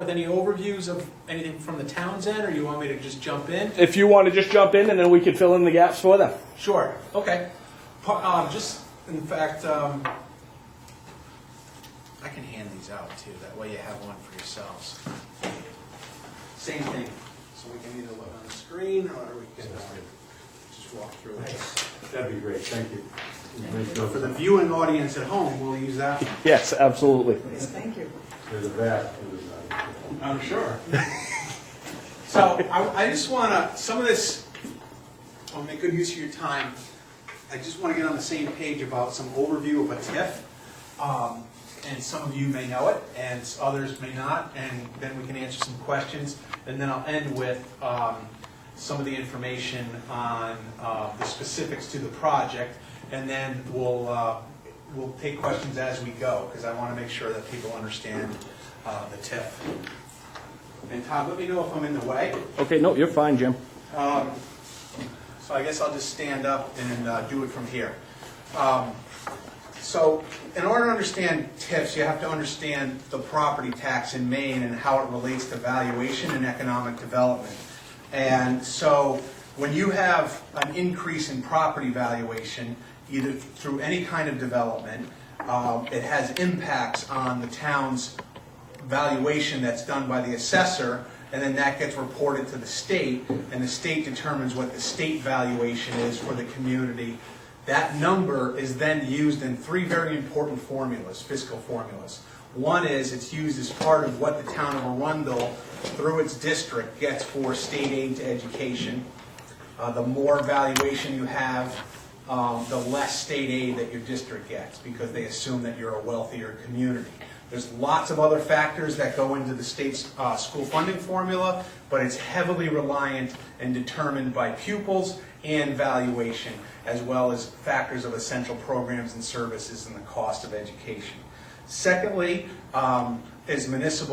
with any overviews of anything from the town's end, or you want me to just jump in? If you want to just jump in, and then we can fill in the gaps for them. Sure. Okay. Just in fact, I can hand these out too. That way you have one for yourselves. Same thing. So we can either look on the screen or we can just walk through it. That'd be great, thank you. So for the viewing audience at home, we'll use that one. Yes, absolutely. Thank you. There's a bat. I'm sure. So I just want to, some of this, I'll make good use of your time. I just want to get on the same page about some overview of a TIF. And some of you may know it, and others may not, and then we can answer some questions. And then I'll end with some of the information on the specifics to the project, and then we'll take questions as we go, because I want to make sure that people understand the TIF. And Todd, let me know if I'm in the way. Okay, no, you're fine, Jim. So I guess I'll just stand up and do it from here. So in order to understand TIFs, you have to understand the property tax in Maine and how it relates to valuation and economic development. And so when you have an increase in property valuation, either through any kind of development, it has impacts on the town's valuation that's done by the assessor, and then that gets reported to the state, and the state determines what the state valuation is for the community. That number is then used in three very important formulas, fiscal formulas. One is it's used as part of what the town of Arundel, through its district, gets for state aid to education. The more valuation you have, the less state aid that your district gets, because they assume that you're a wealthier community. There's lots of other factors that go into the state's school funding formula, but it's heavily reliant and determined by pupils and valuation, as well as factors of essential programs and services and the cost of education. Secondly, is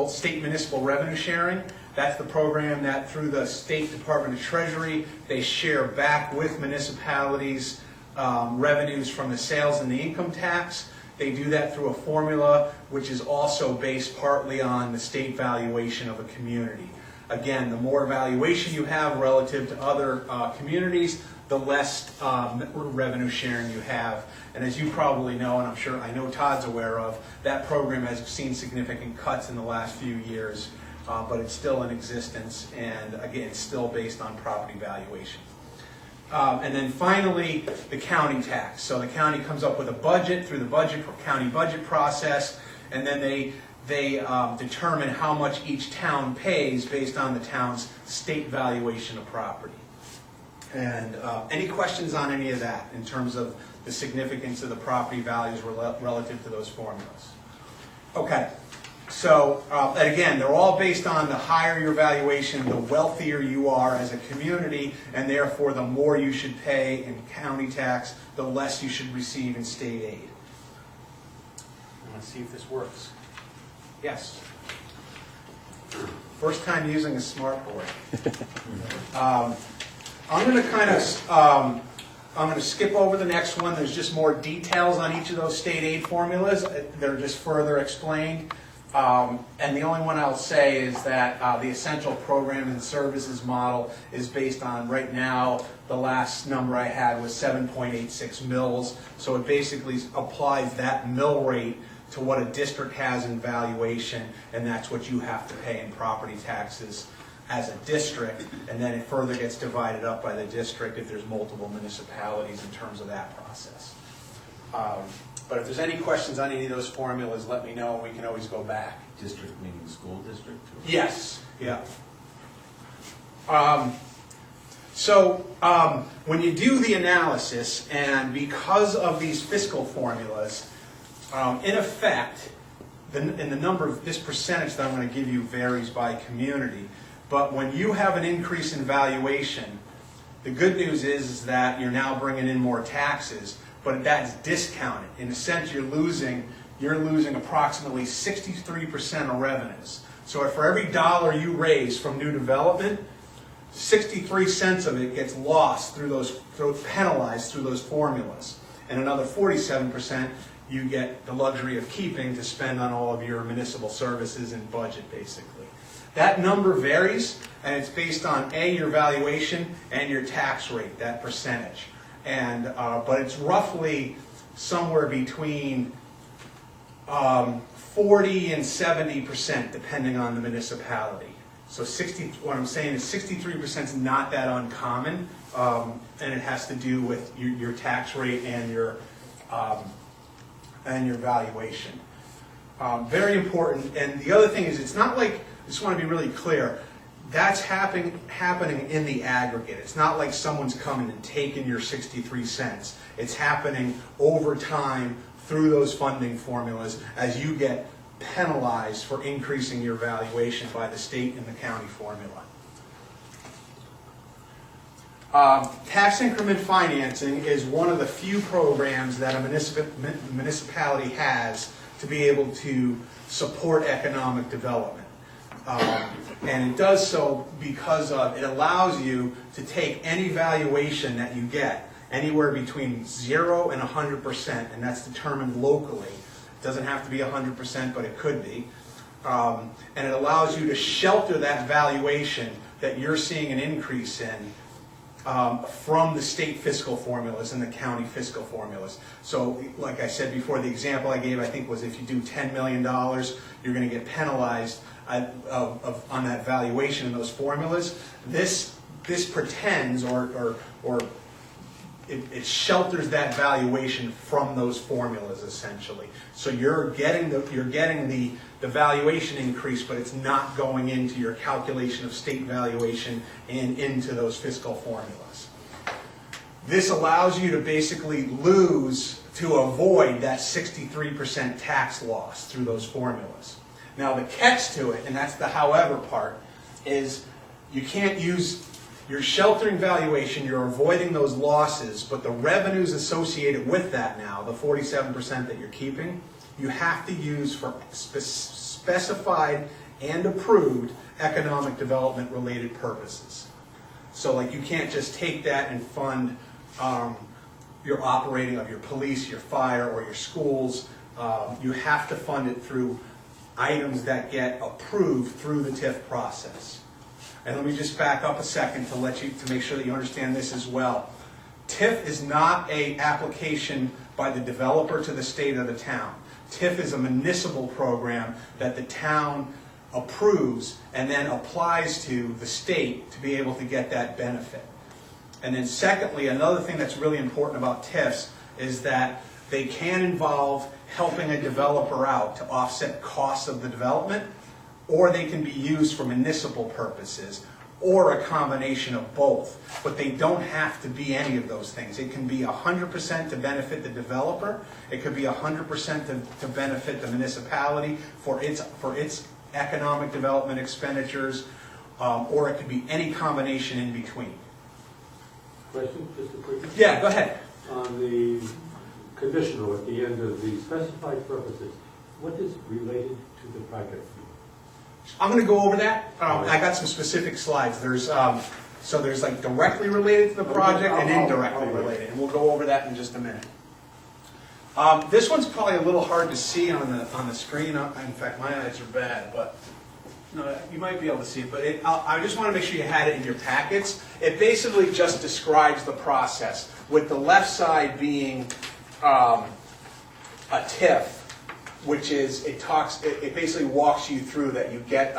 state municipal revenue sharing. That's the program that through the State Department of Treasury, they share back with municipalities revenues from the sales and the income tax. They do that through a formula which is also based partly on the state valuation of a community. Again, the more valuation you have relative to other communities, the less revenue sharing you have. And as you probably know, and I'm sure I know Todd's aware of, that program has seen significant cuts in the last few years, but it's still in existence, and again, it's still based on property valuation. And then finally, the county tax. So the county comes up with a budget through the county budget process, and then they determine how much each town pays based on the town's state valuation of property. And any questions on any of that in terms of the significance of the property values relative to those formulas? Okay. So, and again, they're all based on the higher your valuation, the wealthier you are as a community, and therefore the more you should pay in county tax, the less you should receive in state aid. Let's see if this works. Yes. First time using a smart board. I'm going to kind of, I'm going to skip over the next one. There's just more details on each of those state aid formulas. They're just further explained. And the only one I'll say is that the essential program and services model is based on, right now, the last number I had was 7.86 mils. So it basically applies that mill rate to what a district has in valuation, and that's what you have to pay in property taxes as a district, and then it further gets divided up by the district if there's multiple municipalities in terms of that process. But if there's any questions on any of those formulas, let me know. We can always go back. District meaning school district? Yes. Yeah. So when you do the analysis, and because of these fiscal formulas, in effect, in the number of this percentage that I'm going to give you varies by community. But when you have an increase in valuation, the good news is that you're now bringing in more taxes, but that's discounted. In a sense, you're losing approximately 63% of revenues. So for every dollar you raise from new development, 63 cents of it gets lost penalized through those formulas. And another 47% you get the luxury of keeping to spend on all of your municipal services and budget, basically. That number varies, and it's based on A, your valuation, and your tax rate, that percentage. And, but it's roughly somewhere between 40 and 70%, depending on the municipality. So what I'm saying is 63% is not that uncommon, and it has to do with your tax rate and your valuation. Very important. And the other thing is, it's not like, I just want to be really clear, that's happening in the aggregate. It's not like someone's coming and taking your 63 cents. It's happening over time through those funding formulas as you get penalized for increasing your valuation by the state and the county formula. Tax increment financing is one of the few programs that a municipality has to be able to support economic development. And it does so because it allows you to take any valuation that you get, anywhere between 0 and 100%, and that's determined locally. It doesn't have to be 100%, but it could be. And it allows you to shelter that valuation that you're seeing an increase in from the state fiscal formulas and the county fiscal formulas. So, like I said before, the example I gave, I think, was if you do $10 million, you're going to get penalized on that valuation in those formulas. This pretends or it shelters that valuation from those formulas, essentially. So you're getting the valuation increase, but it's not going into your calculation of state valuation and into those fiscal formulas. This allows you to basically to avoid that 63% tax loss through those formulas. Now the catch to it, and that's the however part, is you can't use your sheltering valuation, you're avoiding those losses, but the revenues associated with that now, the 47% that you're keeping, you have to use for specified and approved economic development related purposes. So like you can't just take that and fund your operating of your police, your fire, or your schools. You have to fund it through items that get approved through the TIF process. And let me just back up a second to make sure that you understand this as well. TIF is not an application by the developer to the state or the town. TIF is a municipal program that the town approves and then applies to the state to be able to get that benefit. And then secondly, another thing that's really important about TIFs is that they can involve helping a developer out to offset costs of the development, or they can be used for municipal purposes, or a combination of both. But they don't have to be any of those things. It can be 100% to benefit the developer. It could be 100% to benefit the municipality for its economic development expenditures, or it could be any combination in between. Question, just a quick. Yeah, go ahead. On the conditional at the end of the specified purposes, what is related to the project fee? I'm going to go over that. I got some specific slides. There's like directly related to the project and indirectly related, and we'll go over that in just a minute. This one's probably a little hard to see on the screen. In fact, my eyes are bad, but no, you might be able to see it. But I just want to make sure you had it in your packets. It basically just describes the process, with the left side being a TIF, which is it basically walks you through that you get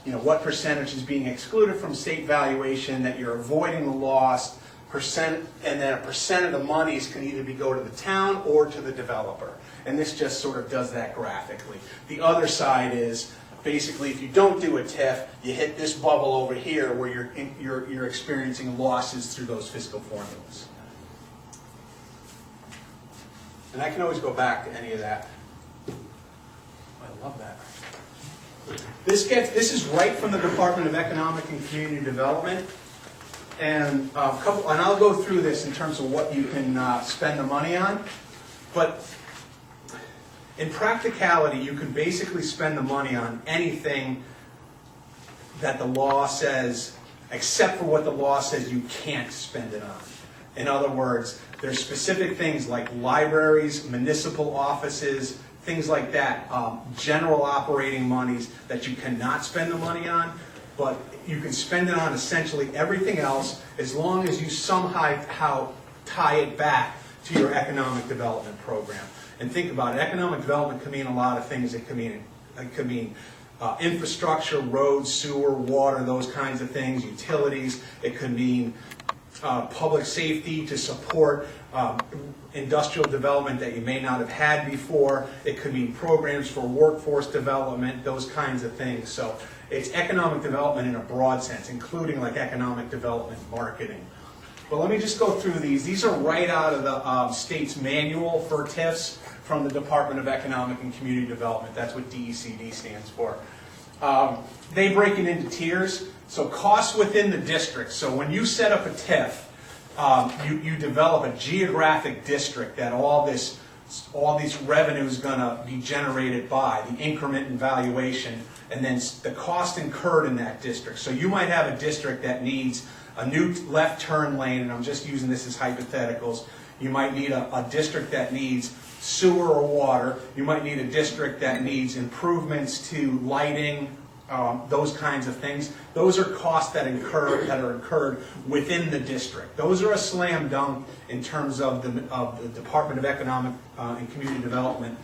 what percentage is being excluded from state valuation, that you're avoiding the loss percent, and then a percent of the monies can either go to the town or to the developer. And this just sort of does that graphically. The other side is basically if you don't do a TIF, you hit this bubble over here where you're experiencing losses through those fiscal formulas. And I can always go back to any of that. I love that. This is right from the Department of Economic and Community Development, and I'll go through this in terms of what you can spend the money on. But in practicality, you can basically spend the money on anything that the law says, except for what the law says you can't spend it on. In other words, there's specific things like libraries, municipal offices, things like that, general operating monies that you cannot spend the money on, but you can spend it on essentially everything else as long as you somehow tie it back to your economic development program. And think about it, economic development can mean a lot of things. It could mean infrastructure, roads, sewer, water, those kinds of things, utilities. It could mean public safety to support industrial development that you may not have had before. It could mean programs for workforce development, those kinds of things. So it's economic development in a broad sense, including like economic development marketing. But let me just go through these. These are right out of the state's manual for TIFs from the Department of Economic and Community Development. That's what DECD stands for. They break it into tiers. So costs within the district. So when you set up a TIF, you develop a geographic district that all these revenue is going to be generated by, the increment in valuation, and then the cost incurred in that district. So you might have a district that needs a new left turn lane, and I'm just using this as hypotheticals. You might need a district that needs sewer or water. You might need a district that needs improvements to lighting, those kinds of things. Those are costs that are incurred within the district. Those are a slam dunk in terms of the Department of Economic and Community Development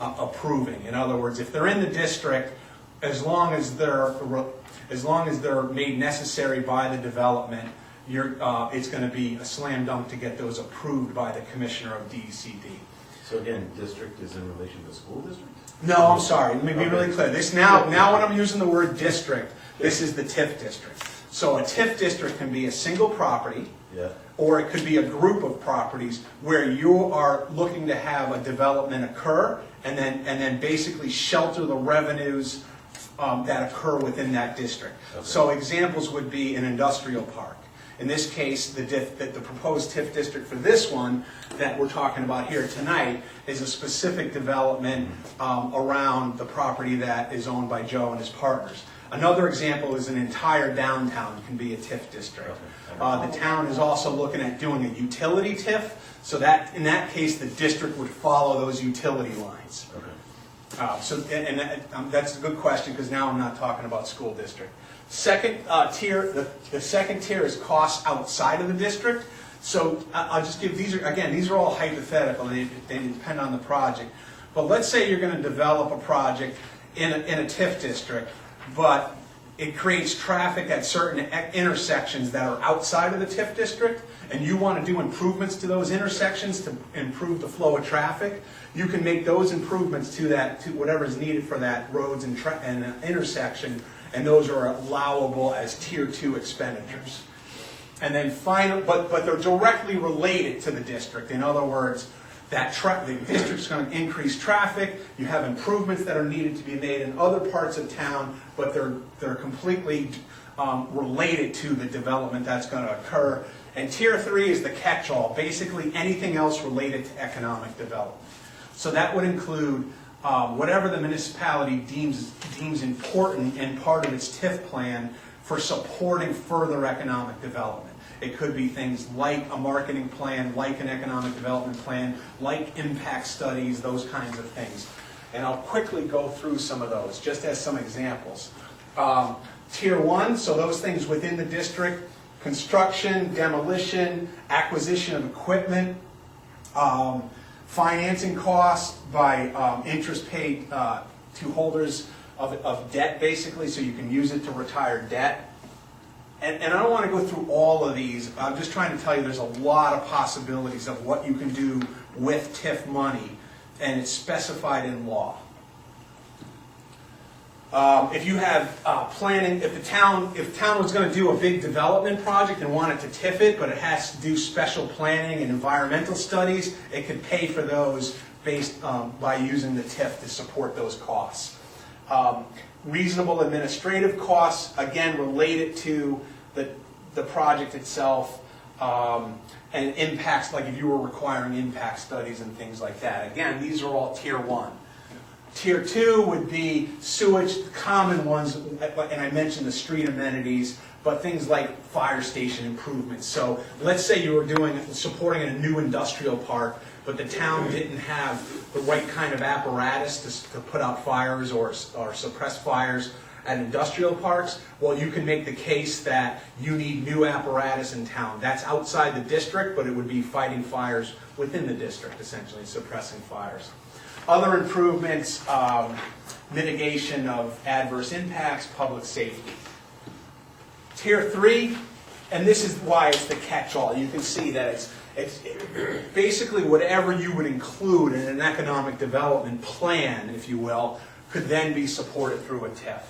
approving. In other words, if they're in the district, as long as they're made necessary by the development, it's going to be a slam dunk to get those approved by the Commissioner of DECD. So again, district is in relation to school district? No, I'm sorry. Let me be really clear. Now when I'm using the word district, this is the TIF district. So a TIF district can be a single property, Yeah. or it could be a group of properties where you are looking to have a development occur, and then basically shelter the revenues that occur within that district. Okay. So examples would be an industrial park. In this case, the proposed TIF district for this one that we're talking about here tonight is a specific development around the property that is owned by Joe and his partners. Another example is an entire downtown can be a TIF district. Okay. The town is also looking at doing a utility TIF, so that in that case the district would follow those utility lines. Okay. That's a good question because now I'm not talking about school district. Second tier, the second tier is costs outside of the district. So I'll just give, these are all hypothetical, they depend on the project. But let's say you're going to develop a project in a TIF district, but it creates traffic at certain intersections that are outside of the TIF district, and you want to do improvements to those intersections to improve the flow of traffic. You can make those improvements to whatever is needed for that roads and intersection, and those are allowable as Tier 2 expenditures. And then final, but they're directly related to the district. In other words, the district's going to increase traffic. You have improvements that are needed to be made in other parts of town, but they're completely related to the development that's going to occur. And Tier 3 is the catch-all, basically anything else related to economic development. So that would include whatever the municipality deems important and part of its TIF plan for supporting further economic development. It could be things like a marketing plan, like an economic development plan, like impact studies, those kinds of things. And I'll quickly go through some of those, just as some examples. Tier 1, so those things within the district: construction, demolition, acquisition of equipment, financing costs by interest paid to holders of debt, basically, so you can use it to retire debt. And I don't want to go through all of these. I'm just trying to tell you there's a lot of possibilities of what you can do with TIF money, and it's specified in law. If you have planning, if town was going to do a big development project and wanted to TIF it, but it has to do special planning and environmental studies, it could pay for those based by using the TIF to support those costs. Reasonable administrative costs, again, related to the project itself, and impacts, like if you were requiring impact studies and things like that. Again, these are all Tier 1. Tier 2 would be sewage, common ones, and I mentioned the street amenities, but things like fire station improvements. So let's say you were supporting a new industrial park, but the town didn't have the right kind of apparatus to put out fires or suppress fires at industrial parks. Well, you can make the case that you need new apparatus in town. That's outside the district, but it would be fighting fires within the district, essentially, suppressing fires. Other improvements, mitigation of adverse impacts, public safety. Tier 3, and this is why it's the catch-all. You can see that it's basically whatever you would include in an economic development plan, if you will, could then be supported through a TIF.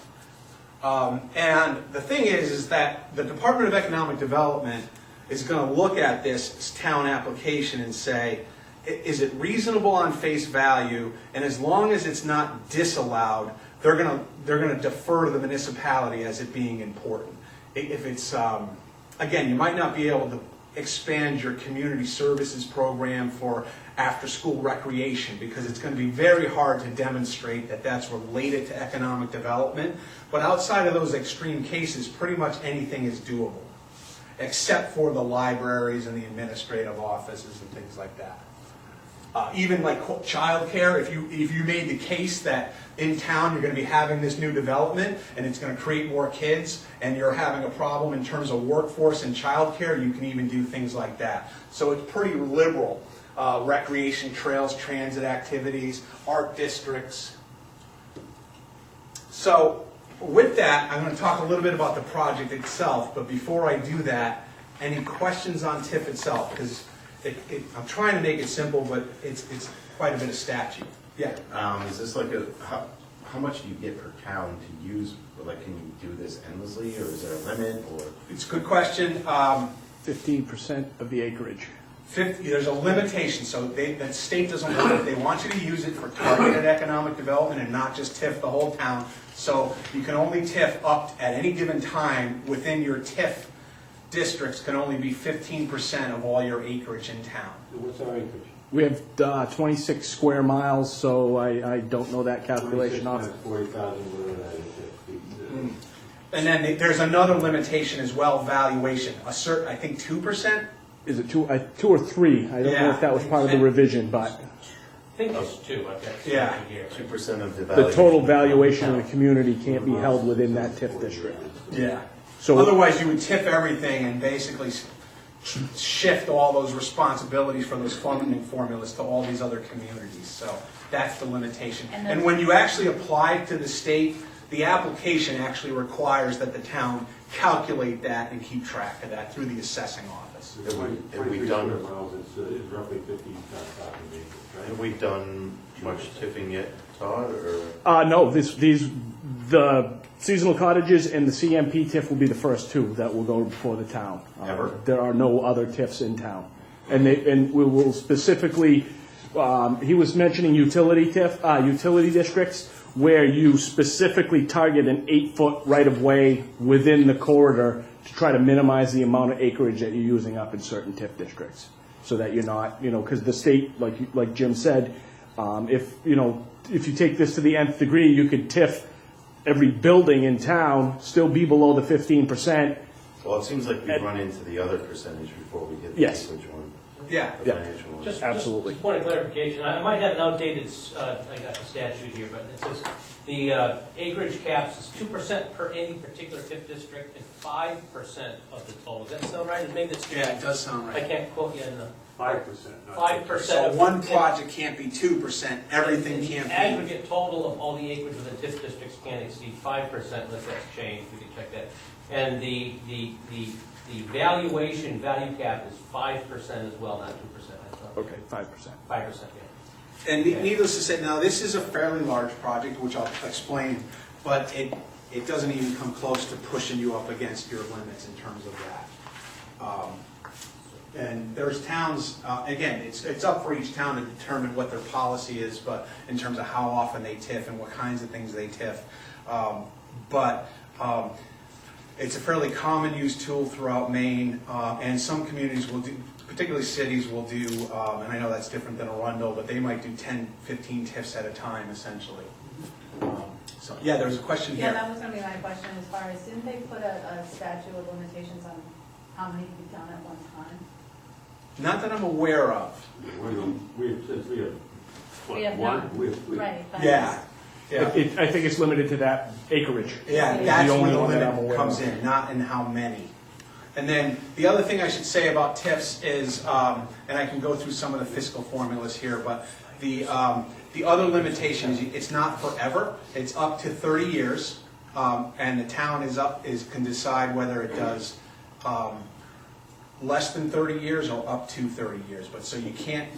And the thing is that the Department of Economic Development is going to look at this town application and say, is it reasonable on face value? And as long as it's not disallowed, they're going to defer to the municipality as it being important. If it's, again, you might not be able to expand your community services program for after-school recreation because it's going to be very hard to demonstrate that that's related to economic development. But outside of those extreme cases, pretty much anything is doable, except for the libraries and the administrative offices and things like that. Even like childcare, if you made the case that in town you're going to be having this new development and it's going to create more kids and you're having a problem in terms of workforce and childcare, you can even do things like that. So it's pretty liberal. Recreation trails, transit activities, art districts. So with that, I'm going to talk a little bit about the project itself, but before I do that, any questions on TIF itself? Because I'm trying to make it simple, but it's quite a bit of statute. Yeah. Is this like how much do you get per town to use? Like, can you do this endlessly, or is there a limit? Or It's a good question. 15% of the acreage. There's a limitation, so the state doesn't want it. They want you to use it for targeted economic development and not just TIF the whole town. So you can only TIF up at any given time within your TIF districts can only be 15% of all your acreage in town. What's our acreage? We have 26 square miles, so I don't know that calculation off. 40,000, whatever that is. And then there's another limitation as well, valuation. A certain, I think 2%? Is it 2 or 3? I don't know if that was part of the revision, but I think it's 2, I've got Yeah. here. 2% of the the total valuation of the community can't be held within that TIF district. Yeah. So Otherwise, you would TIF everything and basically shift all those responsibilities for those funding formulas to all these other communities. So that's the limitation. And when you actually apply to the state, the application actually requires that the town calculate that and keep track of that through the assessing office. Have we done It's roughly 15,000 acres, right? Have we done much tipping yet, Todd? Or no, the seasonal cottages and the CMP TIF will be the first two that will go before the town. Ever? There are no other TIFs in town. And we will specifically, he was mentioning utility districts, where you specifically target an 8-foot right-of-way within the corridor to try to minimize the amount of acreage that you're using up in certain TIF districts. So that you're not, because the state, like Jim said, if you take this to the nth degree, you could TIF every building in town, still be below the 15%. well, it seems like we run into the other percentage before we get the Yes. acreage one. Yeah. The financial one. Just Absolutely. point of clarification, I might have an outdated, I got the statute here, but it says the acreage caps is 2% per any particular TIF district and 5% of the total. Does that sound right? Maybe that's. Yeah, it does sound I right. can't quote you on the 5%. 5%. So of one TIF. project can't be 2%, everything And can't the be. aggregate total of all the acreage within TIF districts can't exceed 5%, unless that's changed, we can check that. And the value cap is 5% as well, not 2%. I thought. Okay, 5%. 5%, yeah. And needless to say, now this is a fairly large project, which I'll explain, but it doesn't even come close to pushing you up against your limits in terms of that. And there's towns, again, it's up for each town to determine what their policy is, but in terms of how often they TIF and what kinds of things they TIF. It's a fairly common used tool throughout Maine, and some communities will do, particularly cities will do, and I know that's different than Arundel, but they might do 10, 15 TIFs at a time, essentially. So, yeah, there was a question Yeah, here. that was gonna be my question as far as, didn't they put a statute of limitations on how many can be done at one time? Not that I'm aware of. Since we have, We have what, none. we Right. but- Yeah, yeah. I think it's limited to that acreage. Yeah, The that's where only the one that I'm limit aware comes of. in, not in how many. And then the other thing I should say about TIFs is, and I can go through some of the fiscal formulas here, but the other limitation is it's not forever. It's up to 30 years, and the town can decide whether it does less than 30 years or up to 30 years. But so you can't,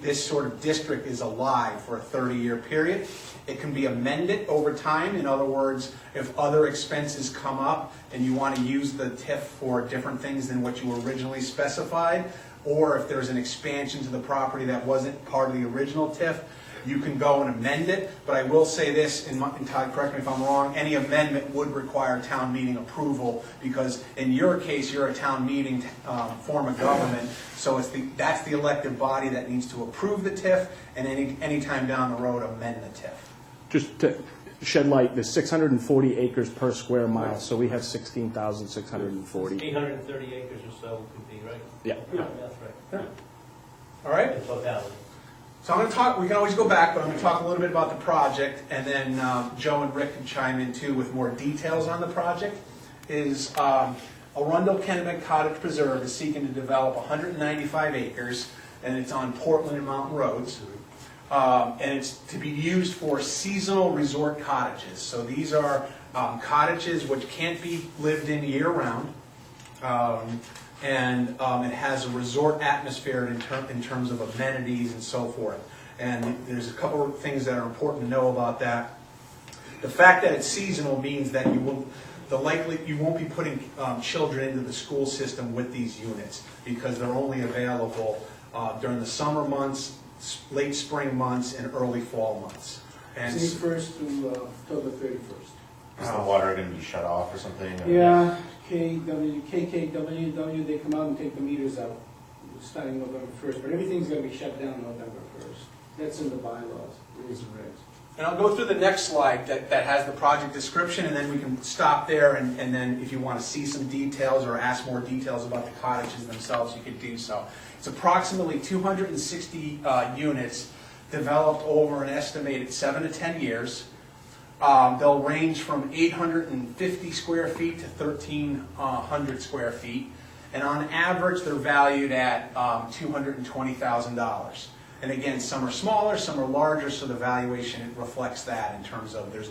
this sort of district is alive for a 30-year period. It can be amended over time. In other words, if other expenses come up and you want to use the TIF for different things than what you originally specified, or if there's an expansion to the property that wasn't part of the original TIF, you can go and amend it. But I will say this, and Todd, correct me if I'm wrong, any amendment would require town meeting approval, because in your case, you're a town meeting form of government, so that's the elected body that needs to approve the TIF, and any time down the road, amend the TIF. Just to shed light, there's 640 acres per square mile, so we have 16,640. 830 acres or so could be, right? Yeah. That's right. All right? In totality. So I'm going to talk, we can always go back, but I'm going to talk a little bit about the project, and then Joe and Rick can chime in too with more details on the project. Arundel Kennebec Cottage Preserve is seeking to develop 195 acres, and it's on Portland and Mountain Roads. And it's to be used for seasonal resort cottages. So these are cottages which can't be lived in year-round. And it has a resort atmosphere in terms of amenities and so forth. And there's a couple of things that are important to know about that. The fact that it's seasonal means that you won't be putting children into the school system with these units, because they're only available during the summer months, late spring months, and early fall months. And May 1st to October 31st. Is the water gonna be shut off or something? or- Yeah, KKWW, they come out and take the meters out, starting November 1st, but everything's gonna be shut down November 1st. That's in the bylaws, rules and regs. And I'll go through the next slide that has the project description, and then we can stop there, and then if you want to see some details or ask more details about the cottages themselves, you could do so. It's approximately 260 units developed over an estimated 7 to 10 years. They'll range from 850 square feet to 1,300 square feet, and on average, they're valued at $220,000. And again, some are smaller, some are larger, so the valuation reflects that in terms of there's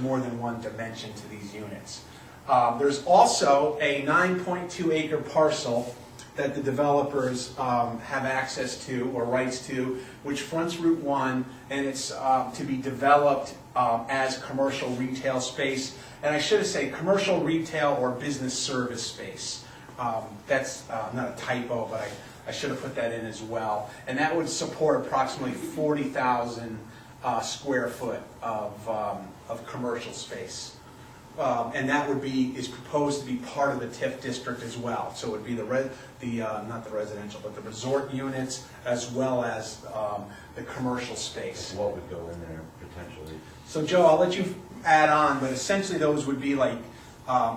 more than one dimension to these units. There's also a 9.2 acre parcel that the developers have access to or rights to, which fronts Route 1, and it's to be developed as commercial retail space. And I should say commercial retail or business service space. That's not a typo, but I should have put that in as well. And that would support approximately 40,000 square foot of commercial space. And that is proposed to be part of the TIF district as well. So it would be not the residential, but the resort units as well as the commercial space. What would go in there potentially? So Joe, I'll let you add on, but essentially those would be like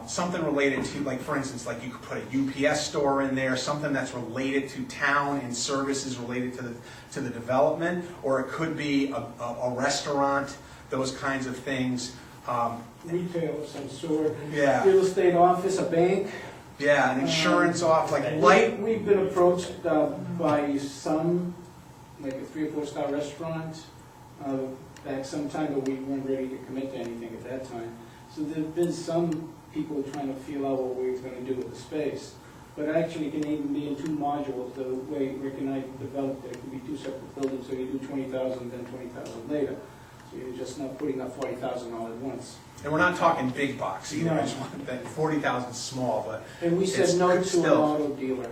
something related to, like for instance, like you could put a UPS store in there, something that's related to town and services related to the development, or it could be a restaurant, those kinds of things. Retail of some sort. Yeah. Real estate office, a bank. Yeah, an insurance off, like light. We've been approached by some, like a 3 or 4 star restaurant, back some time, but we weren't ready to commit to anything at that time. So there've been some people trying to feel out what we were going to do with the space. But actually, it can even be in 2 modules. The way Rick and I developed it, it can be 2 separate buildings, so you do 20,000, then 20,000 later. So you're just not putting up 40,000 all at once. And we're not talking big box either. No. I just want that 40,000 is small, but And we said It's no to still- an auto dealer.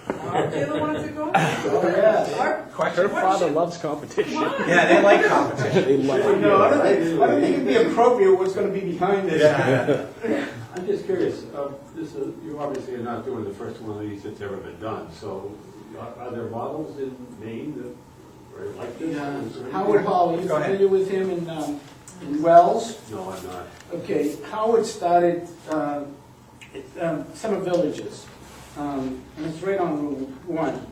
They're the ones that go. Oh, yeah. Our- question. Her father loves competition. Yeah, they like competition. They love it. No, I don't think it'd be appropriate what's going to be behind it. Yeah. I'm just curious, you obviously are not doing the first one of these that's ever been done, so are there models in Maine that are like this? Howard Hall, are you Go ahead. familiar with him in Wells? No, I'm not. Okay, Howard started Summer Villages, and it's right on Route 1.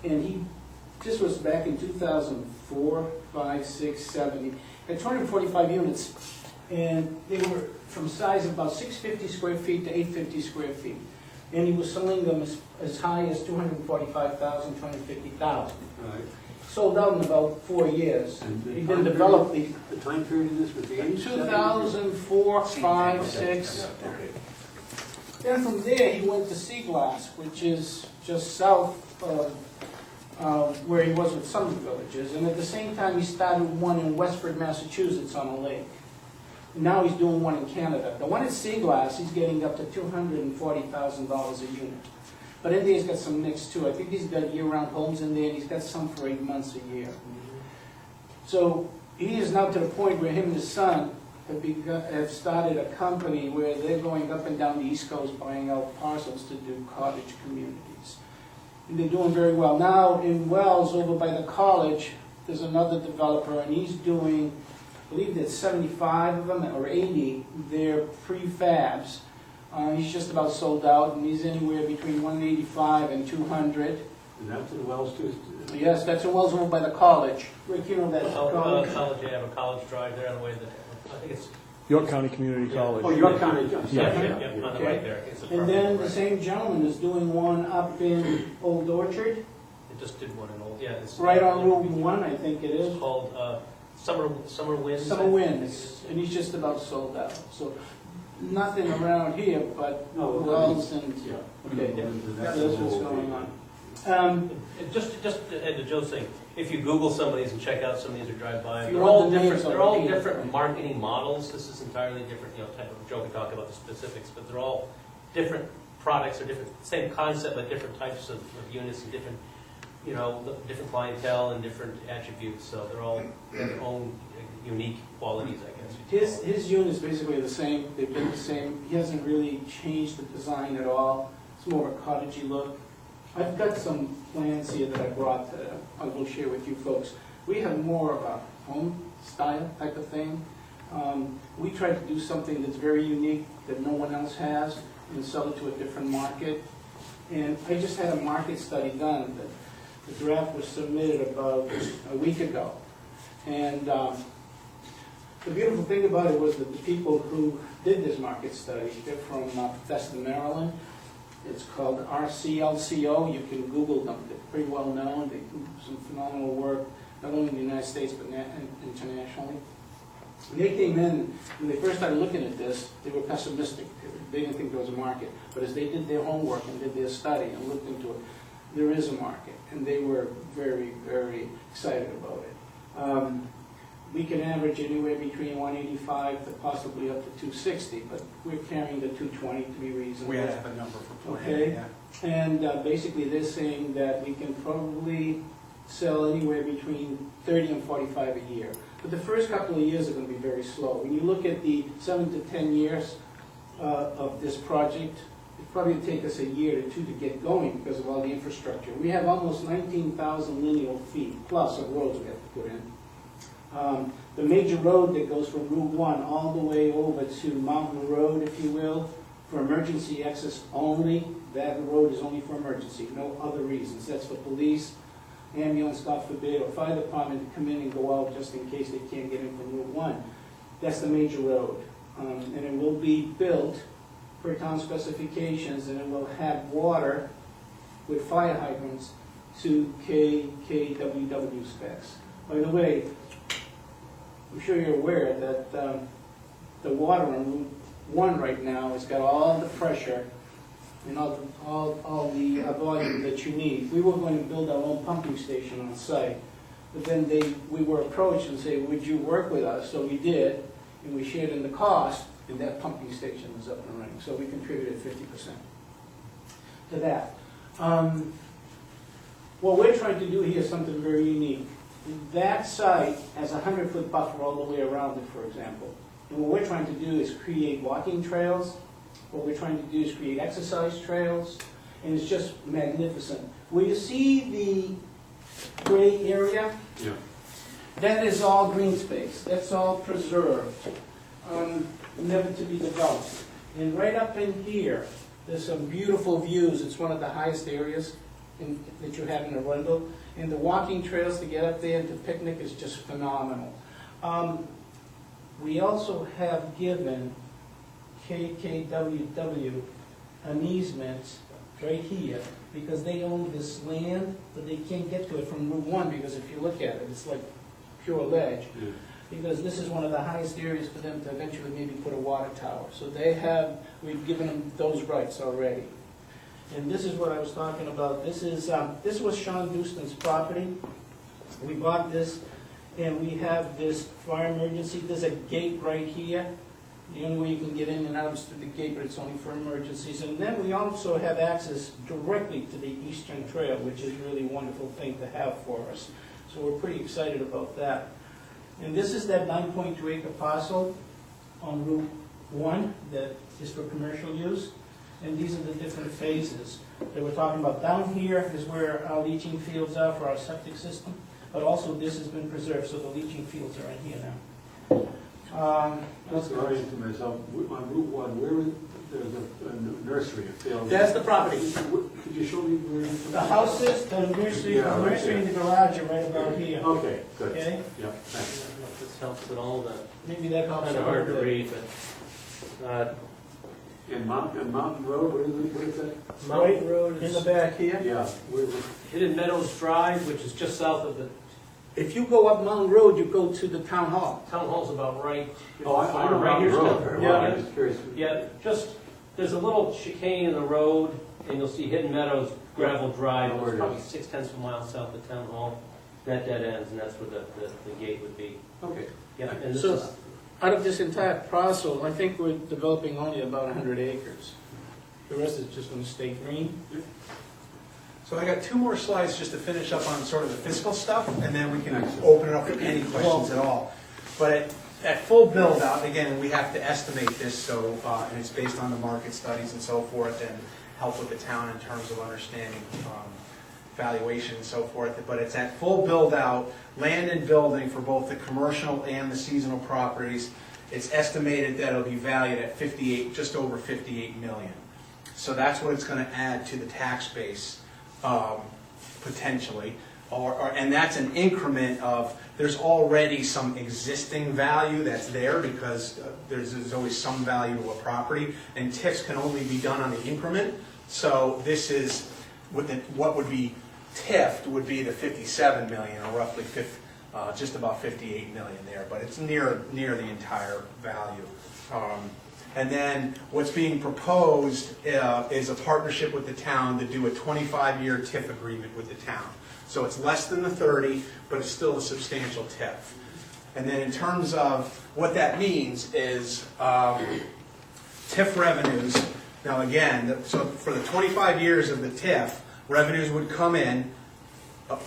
Yeah. And this was back in 2004, 5, 6, 7. He had 245 units, and they were from size of about 650 square feet to 850 square feet. And he was selling them as high as 245,000, 250,000. Right. Sold out in about 4 years. And the He time then period- developed The time period of this was the 80s? 2004, 5, 6. Okay. Then from there, he went to Sea Glass, which is just south of where he was with Summer Villages. And at the same time, he started one in Westford, Massachusetts on a lake. Now he's doing one in Canada. The one at Sea Glass, he's getting up to $240,000 a unit. But in there, he's got some mix too. I think he's got year-round homes in there, and he's got some for 8 months a year. So he is now to the point where him and his son have started a company where they're going up and down the East Coast buying out parcels to do cottage communities. And they're doing very well. Now in Wells, over by the college, there's another developer, and he's doing, I believe there's 75 of them, or 80. They're prefabs. He's just about sold out, and he's anywhere between 185 and 200. And that's in Wells too? Yes, that's in Wells over by the college. Rick, you know that college? College, you have a college drive there on the way to, I think it's, York County Community College. Oh, York County, yes. yeah, Yeah. on the Okay. right there. It's a And then the perfect- same gentleman is doing one up in Old Orchard, It just did one in old, yeah. It's right on Route 1, I think it It's is. called Summer Winds. Summer Winds, and he's just about sold out. So nothing around here but No, Wells and, Yeah. okay, And that's a what's little- going on. And just to add to Joe's thing, if you Google some of these and check out some of these or drive by, If them, you they're want all the names different. of They're all the- different marketing models. This is entirely different, type of Joe can talk about the specifics, but they're all different products or different, same concept, but different types of units and different, different clientele and different attributes. So they're all their own unique qualities, I guess. His unit's basically the same, they've been the same. He hasn't really changed the design at all. It's more of a cottagey look. I've got some plans here that I brought that I will share with you folks. We have more of a home style type of thing. We tried to do something that's very unique that no one else has and sell it to a different market. And I just had a market study done. The draft was submitted about a week ago. And the beautiful thing about it was that the people who did this market study, they're from Bethesda, Maryland. It's called RCLCO. You can Google them. They're pretty well known. They do some phenomenal work, not only in the United States, but internationally. When they came in, when they first started looking at this, they were pessimistic. They didn't think there was a market. But as they did their homework and did their study and looked into it, there is a market. And they were very, very excited about it. We can average anywhere between 185 to possibly up to 260, but we're carrying the 220 to be reasonable. We have a number for planning, Okay. yeah. And basically, they're saying that we can probably sell anywhere between 30 and 45 a year. But the first couple of years are going to be very slow. When you look at the 7 to 10 years of this project, it probably will take us a year or two to get going because of all the infrastructure. We have almost 19,000 lineal feet plus of roads we have to put in. The major road that goes from Route 1 all the way over to Mountain Road, if you will, for emergency access only, that road is only for emergency, no other reasons. That's for police, ambulance, God forbid, or fire department to come in and go out just in case they can't get in from Route 1. That's the major road. And it will be built per town specifications, and it will have water with fire hydrants to KWW specs. By the way, I'm sure you're aware that the water on Route 1 right now has got all the pressure and all the volume that you need. We were going to build our own pumping station on site, but then we were approached and said, would you work with us? So we did, and we shared in the cost, and that pumping station is up and running. So we contributed 50% to that. What we're trying to do here is something very unique. That site has a 100-foot buffer all the way around it, for example. And what we're trying to do is create walking trails What we're trying to do is create exercise trails, and it's just magnificent. Where you see the gray area, Yeah. that is all green space, that's all preserved, never to be developed. And right up in here, there's some beautiful views, it's one of the highest areas that you have in Arundel. And the walking trails to get up there and to picnic is just phenomenal. We also have given KKWW an easement right here, because they own this land, but they can't get to it from Route 1, because if you look at it, it's like pure ledge. Yeah. Because this is one of the highest areas for them to eventually maybe put a water tower. So we've given them those rights already. And this is what I was talking about. This was Sean Dustin's property. We bought this, and we have this fire emergency. There's a gate right here. The only way you can get in and out is through the gate, but it's only for emergencies. And then we also have access directly to the Eastern Trail, which is a really wonderful thing to have for us. So we're pretty excited about that. And this is that 9.2 acre parcel on Route 1 that is for commercial use. And these are the different phases that we're talking about. Down here is where our leaching fields are for our septic system, but also this has been preserved, so the leaching fields are in here now. That's oriented to myself, on Route 1, where is, there's a nursery, a failed. That's the property. Could you show me where? The houses, the nursery, Yeah, right and the garage are right about here. Okay, good. Okay? Yeah, thanks. If this helps at all, but Maybe that helps. kind of a hard to little bit. read, but, And Mountain Road, what is that? Mountain Road In the is back here. Yeah, Hidden Meadows Drive, which is just south of the, If you go up Mountain Road, you go to the town hall. town hall's about right. oh, I know right Mountain here's Road the- very well, Yeah, I'm just curious. yeah, just, there's a little chicane in the road, and you'll see Hidden Meadows gravel drive, Know where it's it probably is. 6/10 of a mile south of town hall. That dead ends, and that's where the gate would be. Okay. Yeah, and this So- is, Out of this entire parcel, I think we're developing only about 100 acres. The rest is just going to stay green. So I got two more slides just to finish up on sort of the fiscal stuff, and then we can open it up for any questions at all. But at full build out, again, we have to estimate this, so, and it's based on the market studies and so forth, and help with the town in terms of understanding valuation and so forth. But it's at full build out, land and building for both the commercial and the seasonal properties. It's estimated that it'll be valued at 58, just over 58 million. So that's what it's going to add to the tax base, potentially. And that's an increment of, there's already some existing value that's there, because there's always some value to a property, and TIFs can only be done on the increment. So this is, what would be TIFed would be the 57 million, or roughly just about 58 million there, but it's near the entire value. And then what's being proposed is a partnership with the town to do a 25-year TIF agreement with the town. So it's less than the 30, but it's still a substantial TIF. And then in terms of what that means is TIF revenues. Now again, so for the 25 years of the TIF, revenues would come in,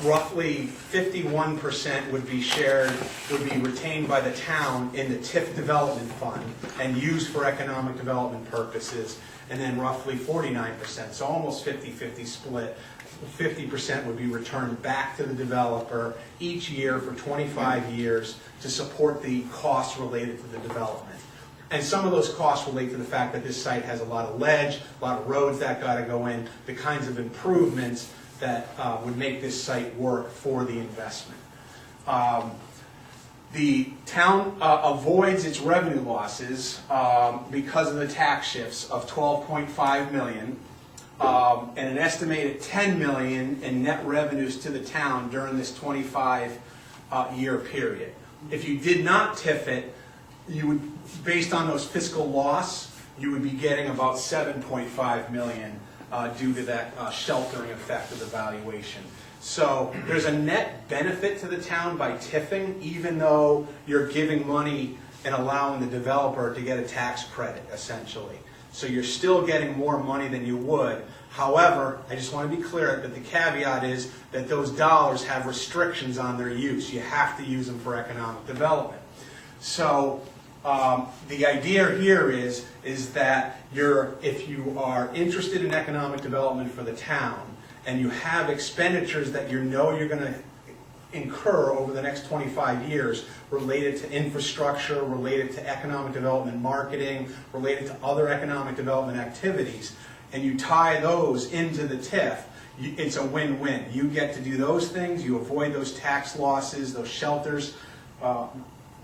roughly 51% would be shared, would be retained by the town in the TIF development fund and used for economic development purposes, and then roughly 49%, so almost 50-50 split. 50% would be returned back to the developer each year for 25 years to support the costs related to the development. And some of those costs relate to the fact that this site has a lot of ledge, a lot of roads that got to go in, the kinds of improvements that would make this site work for the investment. The town avoids its revenue losses because of the tax shifts of 12.5 million and an estimated 10 million in net revenues to the town during this 25-year period. If you did not TIF it, you would, based on those fiscal loss, you would be getting about 7.5 million due to that sheltering effect of the valuation. So there's a net benefit to the town by TIFing, even though you're giving money and allowing the developer to get a tax credit, essentially. So you're still getting more money than you would. However, I just want to be clear that the caveat is that those dollars have restrictions on their use. You have to use them for economic development. So The idea here is that if you are interested in economic development for the town, and you have expenditures that you know you're going to incur over the next 25 years related to infrastructure, related to economic development marketing, related to other economic development activities, and you tie those into the TIF, it's a win-win. You get to do those things, you avoid those tax losses, those shelters,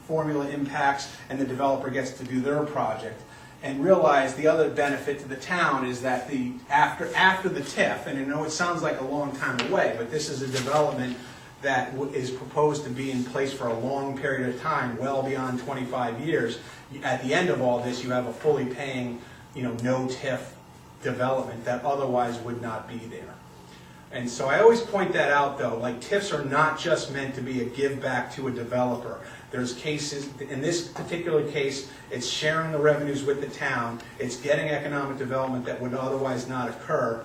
formula impacts, and the developer gets to do their project. And realize the other benefit to the town is that after the TIF, and I know it sounds like a long time away, but this is a development that is proposed to be in place for a long period of time, well beyond 25 years. At the end of all this, you have a fully paying, no TIF development that otherwise would not be there. And so I always point that out, though, like TIFs are not just meant to be a give back to a developer. There's cases, in this particular case, it's sharing the revenues with the town, it's getting economic development that would otherwise not occur,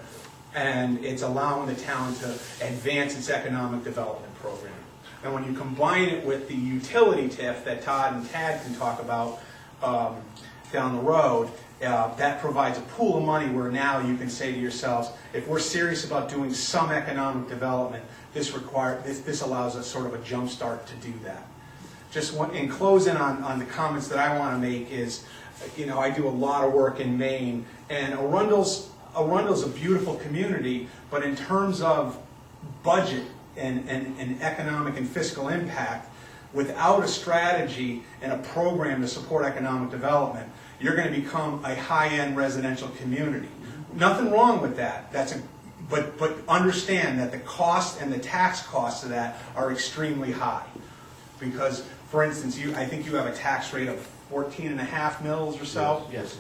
and it's allowing the town to advance its economic development program. And when you combine it with the utility TIF that Todd and Tad can talk about down the road, that provides a pool of money where now you can say to yourselves, if we're serious about doing some economic development, this allows us sort of a jump start to do that. Just in closing on the comments that I want to make is, I do a lot of work in Maine, and Arundel's a beautiful community, but in terms of budget and economic and fiscal impact, without a strategy and a program to support economic development, you're going to become a high-end residential community. Nothing wrong with that. But understand that the cost and the tax costs of that are extremely high. Because, for instance, I think you have a tax rate of 14.5 mils or so. Yes.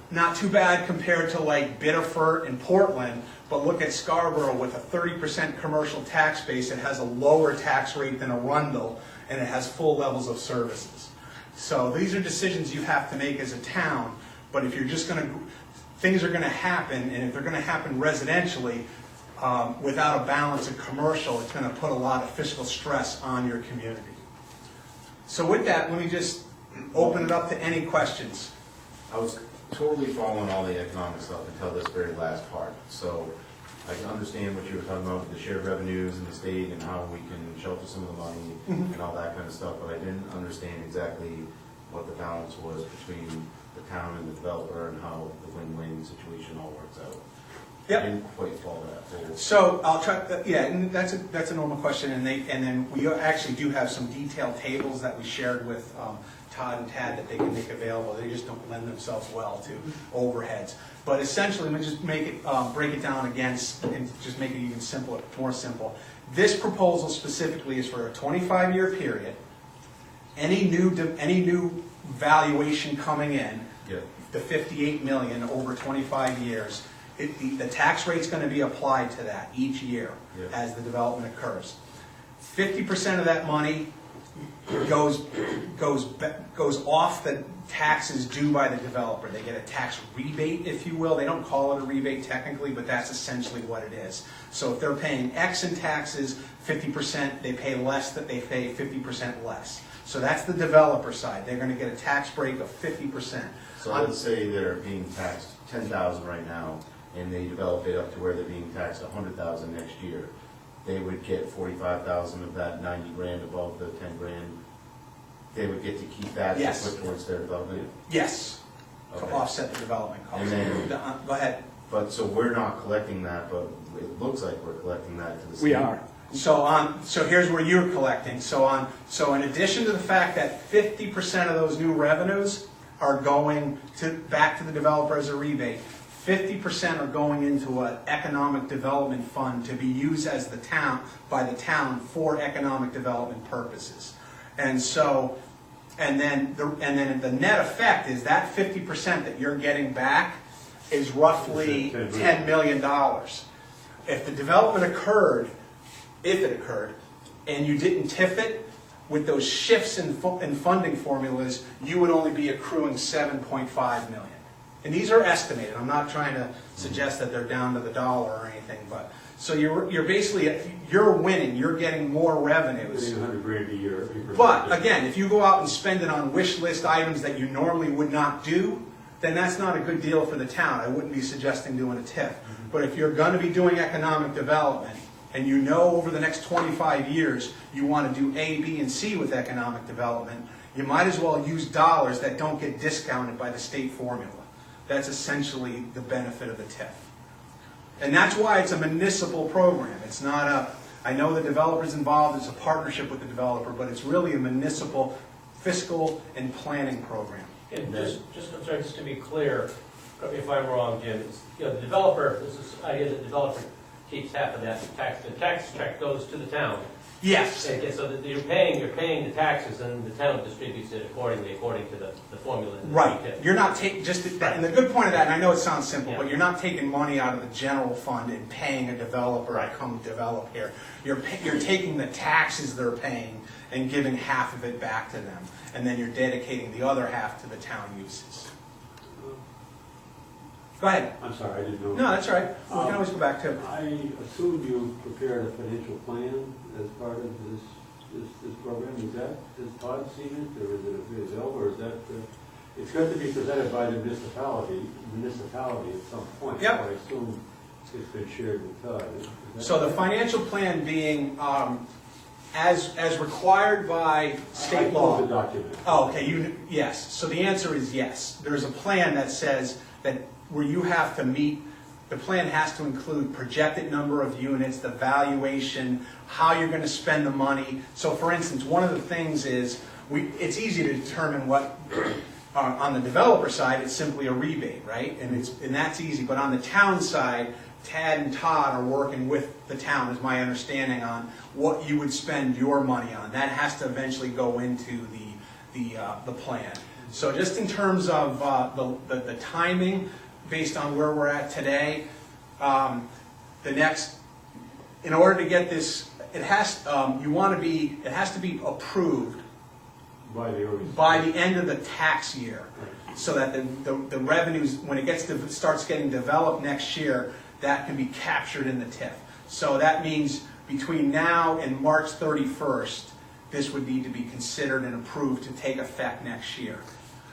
Not too bad compared to like Biddeford and Portland, but look at Scarborough with a 30% commercial tax base. It has a lower tax rate than Arundel, and it has full levels of services. So these are decisions you have to make as a town, but if you're just going to, things are going to happen, and if they're going to happen residentially, without a balance in commercial, it's going to put a lot of fiscal stress on your community. So with that, let me just open it up to any questions. I was totally following all the economic stuff until this very last part. So I can understand what you were talking about with the shared revenues in the state and how we can shelter some of the money and all that kind of stuff, but I didn't understand exactly what the balance was between the town and the developer and how the win-win situation all works out. Yep. I didn't quite follow that whole. So I'll try. And that's a normal question, and then we actually do have some detailed tables that we shared with Todd and Tad that they can make available. They just don't lend themselves well to overheads. But essentially, let me just make it break it down again and just make it even simpler, more simple. This proposal specifically is for a 25-year period. Any new valuation coming in, Yeah. the 58 million over 25 years. The tax rate's going to be applied to that each year as the development occurs. 50% of that money goes off the taxes due by the developer. They get a tax rebate, if you will. They don't call it a rebate technically, but that's essentially what it is. So if they're paying X in taxes, 50%, they pay less, that they pay 50% less. So that's the developer side. They're going to get a tax break of 50%. So let's say they're being taxed 10,000 right now, and they develop it up to where they're being taxed 100,000 next year. They would get 45,000 of that 90 grand above the 10 grand. They would get to keep that Yes. to put towards their development. Yes, to Okay. offset the development cost. And then- Go ahead. But so we're not collecting that, but it looks like we're collecting that to the state. We are. So here's where you're collecting. So in addition to the fact that 50% of those new revenues are going back to the developer as a rebate, 50% are going into an economic development fund to be used by the town for economic development purposes. And then the net effect is that 50% that you're getting back is roughly $10 million. If the development occurred, and you didn't TIF it, with those shifts in funding formulas, you would only be accruing $7.5 million and these are estimated, I'm not trying to suggest that they're down to the dollar or anything, but, so you're basically, you're winning, you're getting more revenues. Getting $100,000 a year. But again, if you go out and spend it on wish list items that you normally would not do, then that's not a good deal for the town. I wouldn't be suggesting doing a TIF. But if you're going to be doing economic development, and you know over the next 25 years you want to do A, B, and C with economic development, you might as well use dollars that don't get discounted by the state formula. That's essentially the benefit of the TIF. And that's why it's a municipal program. It's not a, I know the developer's involved, it's a partnership with the developer, but it's really a municipal fiscal and planning program. And I'm sorry, just to be clear, if I'm wrong, Jim, it's, you know, the developer, this is the idea that the developer keeps half of that tax. The tax check goes to the town. Yes. Okay, so that you're paying the taxes, and the town distributes it according to the formula. Right. You're not taking, just, and the good point of that, and I know it sounds simple, Yeah. but you're not taking money out of the general fund and paying a developer to come develop here. You're taking the taxes they're paying and giving half of it back to them, and then you're dedicating the other half to the town uses. Go ahead. I'm sorry, I didn't know. No, that's all right. We can always go back to it. I assume you prepared a financial plan as part of this program. Is Todd seen it, or is it available, or is that, it's got to be presented by the municipality at some point. Yep. So I assume it's been shared with Todd. Is that So the right? financial plan being, as required by state I law. pulled the document. Oh, okay, yes. So the answer is yes. There's a plan that says that where you have to meet, the plan has to include projected number of units, the valuation, how you're going to spend the money. So for instance, one of the things is, it's easy to determine what, on the developer side, it's simply a rebate, right? And that's easy, but on the town side, Tad and Todd are working with the town, is my understanding, on what you would spend your money on. That has to eventually go into the plan. So just in terms of the timing, based on where we're at today, in order to get this, it has to be approved by the end of the tax year, so that the revenues, when it starts getting developed next year, that can be captured in the TIF. So that means between now and March 31st, this would need to be considered and approved to take effect next year.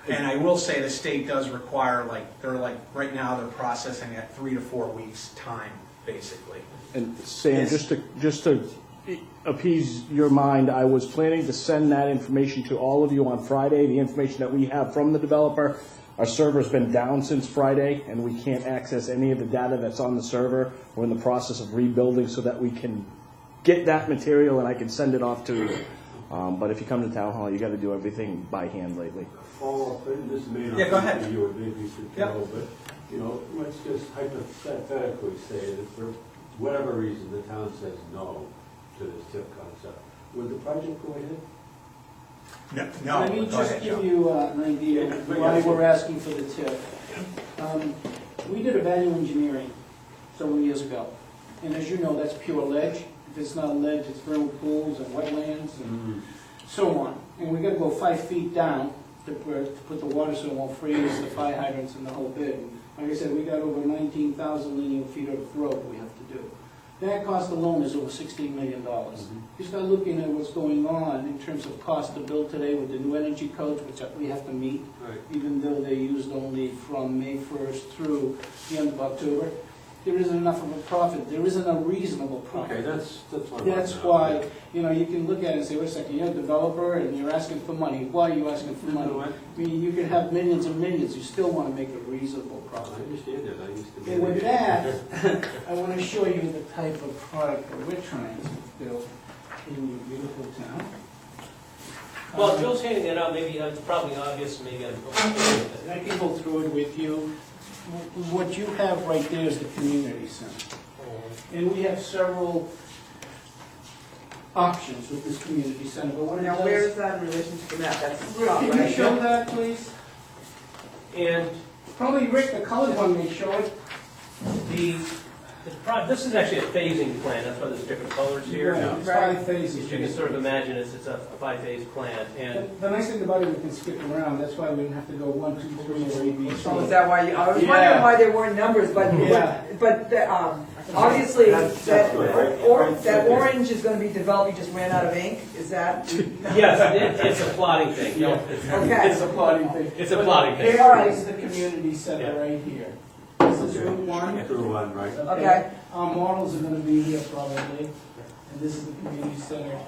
And I will say the state does require, right now they're processing at 3 to 4 weeks time, basically. And Sam, Yes. just to appease your mind, I was planning to send that information to all of you on Friday, the information that we have from the developer. Our server's been down since Friday, and we can't access any of the data that's on the server. We're in the process of rebuilding so that we can get that material and I can send it off to you. But if you come to town hall, you got to do everything by hand lately. Follow-up, and this may not Yeah, go ahead. be you, or maybe you should Yep. know, but, let's just hypothetically say that for whatever reason, the town says no to this TIF concept. Would the project go ahead? No, Let me go just ahead, give Joe. you an idea of why we're asking for the TIF. We did a value engineering several years ago, and as you know, that's pure ledge. If it's not ledge, it's vernal pools and wetlands and so on. And we gotta go 5 feet down to put the water so it won't freeze, the fire hydrants and the whole bit. And like I said, we got over 19,000 linear feet of road we have to do. That cost alone is over $16 million. You start looking at what's going on in terms of cost to build today with the new energy codes, which we have to meet, Right. even though they're used only from May 1st through the end of October. There isn't enough of a profit. There isn't a reasonable profit. Okay, that's what I want That's to know. why, you can look at it and say, wait a second, you're a developer and you're asking for money. Why are you asking for money? I mean, you can have millions and millions, you still want to make a reasonable I profit. understand that, I used to be. And with that, I want to show you the type of product that we're trying to build in your beautiful town. Well, Bill's handing it out, maybe it's probably obvious, maybe I'm. I can go through it with you. What you have right there is the community center. And we have several options with this community center, but what it Now, does... where is that in relation to the map? That's the top, Can you right? show that, please? And Probably Rick, the colored one may show it. the, This is actually a phasing plan, that's why there's different colors here. Right, it's Right. 5 phases. You can sort of imagine it's a five-phase plan, and The nice thing about it, we can skip around, that's why we don't have to go 1, 2, 3, or A, B, C. So is that why you, I was Yeah. wondering why there weren't numbers, but, Yeah. but, obviously, That's that, right, right? that orange is gonna be developed, you just ran out of ink, is that? yes, it's a plotting thing. No, Okay. It's a plotting thing. It's a plotting thing. Here is the community center Yeah. right here. This is Route 1. Through one, right? Okay. Our models are gonna be here probably, and this is the community center.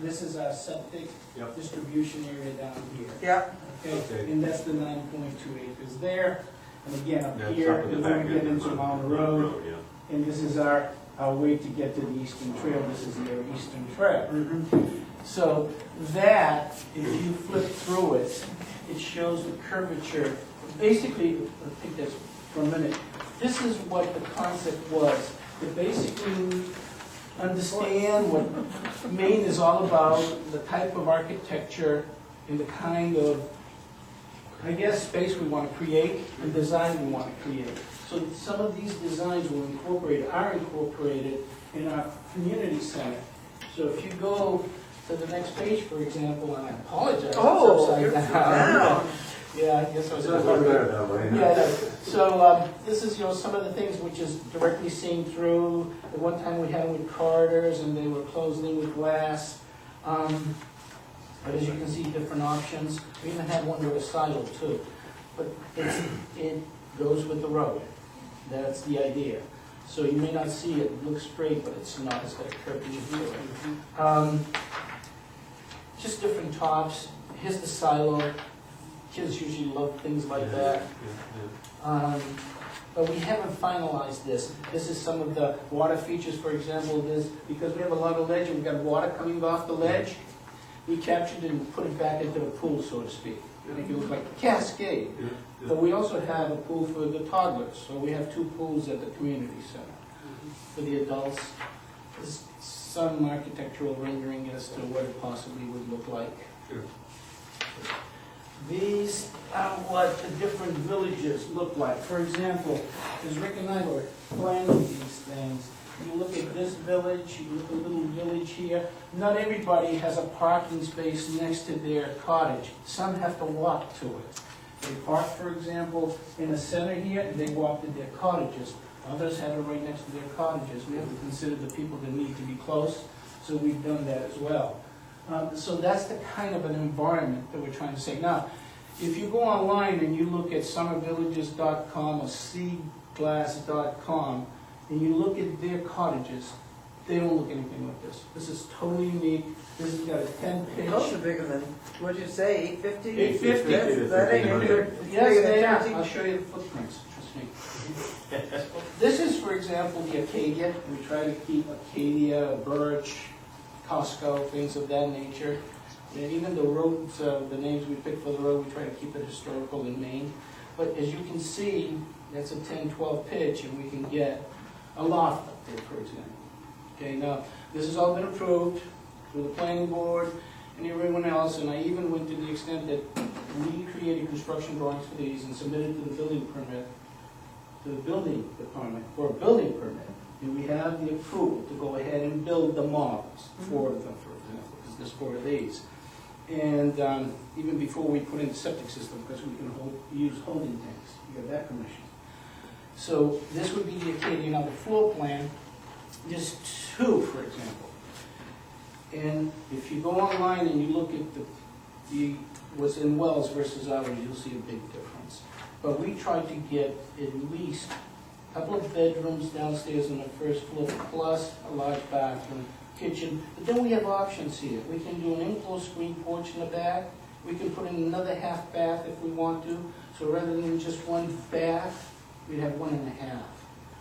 This is our septic Yep. distribution area down here. Yeah, Okay, Okay. and that's the 9.2 acres there. And again, up That's here, up in the we're back gonna get end into of the Mountain Road, yeah. and this is our way to get to the Eastern Trail. This is their Eastern Trail. So that, if you flip through it, it shows the curvature. Basically, I'll take this for a minute. This is what the concept was, to basically understand what Maine is all about, the type of architecture and the kind of, I guess, space we want to create and design we want to create. So some of these designs are incorporated in our community center. So if you go to the next page, for example, and I apologize, it's oh, upside you're down. down. Yeah, I guess I was. It's much better that way. Yeah, so this is, some of the things which is directly seen through. At one time we had them with corridors and they were closed in with glass. But as you can see, different options. We even had one with a silo too. But it goes with the road. That's the idea. So you may not see it, it looks straight, but it's not, it's got a curvature to it. Just different tops. Here's the silo. Kids usually love things like that. But we haven't finalized this. This is some of the water features, for example, because we have a lot of ledge and we've got water coming off the ledge, we captured it and put it back into the pool, so to speak. Make it look like a cascade. But we also have a pool for the toddlers, so we have 2 pools at the community center. For the adults, there's some architectural rendering as to what it possibly would look like. Sure. These are what the different villages look like. For example, as Rick and I were planning these things, you look at this village, you look at a little village here, not everybody has a parking space next to their cottage. Some have to walk to it. They park, for example, in the center here, and they walk to their cottages. Others have it right next to their cottages. We have to consider the people that need to be close, so we've done that as well. So that's the kind of an environment that we're trying to say. Now, if you go online and you look at summervillages.com or seaglass.com, and you look at their cottages, they don't look anything like this. This is totally unique. This has got a 10-page. Those are bigger than, what'd you say, 850? 850. That ain't good. It's Yes, bigger than they are. 13. I'll show you the footprints, trust me. This is, for example, the Acadia. We try to keep Acadia, birch, Costco, things of that nature. And even the roads, the names we pick for the road, we try to keep it historical in Maine. But as you can see, that's a 10-12 pitch, and we can get a loft up there, for example. Okay, now, this has all been approved through the planning board and everyone else, and I even went to the extent that we created construction drawings for these and submitted to the building permit, to the building department for a building permit. And we have the approval to go ahead and build the models for them, for example, because there's 4 of these. And even before we put in the septic system, because we can use holding tanks, we got that permission. So this would be the Acadia. Now the floor plan, there's 2, for example. And if you go online and you look at the what's in Wells versus ours, you'll see a big difference. But we tried to get at least a couple of bedrooms downstairs on the first floor, plus a large bathroom, kitchen. But then we have options here. We can do an enclosed screen porch in the back. We can put in another half bath if we want to. So rather than just 1 bath, we'd have 1.5,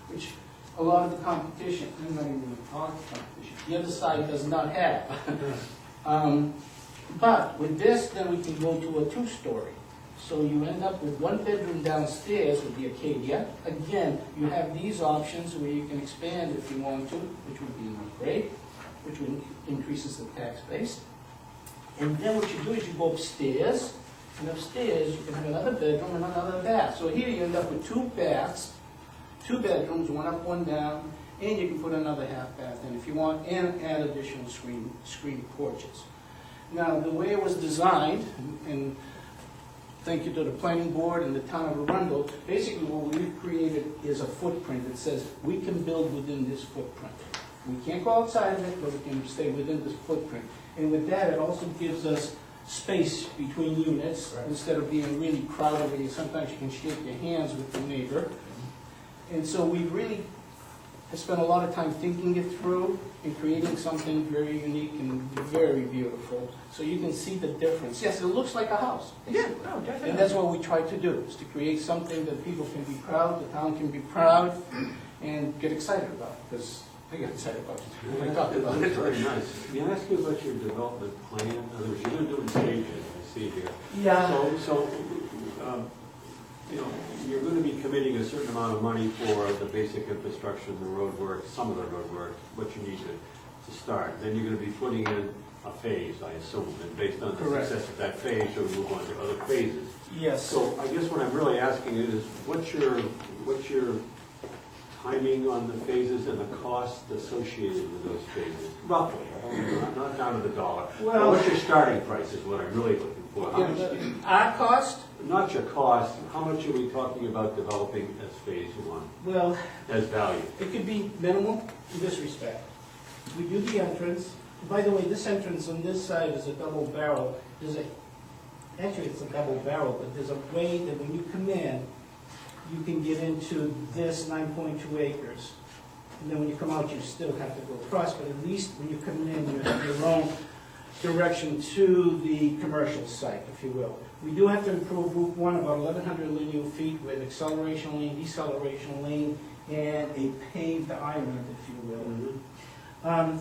which a lot of the competition, I'm not even going to talk competition, the other side does not have. But with this, then we can go to a 2-story. So you end up with 1 bedroom downstairs with the Acadia. Again, you have these options where you can expand if you want to, which would be great, which would increases the tax base. And then what you do is you go upstairs, and upstairs you can have another bedroom and another bath. So here you end up with 2 baths 2 bedrooms, 1 up, 1 down, and you can put another half bath in if you want, and add additional screen porches. Now, the way it was designed, and thank you to the planning board and the town of Arundel, basically what we've created is a footprint that says we can build within this footprint. We can't go outside of it, but we can stay within this footprint. And with that, it also gives us space between units, instead of being really crowded where sometimes you can shake your hands with the neighbor. And so we really have spent a lot of time thinking it through and creating something very unique and very beautiful. So you can see the difference. Yes, it looks like a house. Yeah, no, definitely. And that's what we try to do, is to create something that people can be proud, the town can be proud, and get excited about, because I get excited about it. When I talk about it. It's very nice. May I ask you about your development plan? In other words, you're going to do it in stages, I see here. Yeah. So, you know, you're going to be committing a certain amount of money for the basic infrastructure, the road work, some of the road work, what you need to start. Then you're going to be putting in a phase, I assume, and based on the Correct. success of that phase, you'll move on to other phases. Yes. So I guess what I'm really asking is, what's your timing on the phases and the cost associated with those phases? Roughly, not down to the dollar. Well- What's your starting price is what I'm really looking for. How much, Our cost, not your cost, how much are we talking about developing as phase 1, well, as value? it could be minimal in this respect. We do the entrance. By the way, this entrance on this side is a double barrel. Actually, it's a double barrel, but there's a way that when you come in, you can get into this 9.2 acres. And then when you come out, you still have to go across, but at least when you come in, you have your own direction to the commercial site, if you will. We do have to improve Route 1 about 1,100 linear feet with acceleration lane, deceleration lane, and a paved island, if you will.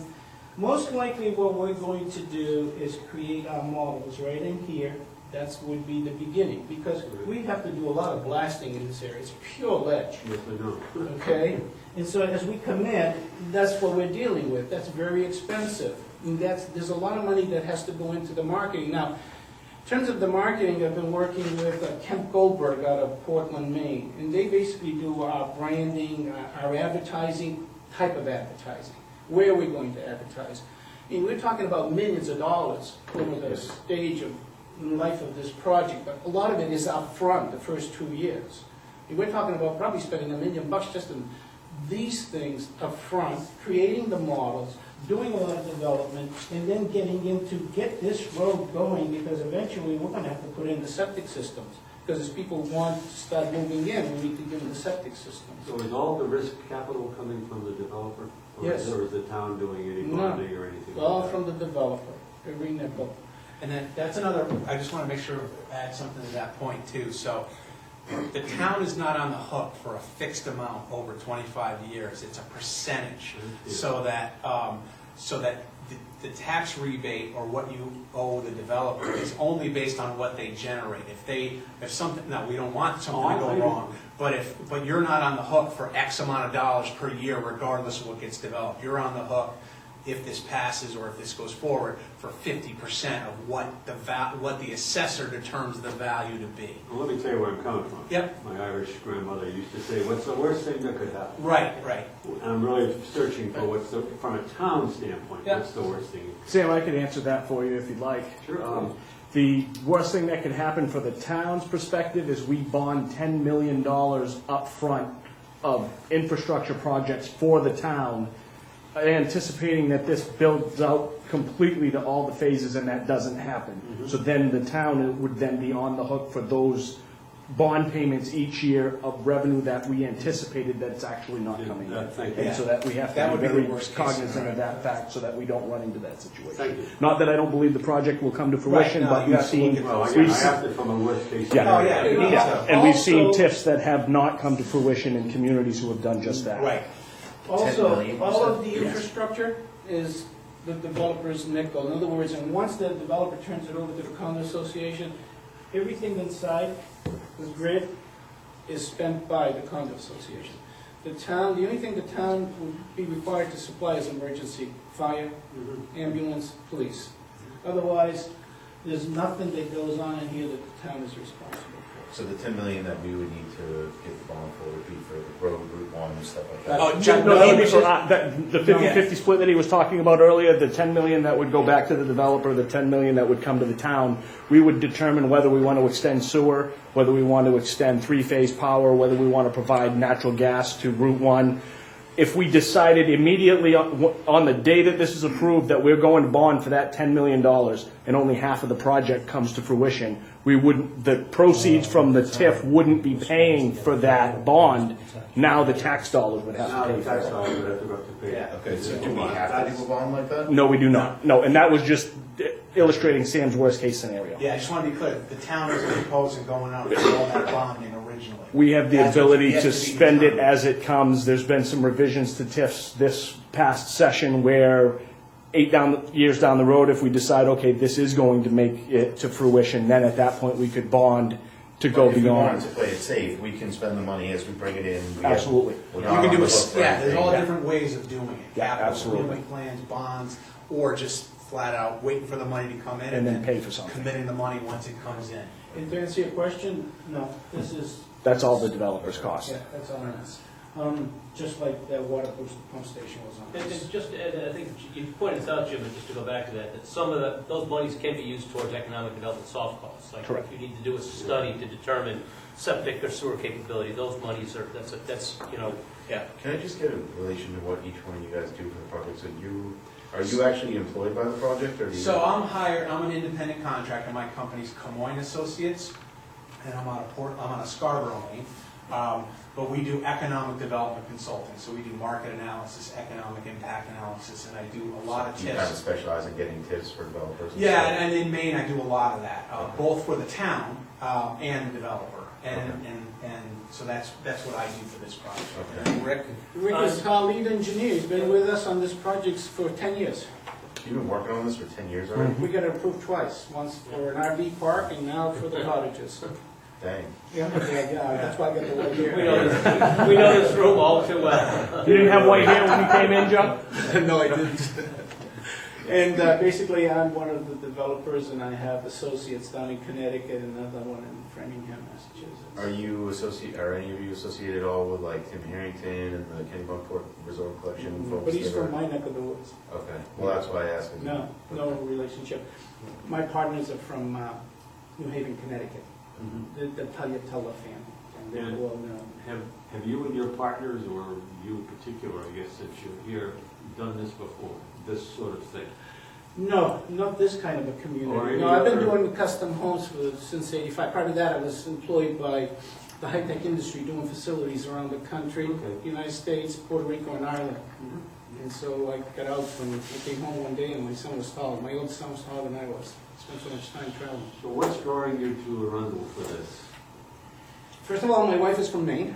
Most likely what we're going to do is create our models right in here. That would be the beginning, because we have to do a lot of blasting in this area. It's pure ledge, Yes, I know. okay? And so as we come in, that's what we're dealing with. That's very expensive. And there's a lot of money that has to go into the marketing. Now, in terms of the marketing, I've been working with Kemp Goldberg out of Portland, Maine. And they basically do our branding, our advertising, type of advertising. Where are we going to advertise? And we're talking about millions of dollars over the stage of life of this project, but a lot of it is up front, the first 2 years. And we're talking about probably spending $1 million just in these things up front, creating the models, doing a lot of development, and then getting into get this road going, because eventually we're going to have to put in the septic systems. Because as people want to start moving in, we need to give them the septic systems. So is all the risk capital coming from the developer? Yes. Or is the town doing any No. bonding or anything All like that? from the developer, every nickel. And then, that's another, I just want to make sure, add something to that point too. So, the town is not on the hook for a fixed amount over 25 years. It's a percentage. So that the tax rebate or what you owe the developer is only based on what they generate. If something, now, we don't want something to go wrong, but you're not on the hook for X amount of dollars per year regardless of what gets developed. You're on the hook, if this passes or if this goes forward, for 50% of what the assessor determines the value to be. Well, let me tell you where I'm coming from. Yep. My Irish grandmother used to say, what's the worst thing that could happen? Right. And I'm really searching for from a town standpoint, Yeah. what's the worst thing? Sam, I could answer that for you if you'd like. Sure. The worst thing that could happen for the town's perspective is we bond $10 million up front of infrastructure projects for the town, anticipating that this builds out completely to all the phases, and that doesn't happen. So then the town would then be on the hook for those bond payments each year of revenue that we anticipated that's actually not coming in. Thank you. And so that we have That to would be be the very worst case cognizant scenario. of that fact so that we don't run into that situation. Thank you. Not that I don't believe the project will come to fruition, no, but you we've have to look seen, at Well, we've I seen- asked it from a worst case. Yeah. Oh, yeah, you need yeah, to. and we've seen Also- TIFs that have not come to fruition in communities who have done just that. Right. Also, 10 million, all of the Yes. infrastructure is the developer's nickel. In other words, and once the developer turns it over to the condo association, everything inside the grid is spent by the condo association. The town, the only thing the town would be required to supply is emergency, fire, ambulance, police. Otherwise, there's nothing that goes on in here that the town is responsible for. So the 10 million that we would need to get the bond for would be for the road, Route and stuff like that. Oh, No, that would be for, the 50/50 split that he was talking about earlier, the 10 million that would go back to the developer, the 10 million that would come to the town, we would determine whether we want to extend sewer, whether we want to extend three-phase power, whether we want to provide natural gas to Route 1. If we decided immediately on the day that this is approved that we're going to bond for that $10 million and only half of the project comes to fruition, we wouldn't, the proceeds from the TIF wouldn't be paying for that bond. Now the tax dollars would have Now to the pay for tax it. dollars would have to go up to pay. Yeah. Okay, so do we have to do a bond like that? No, we do not. No, and that was just illustrating Sam's worst-case scenario. Yeah, I just want to be clear, the town isn't proposing going out and doing all that bonding originally. We have the That's ability yet to be spend it determined. as it comes. There's been some revisions to TIFs this past session where 8 years down the road, if we decide, okay, this is going to make it to fruition, then at that point we could bond to go If we wanted beyond. to play it safe, we can spend the money as we bring it in. We get- Absolutely. we're You not can on do the a, hook for yeah, there's all anything. different ways of doing it. Yeah, Capital absolutely. improvement plans, bonds, or just flat out waiting for the money to come in And then pay for something. committing the money once it comes in. And to answer your question, no, this is, That's all the developer's cost. yeah, that's all it is. Just like that water pump station was on. And just, and I think you pointed this out, Jim, and just to go back to that, that some of those monies can be used towards economic development soft costs. Like Correct. if you need to do a study to determine septic or sewer capability, those monies are, that's, you know, yeah. Can I just get a relation to what each one of you guys do for the project? So are you actually employed by the project, or do you? So I'm hired, I'm an independent contractor, my company's Camoin Associates, and I'm on a Scarborough lane. But we do economic development consulting, so we do market analysis, economic impact analysis, and I do a lot of You kind of tips. specialize in getting tips for developers? and Yeah, stuff? and in Maine, I do a lot of that, Okay. both for the town and the developer. And, Okay. and so that's what I do for this project. Okay. Rick? Rick is our lead engineer, he's been with us on this project for 10 years. You've been working on this for 10 years already? We got it approved twice, once for an RV park and now for the cottages. Dang. Yeah, that's why I got the one here. We know this room all too well. You didn't have white hair when you came in, Joe? No, I didn't. And basically, I'm one of the developers, and I have associates down in Connecticut and another one in Framingham, Massachusetts. Are any of you associated at all with like Tim Harrington and the Kennebunkport Resort Collection folks? But he's that are- from my neck of the woods. Okay, well, that's why I asked. No, no relationship. My partners are from New Haven, Connecticut, the Tagliatella family, and they're Yeah. well known. Have you and your partners, or you in particular, I guess, since you're here, done this before, this sort of thing? No, not this kind of a Or community. any No, I've been other- doing custom homes since '85. Prior to that, I was employed by the high-tech industry doing facilities around the country, Okay. United States, Puerto Rico, and Ireland. And so I got out I came home one day and my son was taller. My oldest son was taller than I was. Spent so much time traveling. So what's drawing you to Arundel for this? First of all, my wife is from Maine.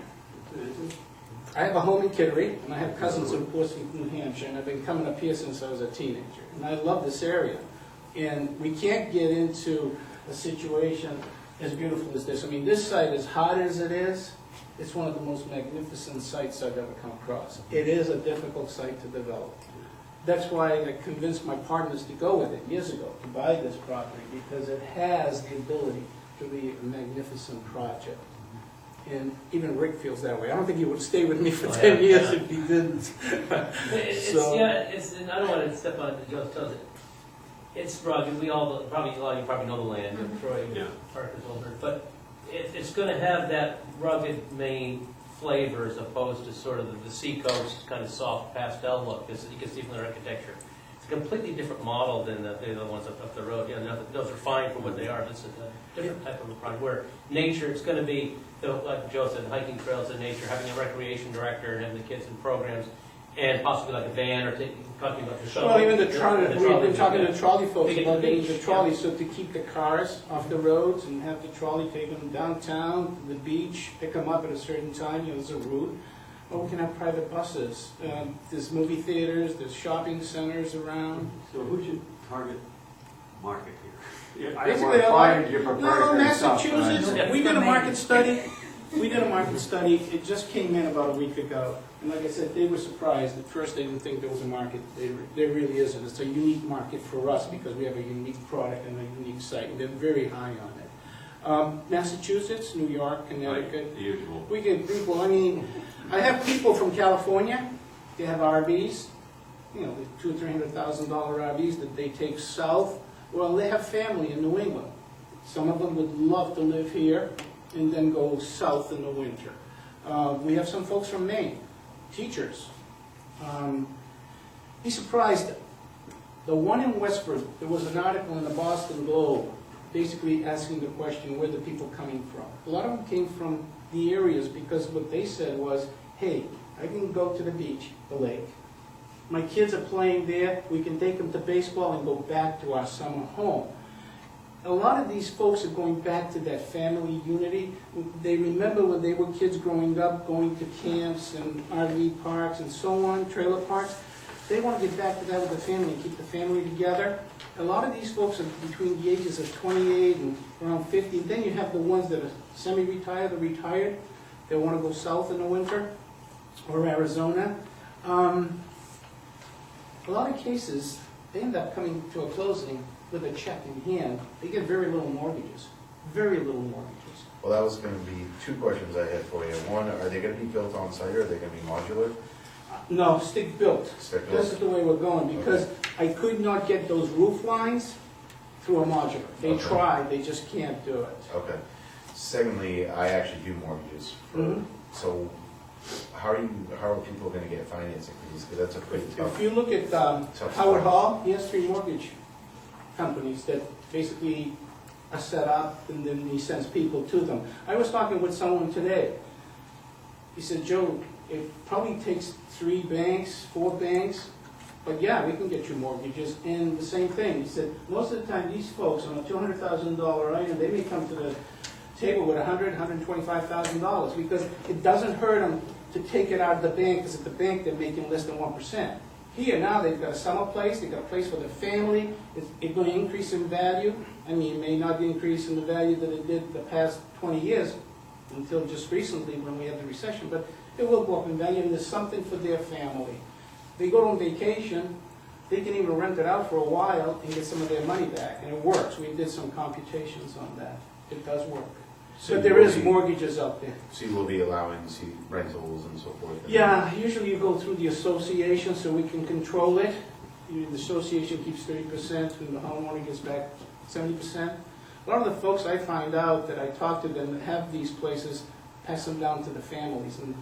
I have a home in Kittery, and I have cousins in Portsmouth, New Hampshire, and I've been coming up here since I was a teenager. And I love this area. And we can't get into a situation as beautiful as this. I mean, this site, as hot as it is, it's one of the most magnificent sites I've ever come across. It is a difficult site to develop. That's why I convinced my partners to go with it years ago, to buy this property, because it has the ability to be a magnificent project. And even Rick feels that way. I don't think he would stay with me for 10 years if he didn't. And I don't want to step on Joe's toes. It's rugged, we all, probably, a lot of you probably know the land, Troy, Yeah. Parker's older, but it's gonna have that rugged Maine flavor as opposed to sort of the seacoast kind of soft pastel look, as you can see from the architecture. It's a completely different model than the ones up the road. You know, those are fine for what they are, but it's a different type of a project, where nature, it's gonna be, like Joe said, hiking trails in nature, having a recreation director and having the kids in programs, and possibly like a van or talking about the shuttle. Well, even the trolley, we've been talking yeah. to trolley folks Take it to about the getting the beach, trolley, yeah. so to keep the cars off the roads and have the trolley take them downtown, to the beach, pick them up at a certain time, there's a route. Or we can have private buses. There's movie theaters, there's shopping centers around. So who's your target market here? Yeah, I Basically, want to a lot- find your No, proprietary stuff, but I Massachusetts, don't- we did a market study. We did a market study, it just came in about a week ago. And like I said, they were surprised. At first, they didn't think there was a market. There really isn't. It's a unique market for us because we have a unique product and a unique site, and they're very high on it. Massachusetts, New York, Connecticut. Right, the usual. We get people, I mean, I have people from California, they have RVs, you know, the $200,000 or $300,000 RVs that they take south. Well, they have family in New England. Some of them would love to live here and then go south in the winter. We have some folks from Maine, teachers. Be surprised, the one in Westford, there was an article in the Boston Globe basically asking the question, where the people coming from? A lot of them came from the areas because what they said was, hey, I can go to the beach, the lake. My kids are playing there, we can take them to baseball and go back to our summer home. A lot of these folks are going back to that family unity. They remember when they were kids growing up, going to camps and RV parks and so on, trailer parks. They want to get back to that with the family, keep the family together. A lot of these folks are between the ages of 28 and around 50. Then you have the ones that are semi-retired or retired. They want to go south in the winter or Arizona. A lot of cases, they end up coming to a closing with a check in hand. They get very little mortgages, very little mortgages. Well, that was gonna be two questions I had for you. One, are they gonna be built on site or are they gonna be modular? No, stick built. Stick built. This is the way we're going, because I could not get those roof lines through a modular. They Okay. tried, they just can't do it. Okay. Secondly, I actually do mortgages for, Mhm. so how are people gonna get financing for these? Because that's a pretty If tough. you look at Tough Howard spot. Hall, he has 3 mortgage companies that basically are set up, and then he sends people to them. I was talking with someone today. He said, Joe, it probably takes 3 banks, 4 banks, but yeah, we can get you mortgages. And the same thing, he said, most of the time, these folks on a $200,000 item, they may come to the table with $100,000, $125,000, because it doesn't hurt them to take it out of the bank, because at the bank, they're making less than 1%. Here now, they've got a summer place, they've got a place for their family, it's going to increase in value. I mean, it may not increase in the value that it did the past 20 years, until just recently when we had the recession, but it will go up in value, and there's something for their family. They go on vacation, they can even rent it out for a while and get some of their money back, and it works. We did some computations on that. It does work. So But you there will is be- mortgages out there. So you will be allowing rentals and so forth? Yeah, usually you go through the association so we can control it. The association keeps 30% and the homeowner gets back 70%. A lot of the folks I find out that I talk to them that have these places, pass them down to the families, and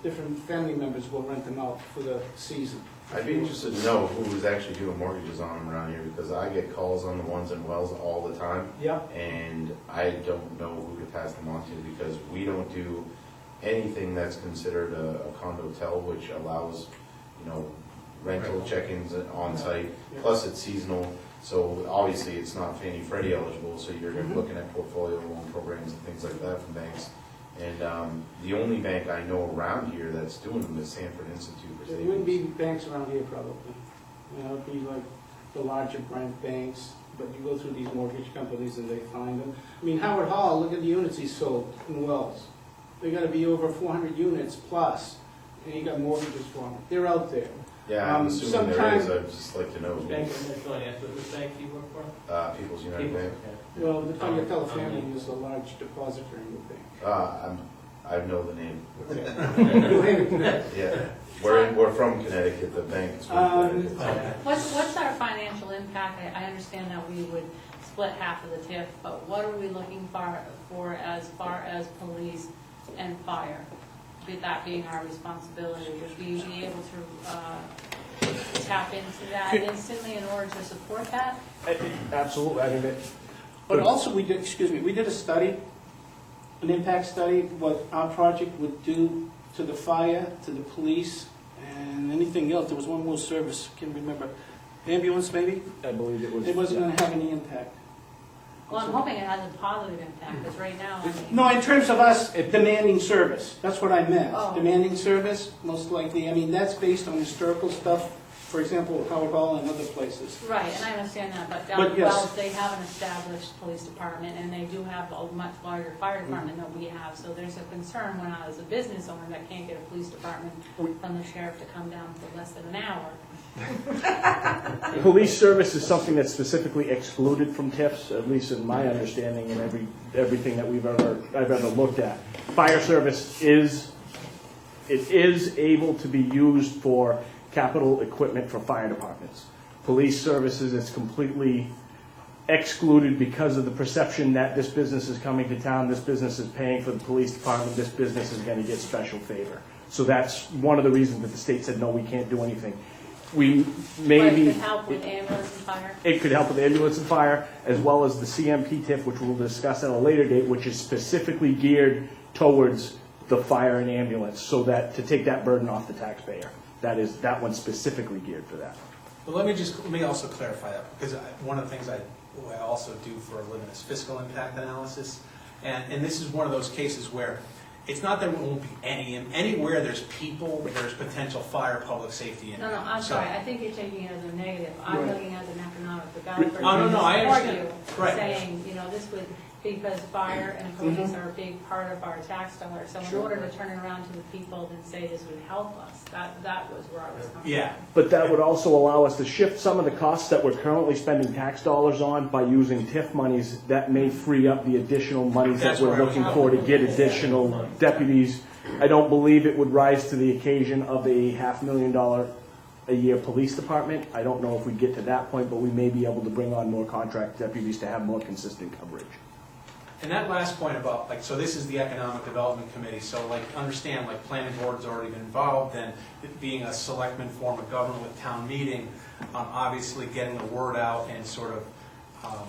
different family members will rent them out for the season. I'd be interested to know who is actually doing mortgages on them around here, because I get calls on the ones in Wells all the time. Yeah. And I don't know who to pass them on to, because we don't do anything that's considered a condo-tel, which allows, you know, rental check-ins on site, Yeah. plus it's seasonal, so obviously it's not Fannie Freddie eligible, so you're Mhm. looking at portfolio loan programs and things like that from banks. And the only bank I know around here that's doing them is Sanford Institute for There Savings. wouldn't be banks around here probably. You know, it'd be like the larger brand banks, but you go through these mortgage companies and they find them. I mean, Howard Hall, look at the units he sold in Wells. They're gonna be over 400 units plus, and he got mortgages for them. They're out there. Yeah, I'm assuming there is, sometime- I'd just like to know. Bank of Mediterranean, which bank do you work for? People's United People's, Bank. okay. Well, the Ponytail family is a large depository in the bank. I know the name. New Haven. Yeah, we're from Connecticut, the bank's from Connecticut. What's our financial impact? I understand that we would split half of the TIF, but what are we looking for as far as police and fire? That being our responsibility, would we be able to tap into that instantly in order to support that? Absolutely, I mean, But also we did, we did a study, an impact study, what our project would do to the fire, to the police, and anything else. There was one more service, can't remember, ambulance maybe? I believe it was. It wasn't gonna have any impact. Well, I'm hoping it has a positive impact, because right now, I mean. No, in terms of us demanding service, that's what I meant. Oh. Demanding service, most likely, I mean, that's based on historical stuff, for example, Howard Hall and other places. Right, and I understand that, but down But in yes. Wells, they have an established police department, and they do have a much larger fire department than we have, so there's a concern when I was a business owner that can't get a police department from the sheriff to come down for less than an hour. Police service is something that's specifically excluded from TIFs, at least in my understanding and everything that I've ever looked at. Fire service is it is able to be used for capital equipment for fire departments. Police services, it's completely excluded because of the perception that this business is coming to town, this business is paying for the police department, this business is gonna get special favor. So that's one of the reasons that the state said, no, we can't do anything. We maybe. But it could help with ambulance and fire. It could help with ambulance and fire, as well as the CMP TIF, which we'll discuss at a later date, which is specifically geared towards the fire and ambulance, so that, to take that burden off the taxpayer. That one's specifically geared for that. Well, let me also clarify that, because one of the things I also do for a living is fiscal impact analysis. And this is one of those cases where it's not that there won't be anywhere there's people, there's potential fire, public safety impact. No, I'm So- sorry, I think you're taking it as a negative. I'm Right. looking at an economic developer. Oh, no, I Support understand. you, Right. saying, this would, because fire and police are a big part of our tax dollars. So in Sure. order to turn it around to the people and say this would help us, that was where I was coming from. Yeah. But that would also allow us to shift some of the costs that we're currently spending tax dollars on by using TIF monies. That may free up the additional monies that That's we're where I was looking for to get additional deputies. I don't believe it would rise to the occasion of a $500,000 a year police department. I don't know if we get to that point, but we may be able to bring on more contract deputies to have more consistent coverage. And that last point about, so this is the Economic Development Committee, so understand, planning board's already been involved, and it being a selectman form of government with town meeting, obviously getting the word out and sort of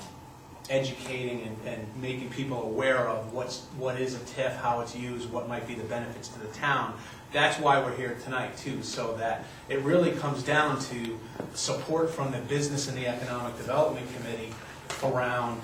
educating and making people aware of what is a TIF, how it's used, what might be the benefits to the town. That's why we're here tonight too, so that it really comes down to support from the Business and the Economic Development Committee around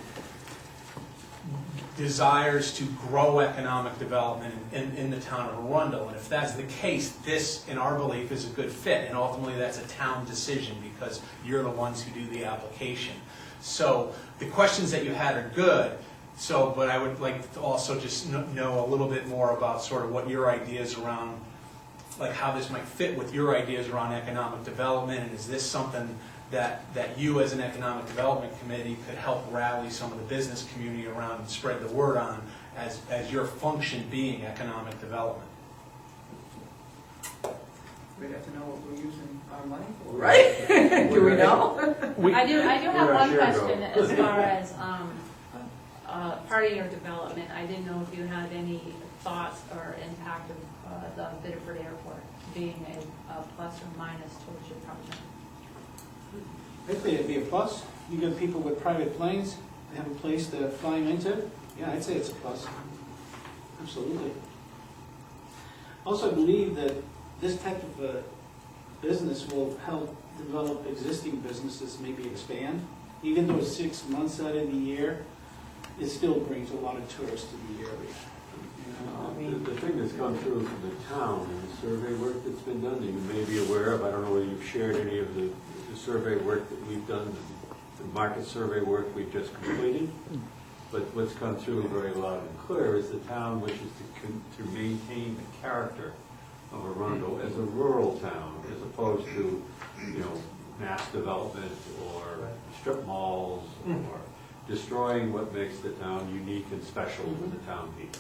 desires to grow economic development in the town of Arundel. And if that's the case, this, in our belief, is a good fit. And ultimately, that's a town decision because you're the ones who do the application. So the questions that you had are good. So, but I would like to also just know a little bit more about sort of what your ideas around, how this might fit with your ideas around economic development. And is this something that you as an economic development committee could help rally some of the business community around and spread the word on as your function being economic development? We'd have to know what we're using our money for, right? Do we know? I do have Where our one share question goes. as far as part of your development. I didn't know if you had any thoughts or impact of the Biddeford Airport being a plus or minus towards your project. I think it'd be a plus. You get people with private planes, they have a place to fly them into. Yeah, I'd say it's a plus. Absolutely. Also, I believe that this type of business will help develop existing businesses, maybe expand. Even though it's 6 months out of the year, it still brings a lot of tourists to the area. The thing that's come through from the town and the survey work that's been done, that you may be aware of, I don't know whether you've shared any of the survey work that we've done, the market survey work we've just completed, but what's come through very loud and clear is the town wishes to maintain the character of Arundel as a rural town, as opposed to, mass development or strip malls or destroying what makes the town unique and special to the town people.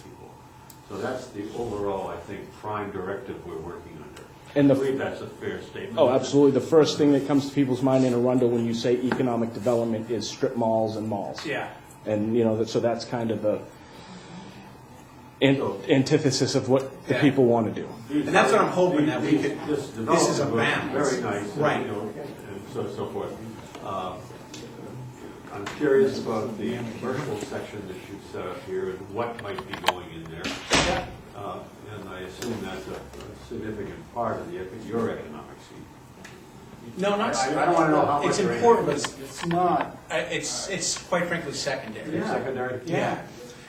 So that's the overall, I think, prime directive we're working under. And I believe that's a fair statement. Oh, absolutely. The first thing that comes to people's mind in Arundel when you say economic development is strip malls and malls. Yeah. And, so that's kind of the antithesis of what the Yeah. people want to do. And that's what I'm hoping that we could, This this is a development was balance. very nice, Right. and so forth. I'm curious about the commercial section that you set up here and what might be going in there. Yeah. And I assume that's a significant part of your economic scene. No, not. I don't want to know how much. It's important, but It's not. it's quite frankly secondary. It's secondary. Yeah.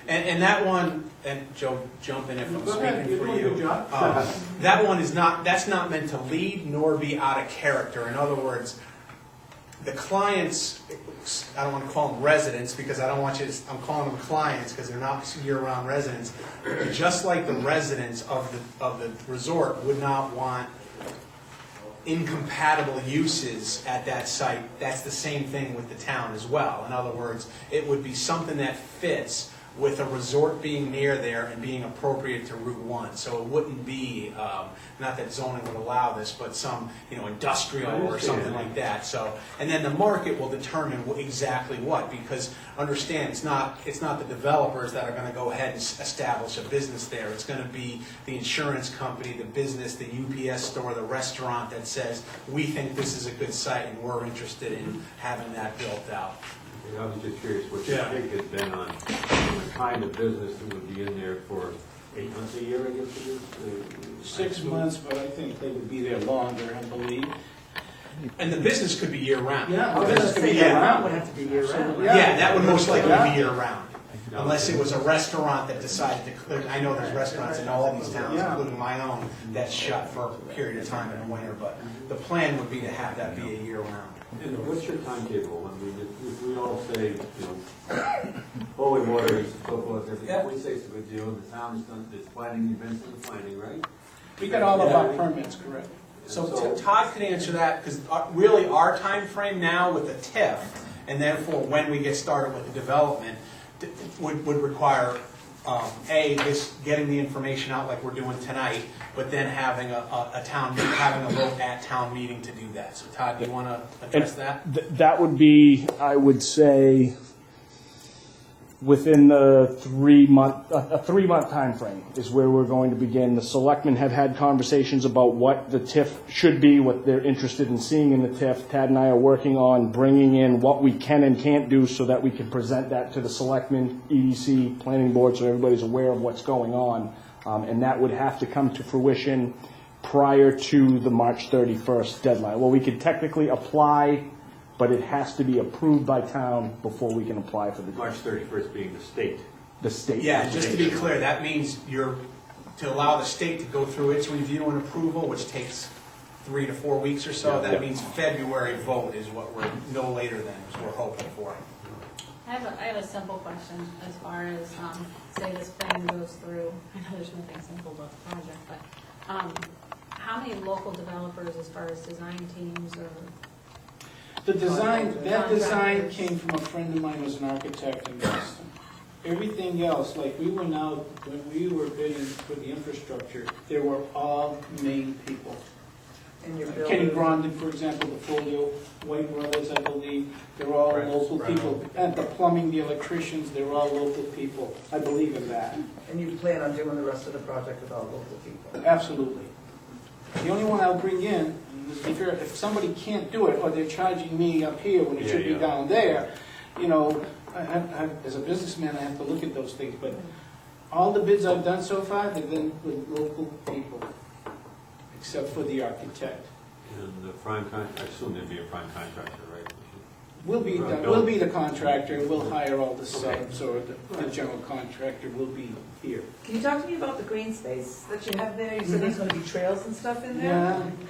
And that one, and Joe, jump in if I'm Go ahead, speaking you're for doing a you. good job. That one is not, that's not meant to lead nor be out of character. In other words, the clients, I don't want to call them residents because I don't want you to, I'm calling them clients because they're not year-round residents. Just like the residents of the resort would not want incompatible uses at that site, that's the same thing with the town as well. In other words, it would be something that fits with a resort being near there and being appropriate to Route 1. So it wouldn't be, not that zoning would allow this, but some, industrial or something like that. So, and then the market will determine exactly what, because understand, it's not the developers that are going to go ahead and establish a business there. It's going to be the insurance company, the business, the UPS store, the restaurant that says, we think this is a good site and we're interested in having that built out. I was just curious what your take has been on the kind of business that would be in there for 8 months a year, I guess it is? 6 months, but I think they would be there longer, I believe. And the business could be year-round. Yeah, I was business gonna could say be that year-round. would have to be year round. Yeah, that would most likely Yeah. be year-round. Unless it was a restaurant that decided to, I know there's restaurants in all these towns, Yeah. including my own, that's shut for a period of time in the winter, but the plan would be to have that be a year-round. And what's your timetable? I mean, if we all say, holy water and so forth, everything, we say it's a good deal, and the town has done its planning, events and the planning, right? We got all of our permits, correct? So Todd could answer that, because really our time frame now with the TIF, and therefore when we get started with the development, would require, this getting the information out like we're doing tonight, but then having having a vote at town meeting to do that. So Todd, do you want to address that? That would be, I would say, within the 3-month, a 3-month timeframe is where we're going to begin. The selectmen have had conversations about what the TIF should be, what they're interested in seeing in the TIF. Tad and I are working on bringing in what we can and can't do so that we can present that to the selectmen, EDC, planning board, so everybody's aware of what's going on. And that would have to come to fruition prior to the March 31st deadline. Well, we could technically apply, but it has to be approved by town before we can apply for the March 31st being the state. the state. Yeah, just to be clear, that means to allow the state to go through its review and approval, which takes 3 to 4 weeks or so. That means February vote is what we're, no later than, is what we're hoping for. I have a simple question as far as, say this plan goes through, I know there's nothing simple about the project, but how many local developers as far as design teams or? That design Contractors. came from a friend of mine who was an architect in Boston. Everything else, like we went out, when we were bidding for the infrastructure, there were all Maine people. And your Kenny builder. Grondin, for example, the Folio, White Brothers, I believe, they're all local people. And the plumbing, the electricians, they're all local people. I believe in that. And you plan on doing the rest of the project with all local people? Absolutely. The only one I'll bring in, if somebody can't do it, or they're charging me up here when it should be down there, as a businessman, I have to look at those things, but all the bids I've done so far, they've been with local people, except for the architect. And the prime contractor, I assume there'd be a prime contractor, right? We'll be the contractor, we'll hire all the subs, or the general contractor will be here. Can you talk to me about the green space that you have there? You said there's gonna be trails and stuff in there?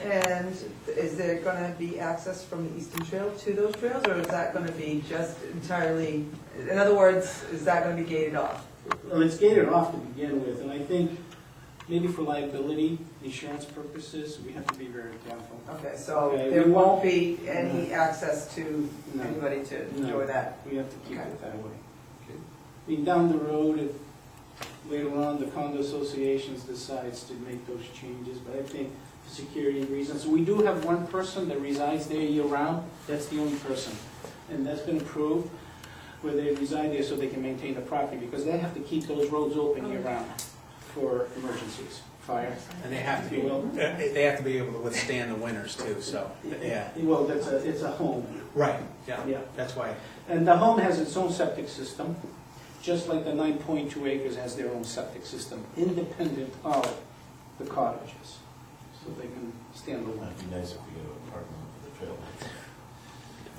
Yeah. And is there gonna be access from the Eastern Trail to those trails, or is that gonna be just entirely, in other words, is that gonna be gated off? Well, it's gated off to begin with, and I think maybe for liability, insurance purposes, we have to be very careful. Okay, so Okay, there we won't won't- be any access to No. anybody to No. enjoy that? We have to keep Okay. it that way. I mean, down the road, if later on the condo associations decides to make those changes, but I think for security reasons, we do have one person that resides there year-round, that's the only person. And that's been approved, where they reside there so they can maintain the property, because they have to keep those roads open year-round for emergencies, fire. And they have to be able to withstand the winters too, so, yeah. Well, it's a home. Right, Yeah. that's why. And the home has its own septic system, just like the 9.2 acres has their own septic system, independent of the cottages, so they can stand alone. It'd be nice if we get an apartment for the trail.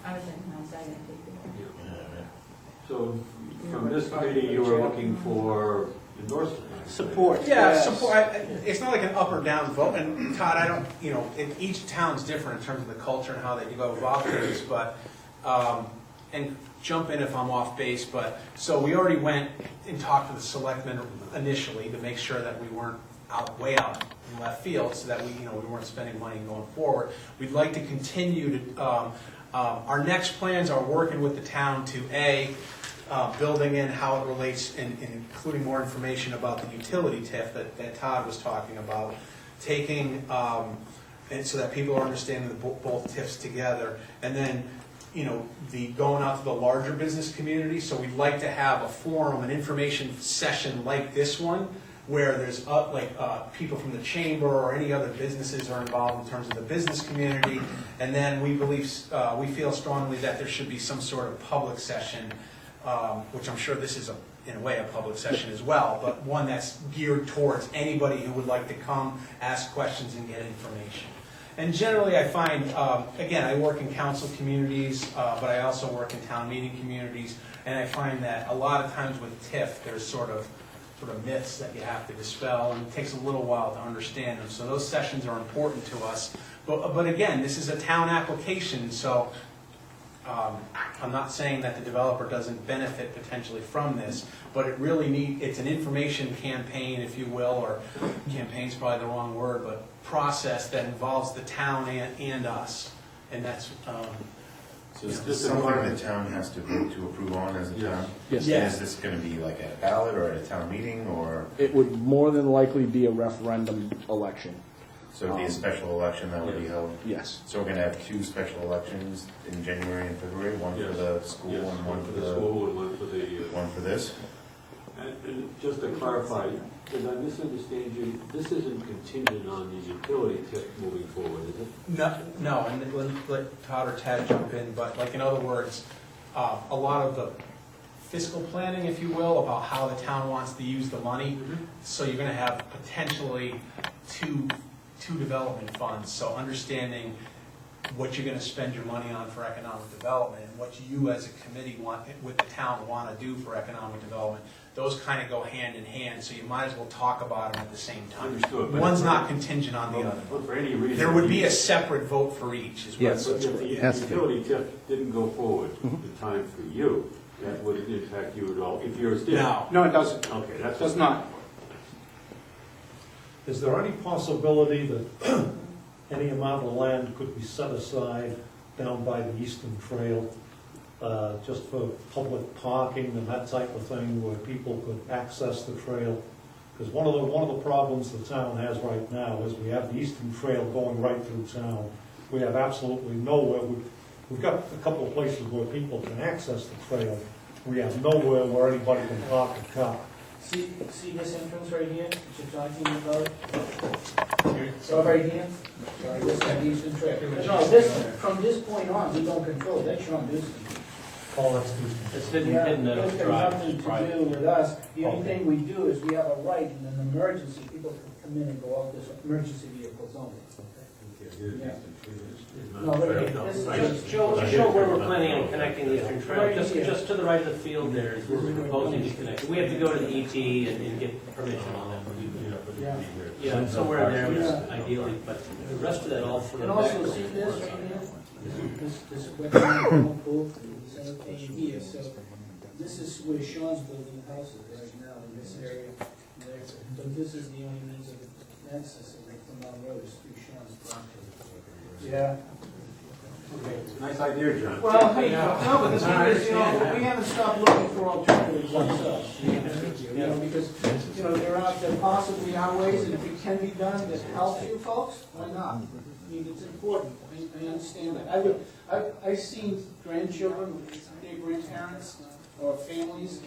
I would think, no, I didn't think that. So from this committee, you were looking for endorsement? Support. Yeah, yes. support, it's not like an up or down vote, and Todd, I don't, each town's different in terms of the culture and how they go about things, but, and jump in if I'm off base, but, so we already went and talked to the selectmen initially to make sure that we weren't way out in left field, so that we weren't spending money going forward. We'd like to continue to, our next plans are working with the town to, building in how it relates and including more information about the utility TIF that Todd was talking about, taking, and so that people are understanding both TIFs together, and then, you know, the going out to the larger business community. So we'd like to have a forum, an information session like this one, where there's people from the chamber or any other businesses are involved in terms of the business community, and then we feel strongly that there should be some sort of public session, which I'm sure this is in a way a public session as well, but one that's geared towards anybody who would like to come, ask questions, and get information. And generally, I find, again, I work in council communities, but I also work in town meeting communities, and I find that a lot of times with TIF, there's sort of myths that you have to dispel, and it takes a little while to understand them. So those sessions are important to us. But again, this is a town application, so I'm not saying that the developer doesn't benefit potentially from this, but it's an information campaign, if you will, or campaign's probably the wrong word, but process that involves the town and us. And that's, So is this something the town has to vote to approve on as a town? Yes. Yeah. Is this gonna be like at a ballot or at a town meeting, or, It would more than likely be a referendum election, so it'd be a special election that would be held? yes. So we're gonna have 2 special elections in January and February, one for Yes. the school Yes, and one for the, school and one for the, one for this? and just to clarify, did I misunderstand you? This isn't contingent on the utility tip moving forward, is it? No, and let Todd or Tad jump in, but like in other words, a lot of the fiscal planning, if you will, about how the town wants to use the money. So you're gonna have potentially two development funds, so understanding what you're gonna spend your money on for economic development, and what you as a committee with the town wanna do for economic development. Those kind of go hand in hand, so you might as well talk about them at the same time. Understood, but- One's not contingent on the other. But for any reason. There would be a separate vote for each, is what. Yes. But if the Has to be. utility tip didn't go forward in time for you, that wouldn't impact you at all, if yours did? No. No, it doesn't. Okay, that's. Does not. Is there any possibility that any amount of land could be set aside down by the Eastern Trail, just for public parking and that type of thing, where people could access the trail? Because one of the problems the town has right now is we have the Eastern Trail going right through town. We have absolutely nowhere. We've got a couple of places where people can access the trail. We have nowhere where anybody can park a car. See this entrance right here, that you're talking about? So right here, sorry, this is the Eastern Trail. No, from this point on, we don't control, that's Sean Dustin. Oh, that's too. It's hidden, Yeah, hidden in it's the got drive. nothing to Right. do with us. The only Okay. thing we do is we have a right in an emergency, people can come in and go out this emergency vehicles only. Yeah. No, but this is just. Show where we're planning on connecting the Eastern Trail, just to the right of the field there is where we're proposing to connect. We have to go to the ET and get permission on that. Yeah. Yeah, somewhere in there was Yeah. ideally, but the rest of that all for the And back. also, see this right here? This wetland pool, same thing here, so this is where Sean's building houses right now, in this area. There. But this is the only means of access from our road is through Sean's property. Yeah. Nice idea, John. Well, hey, no, but the thing is, we haven't stopped looking for alternatives ourselves. Because, there possibly are ways, and if it can be done that helps you folks, why not? I mean, it's important, I understand that. I've seen grandchildren with their grandparents or families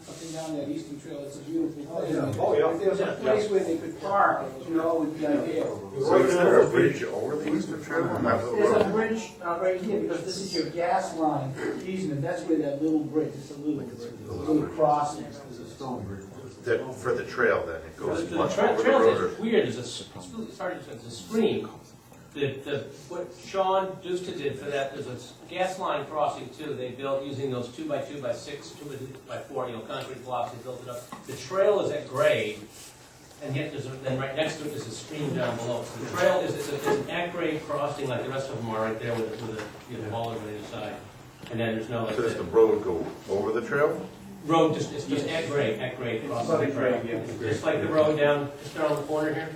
up and down that Eastern Trail, it's a beautiful place. If there was a place where they could park, would be ideal. So is there a bridge over the Eastern Trail on that little There's a road? bridge right here, because this is your gas line easement, that's where that little bridge, it's a little bridge, a little crossing, there's a stone bridge. That, for the trail then, it goes The much over the trail road? is weird, it's a stream. What Sean Dusta did for that, there's a gas line crossing too, they built using those 2x2x6, 2x4, concrete blocks, they built it up. The trail is at grade, and yet then right next to it is a stream down below. So the trail is an at-grade crossing like the rest of them are right there with the bollard on either side. And then there's no, like, So does the the road go over the trail? road it's just at grade crossing the trail. Just like the road just down the corner here,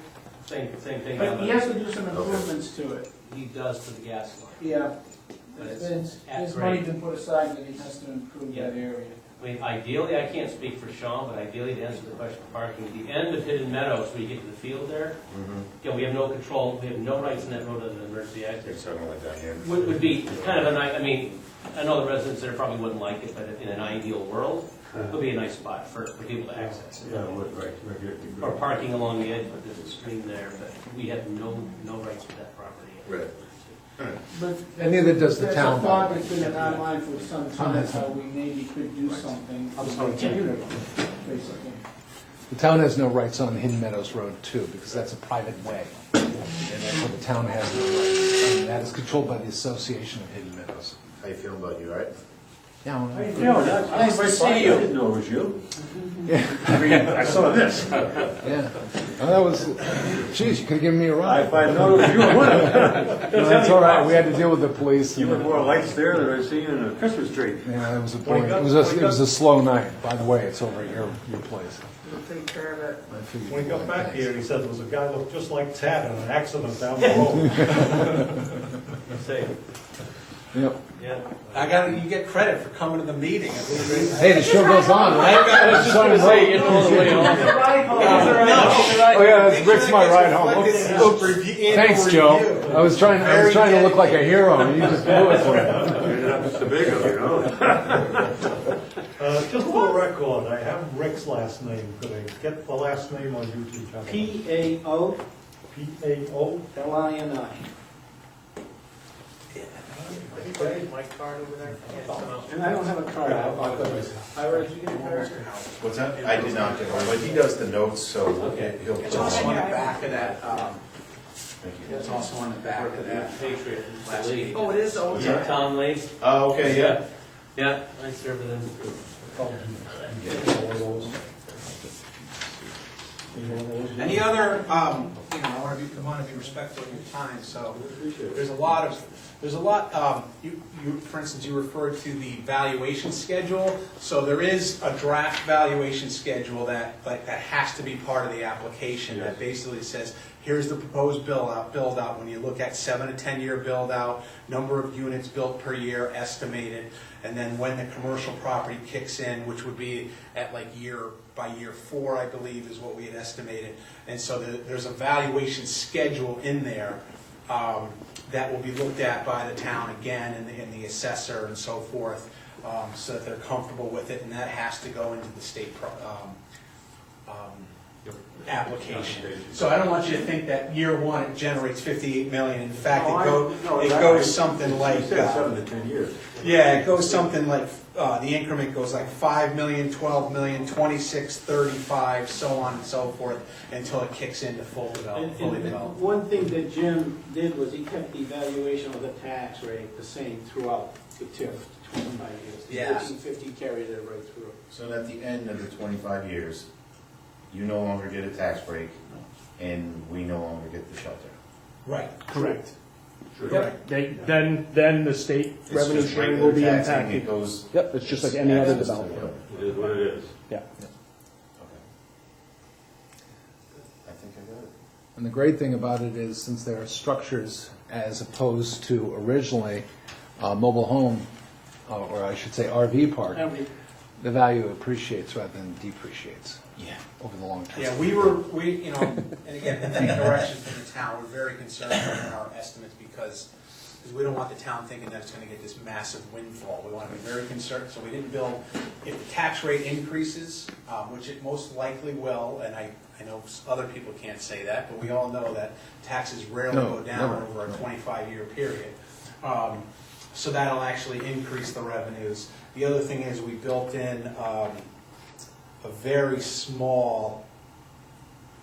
same thing. But he has to do some improvements to it. He does to the gas line. Yeah. But it's There's at money grade. been put aside that he has to improve that area. mean, ideally, I can't speak for Sean, but ideally, to answer the question of parking, the end of Hidden Meadows, where you get to the field there, you know, we have no control, we have no rights in that road other than emergency exit. It's something like that here. Would be kind of a nice, I mean, I know the residents there probably wouldn't like it, but in an ideal world, it would be a nice spot for people to access. Yeah, right here. Or parking along the edge, but there's a stream there, but we have no rights to that property. Right. But And neither does the town, There's a by thought the way. that's been in our mind for some time, how we maybe could do something for the community, basically. The town has no rights on Hidden Meadows Road too, because that's a private way. And therefore the town has no rights. And that is controlled by the Association of Hidden Meadows. How you feeling about you, all right? Yeah, well, Nice to see you. I didn't know it was you. I saw this. yeah. Oh, that was, geez, you could have given me a ride. If I know it was you, I would have. No, that's all right, we had to deal with the police. You had more lights there than I've seen in a Christmas tree. Yeah, it was it was a slow night. By the way, it's over at your place. We'll take care of it. I figured When he got you'd back like here, that. he said there was a guy looked just like Tad in an accident down the road. Say, Yep. yeah. You get credit for coming to the meeting. Hey, the show goes on, right? I was just gonna say, you know, the way home. Oh yeah, that's Rick's my ride home. Oops. Thanks, Joe. I was trying to look like a hero, and you just blew it for me. You're not just a big one, you know? Just for the record, I have Rick's last name. Could I get the last name on YouTube channel? P-A-O-L-I-N-I. P-A-O? My card over there? And I don't have a card. Ira, did you get a card? What's that? I did not get one, but he does the notes, so Okay. he'll. It's also on the back of that, Thank you. it's also on the back of that. Patriot. Last week. Oh, it is, oh, Yeah. Tom Lee's. Oh, okay, yeah. Yeah, I serve with him. Any other, I want to be respectful of your time, so there's a lot, for instance, you referred to the valuation schedule, so there is a draft valuation schedule that has to be part of the application, that basically says, here's the proposed build out, when you look at 7 to 10 year build out, number of units built per year estimated, and then when the commercial property kicks in, which would be at by year 4, I believe, is what we had estimated. And so there's a valuation schedule in there that will be looked at by the town again and the assessor and so forth, so that they're comfortable with it, and that has to go into the state application. So I don't want you to think that year 1 it generates 58 million. In fact, it goes something like You said 7 to 10 years. yeah, it goes something like, the increment goes like 5 million, 12 million, 26, 35, so on and so forth, until it kicks into fully developed. One thing that Jim did was he kept the evaluation of the tax rate the same throughout the TIF, 25 years. Yes. 50 carried it right through. So at the end of the 25 years, you no longer get a tax break, and we no longer get the shelter. Right. Correct. Sure. Correct. Then the state It's revenue just sharing regular will be taxing, it impacted. goes. Yep, it's just like any other access to development. It is what it is. Yeah. Okay. I think I got it. And the great thing about it is, since there are structures as opposed to originally mobile home, or I should say RV park, the value appreciates rather than depreciates. Yeah. Over the long term. Yeah, and again, the direction from the town, we're very concerned in our estimates because we don't want the town thinking that it's going to get this massive windfall. We want to be very concerned, so we didn't build, if the tax rate increases, which it most likely will, and I know other people can't say that, but we all know that taxes rarely go down over a 25-year period. So that'll actually increase the revenues. The other thing is we built in a very small,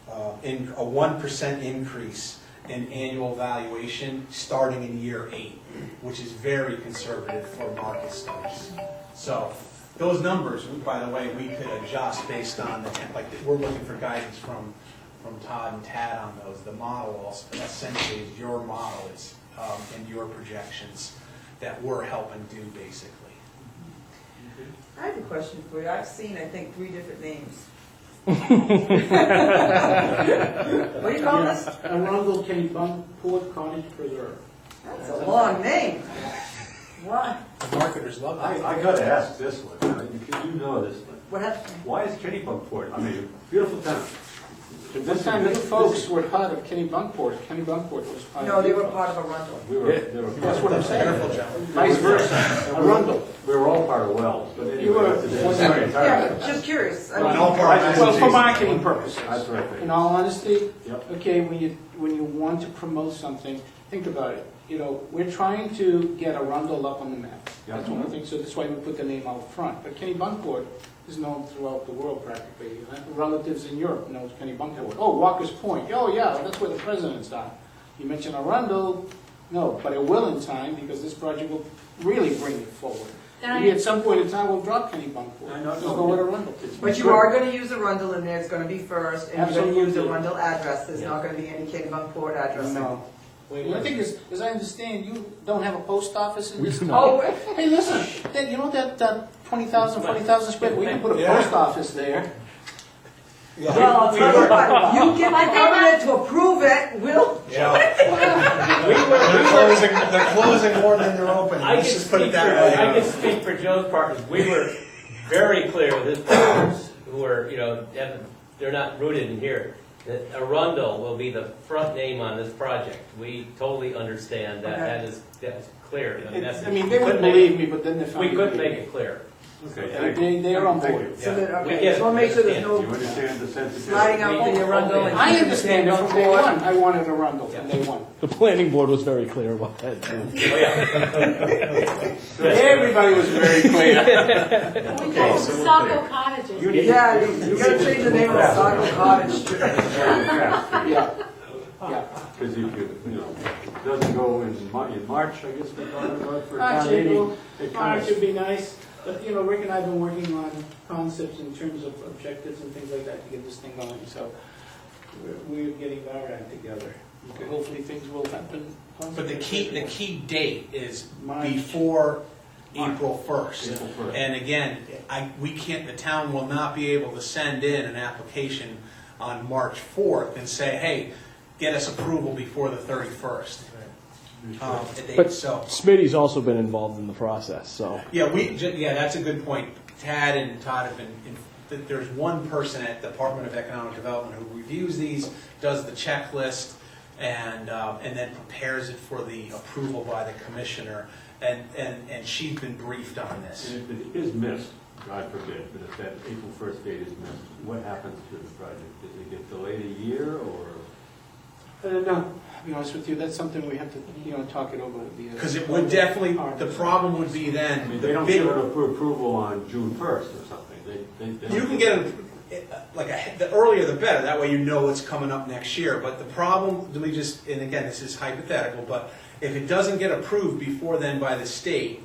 a 1% increase in annual valuation starting in year 8, which is very conservative for market studies. So those numbers, by the way, we could adjust based on we're looking for guidance from Todd and Tad on those. The model essentially is your models and your projections that we're helping do basically. I have a question for you. I've seen, I think, 3 different names. What do you call this? Arundel Kenny Port Cottage Preserve. That's a long name. What? The marketers love that. I gotta ask this one, because you know this one. What happened? Why is Kennebunkport, I mean, beautiful town. This time, you folks were part of Kennebunkport. Kennebunkport was part of. No, they were part of Arundel. That's what I'm saying. Careful, Joe. Vice versa, Arundel. We were all part of Wells, but anyway. You were- that's a different Yeah, entirely. just curious. I Well, mean, in all part- Well, for marketing purposes. That's right. In all honesty, Yep. okay, when you want to promote something, think about it. You know, we're trying to get Arundel up on the map. Yeah. That's one thing, so that's why we put the name out front. But Kennebunkport is known throughout the world practically. Relatives in Europe know Kennebunkport. Oh, Walker's Point. Oh, yeah, that's where the presidents are. You mentioned Arundel, no, but it will in time because this project will really bring it forward. Maybe at some point in time, we'll drop Kennebunkport. I know. We'll go with Arundel. but you are gonna use Arundel in there, it's gonna be first, and you're gonna use Absolutely. Arundel address, there's Yeah. not gonna be any Kennebunkport address. No. The thing is, as I understand, you don't have a post office in this town. Oh, Hey, listen, you know that 20,000, 40,000 square, we can put a Yeah. post office there. Yeah. well, I'll tell you what, you get the government to approve it, we'll, Joe, they're closing more than they're opening. I Let's can just put it speak for, that I way. can speak for Joe's partners. We were very clear with his partners who are, they're not rooted in here, that Arundel will be the front name on this project. We totally understand that. Okay. That's clear. I mean, that's- I mean, they we would couldn't make believe me, but then they it- found. We couldn't make it clear. Okay, thank you. They are on Thank board. you. so that, We okay, get just it. wanna make sure there's You no understand the sensitivity? sliding out the Arundel and. I understand it from day Kennebunkport. one. I wanted Arundel from day one. The planning board was very clear about that, too. Oh, yeah. Everybody was very clear. We call them Saco cottages. Yeah, you gotta change the name of Saco Cottage. Yeah, yeah. Because if you know, it doesn't go in March, I guess we're talking about for March, town meeting. April, It March kind would be nice, but, Rick and I have been working on concepts in terms of objectives and things like that to get this thing going, so we're getting our act together. Hopefully things will happen. But the key date is March. before April 1st. April 1st. And again, the town will not be able to send in an application on March 4th and say, hey, get us approval before the 31st. But So, Smitty's also been involved in the process, so. yeah, that's a good point. Tad and Todd have been, there's one person at the Department of Economic Development who reviews these, does the checklist, and then prepares it for the approval by the commissioner, and she's been briefed on this. And if it is missed, God forbid, but if that April 1st date is missed, what happens to the project? Does it get delayed a year or? No, to be honest with you, that's something we have to, talk it over with the. Because it would definitely, the problem would be I then, mean, the they don't big- give it approval on June 1st or something. They you can get it, the earlier the better, that way you know it's coming up next year. But the problem, and again, this is hypothetical, but if it doesn't get approved before then by the state,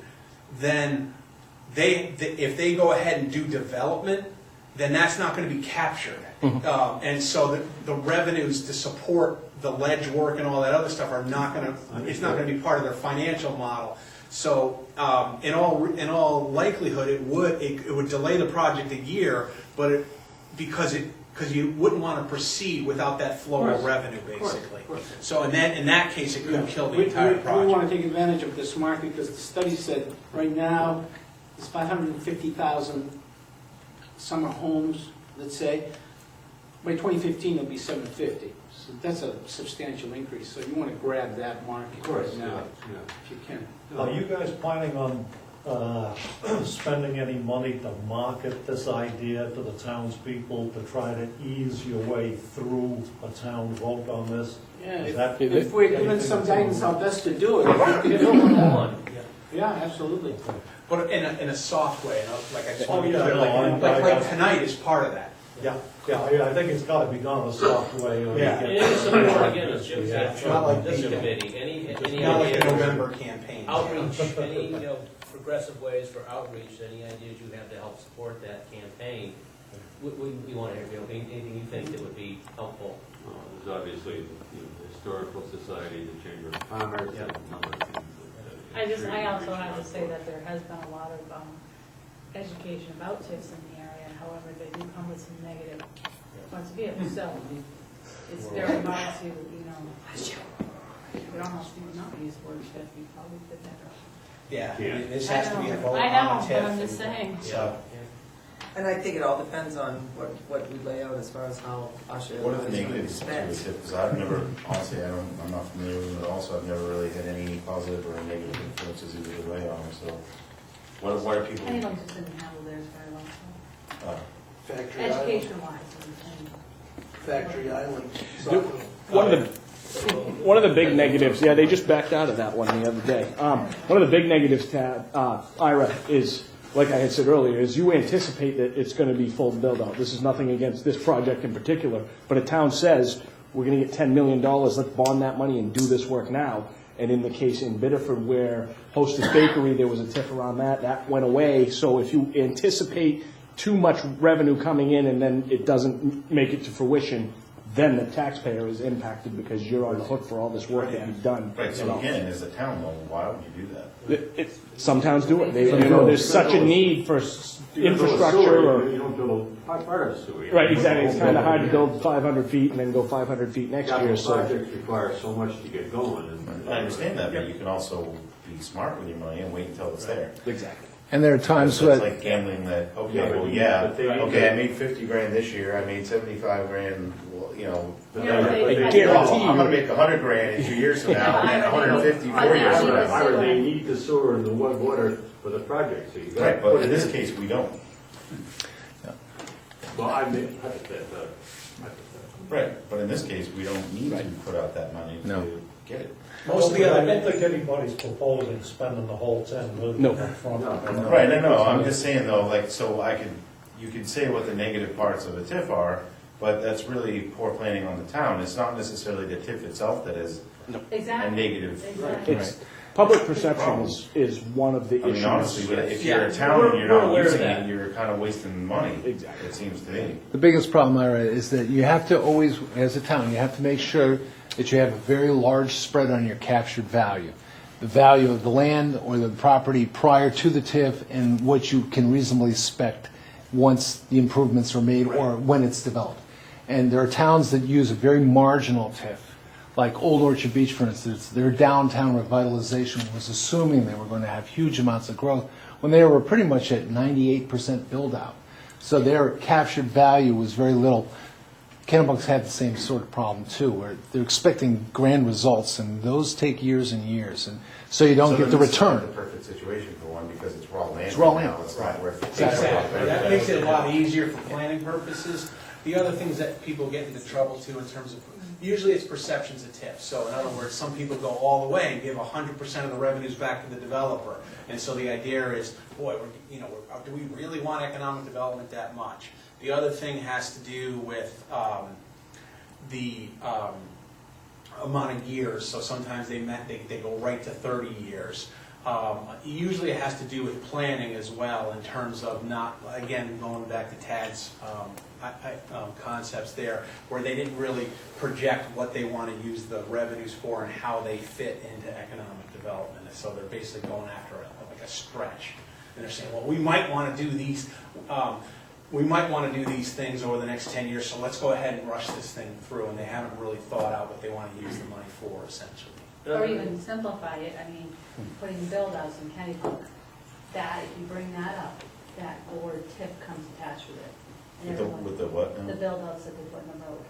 then if they go ahead and do development, then that's not going to be captured. And so the revenues to support the ledge work and all that other stuff are not going to, it's not going to be part of their financial model. So in all likelihood, it would delay the project a year, but because you wouldn't want to proceed without that flow of revenue, basically. So in that case, it could kill the entire We project. want to take advantage of this market because the study said right now it's 550,000 summer homes, let's say. By 2015, it'll be 750. So that's a substantial increase. So you want to grab that market Of course, right now, yeah. if you can. Are you guys planning on spending any money to market this idea to the townspeople to try to ease your way through a town vote on this? Yeah, Is that- if we're given some guidance how best to do it, we can do it. Yeah, absolutely. But in a soft way, like I just Oh, want to be yeah, clear, no, like tonight is part of that. Yeah, I think it's gotta be done a soft way. or you Yeah. get- It is support, again, as Jim said, It's not like from this the- committee, any Not like the ideas, November campaign. outreach, any, progressive ways for outreach, any ideas you have to help support that campaign, we want to hear, anything you think that would be helpful. There's obviously the Historical Society, the Chamber of Commerce, and a number of things. I also have to say that there has been a lot of education about TIFs in the area, however, they do come with some negative points of view, so it's very hard to, you could almost not use the word TIF, you probably did better. Yeah, Yeah. this has to be a vote I on know, a but I'm TIF. just saying. So, And I think it all depends on what we lay out as far as how Asha What are the is going to be negatives to a spent. tip? Because I've never, honestly, I'm not familiar with it at all, so I've never really had any positive or negative influences either way on it, so. What are people? Anyone just didn't handle theirs very well, so. Factory Island. Education-wise, Factory Island. One of the big negatives, yeah, they just backed out of that one the other day. One of the big negatives to IRA is, like I had said earlier, is you anticipate that it's going to be full build out. This is nothing against this project in particular, but a town says, we're going to get $10 million, let's bond that money and do this work now. And in the case in Biddeford where Hostess Bakery, there was a TIF around that went away. So if you anticipate too much revenue coming in and then it doesn't make it to fruition, then the taxpayer is impacted because you're on the hook for all this work that you've done. Right, so again, as a town, though, why would you do that? Some towns do it. There's such a need for infrastructure or. You don't build a part of the sewer. Right, exactly. It's kind of hard to build 500 feet and then go 500 feet next year, Capital so. projects require so much to get going. And I understand that, but you can also be smart with your money and wait until it's there. Exactly. And there are times So it's when, like gambling that, Yeah, okay, but well, you- yeah, but they- okay, I made 50 grand this year, I made 75 grand, well, but Yeah, then- they- but I they- guarantee I'm gonna make 100 grand in 2 years from now, and then 150 4 years from now. However, they need the sewer and the water for the project, so you gotta Right, but put in it this case, we don't. Well, I mean, hypothetical. Right, but in this case, we don't need to put out that money No. to get it. Most of the other, I don't think anybody's proposing spending the whole 10 million. No. upfront. No. Right, no, I'm just saying though, like, so you could say what the negative parts of a TIF are, but that's really poor planning on the town. It's not necessarily the TIF itself that is a Exactly. negative. Exactly. It's, public perception is one of the I mean, issues. honestly, but if you're a Yeah, town and you're we're not aware of using that. it, you're kind of wasting money. Exactly. It seems to me. the biggest problem, Ira, is that you have to always, as a town, you have to make sure that you have a very large spread on your captured value. The value of the land or the property prior to the TIF and what you can reasonably expect once the improvements are made or when it's developed. And there are towns that use a very marginal TIF, like Old Orchard Beach, for instance. Their downtown revitalization was assuming they were going to have huge amounts of growth when they were pretty much at 98% build out. So their captured value was very little. Kennebunk's had the same sort of problem too, where they're expecting grand results, and those take years and years, and so you don't So get then the this is not return. the perfect situation for one because it's raw land. It's raw right now. land. It's not worth it. Exactly, that makes it a lot easier for planning purposes. The other things that people get into trouble too in terms of, usually it's perceptions of TIF. So in other words, some people go all the way and give 100% of the revenues back to the developer. And so the idea is, boy, do we really want economic development that much? The other thing has to do with the amount of years. So sometimes they go right to 30 years. Usually it has to do with planning as well in terms of not, again, going back to Tad's concepts there, where they didn't really project what they want to use the revenues for and how they fit into economic development. And so they're basically going after like a stretch. And they're saying, well, we might want to do these things over the next 10 years, so let's go ahead and rush this thing through. And they haven't really thought out what they want to use the money for, essentially. Or even simplify it, I mean, putting build-outs in Kennybunk, that, if you bring that up, that the word TIF comes attached with it. And everyone- With the what now? The build-outs that they put in the road.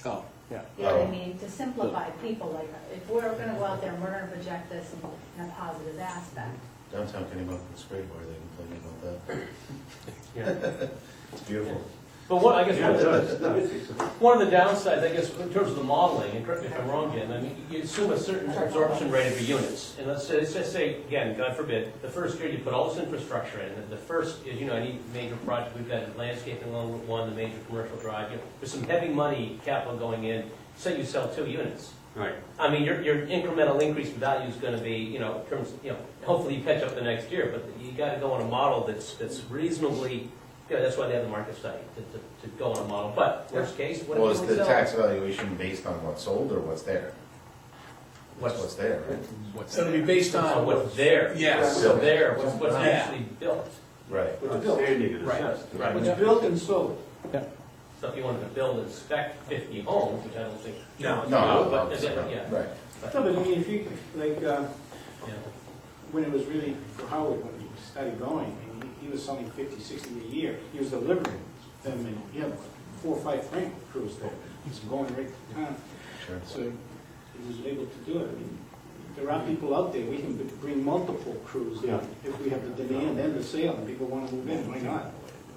Oh, yeah. You know what Oh. I mean? To simplify people, like, if we're gonna go out there and we're gonna project this in a positive aspect. Downtown Kennebunk looks great. Why are they complaining about that? Yeah. It's beautiful. But what, I guess, Yeah, one it of does. the- one of the downsides, I guess, in terms of the modeling, and correct me if I'm wrong, Jen, I mean, you assume a certain absorption rate of your units. And let's just say, again, God forbid, the first year you put all this infrastructure in, and the first is, any major project, we've got landscaping along Route 1, the major commercial drive, there's some heavy money capital going in, say you sell 2 units. Right. I mean, your incremental increase in value is gonna be, in terms, hopefully you catch up the next year, but you gotta go on a model that's reasonably, that's why they have the market study, to go on a model. But worst case, what Well, if is we the sell? tax valuation based on what's sold or what's there? What's there, right? So it'll be based On on what's there. Yes. So there, what's Yeah. actually built. Right. What's standing and Right. assessed. Right. It's built and sold. So if you wanted to build and spec 50 homes, which I don't think. No. But, No, yeah. right. No, but I mean, if you, like, Yeah. when it was really for Howard, when he started going, and he was selling 50, 60 a year. He was delivering them, and he had 4 or 5 frame crews there. He was going right to town. Sure. So he was able to do it. I mean, there are people out there, we can bring multiple crews in. Yeah. If we have the demand and the sale, and people want to move in, why not?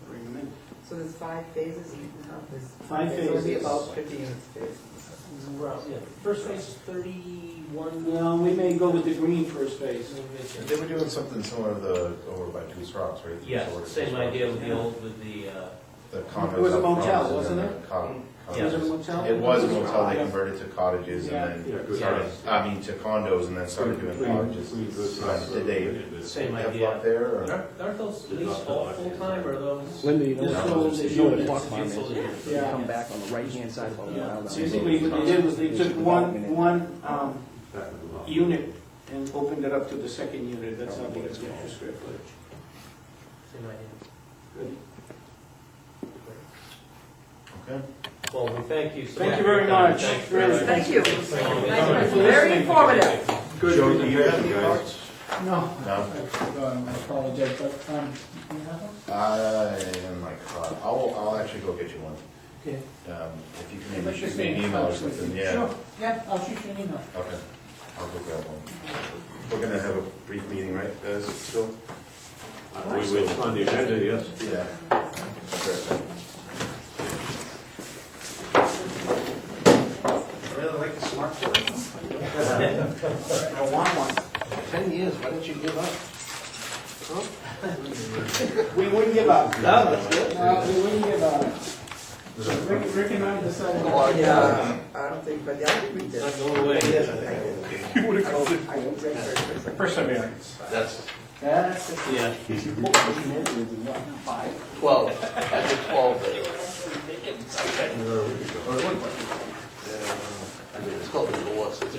Bring them in. So there's 5 phases you can have this. 5 So it'll be phases. about 50 units a phase. Yeah. First phase is 31. Well, we may go with the green first phase. They were doing something similar to the, over by Two Rocks, right? Yes, same idea with the old, with the, The condos. It was a up front, motel, and wasn't then it? the con- Yeah. Was it a condos. motel? It was a motel, they Yeah. converted to cottages Yeah. and Yeah, then good started, size. I mean, to condos and then started doing cottages. Did they same have idea. up there or? Aren't those leased all full-time, or those? Linda, you know, Just you those know where the units. clock farm is? Yeah. You come back on the right-hand side of the mile. Basically, what they did was they took one unit and opened it up to the second unit. That's how big it's going for square footage. Same idea. Good. Okay. Well, we thank you. so Thank much you for your very time. much. Thanks Really, for- Thank you. Thank you. Very informative. Joe, do you have any cards? No, No? I apologize, but, you have one? In my car. I'll actually go get you one. Okay. If you can maybe shoot me an email or something, yeah. Sure, yeah, I'll shoot you an email. Okay, I'll go grab one. We're gonna have a brief meeting, right, guys, still? We will, on the agenda, yes. Yeah. I really like the smart board. I want one. 10 years, why don't you give up? We wouldn't give up. No, that's good. We wouldn't give up. Rick and I decided. Yeah, I don't think, but yeah, I think we did. Not going away. Perseverance. That's That's it. Yeah. 12, after 12 days. It's called the divorce. It's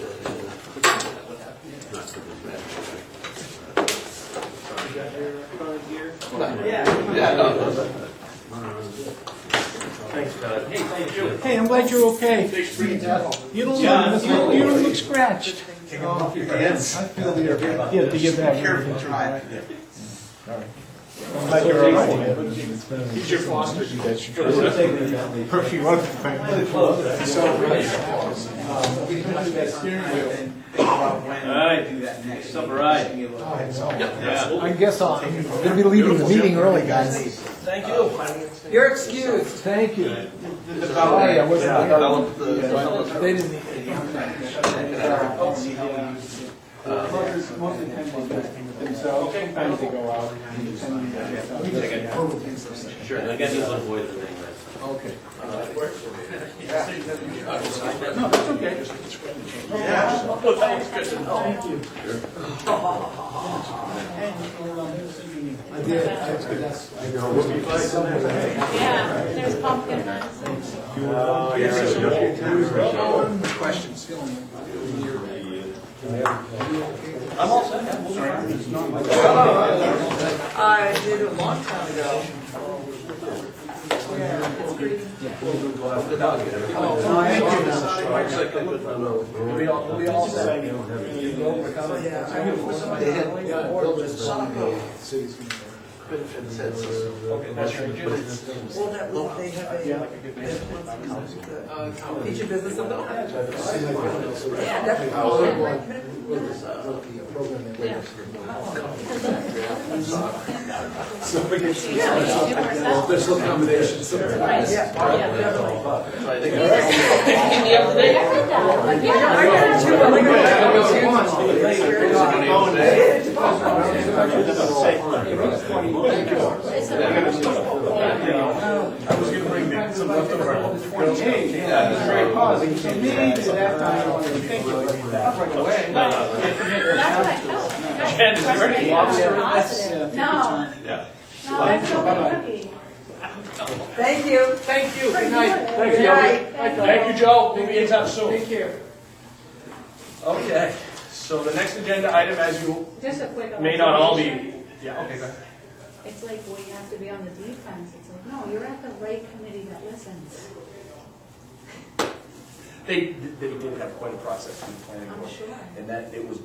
Yeah, no. Thanks, Todd. Hey, thank you. Hey, I'm glad you're okay. You don't look scratched. Take them off your hands. Yeah, to get back. Careful, try. I'm glad you're all right. He's your foster. Alright, it's up right. Yeah. I guess I'm gonna be leaving the meeting early, guys. Thank you. You're excused. Thank you. Sorry, I wasn't- Develop the- They didn't. Most of the time they do themselves, sometimes they go out. Sure, and I got these little boys and things. Okay. No, that's okay. Thank you. I did. Yeah, there's pumpkin. Questions? I'm all set. We'll be fine. I did a long time ago. Yeah, it's pretty. We all said. So, yeah, I have They had built this soccer benefit census. Well, that, they have a feature business of the month. Yeah, definitely. Special accommodations. Right. Yeah, definitely. So I think I got it too, but I was gonna bring some leftover. Yeah, it's very positive. So maybe that time I wanted to think of it right away. That's what I felt. Jen, is there any Positive. No. Yeah. No, I'm so lucky. Thank you. Thank you, good night. Good night. Thank you, Joe. We'll be in touch soon. Take care. Okay, so the next agenda item, as you Just a quick. may not all be, observation. yeah, okay, go ahead. It's like we have to be on the defense. It's like, no, you're at the right committee that listens. They did have quite a process in the planning board. I'm sure. And that it was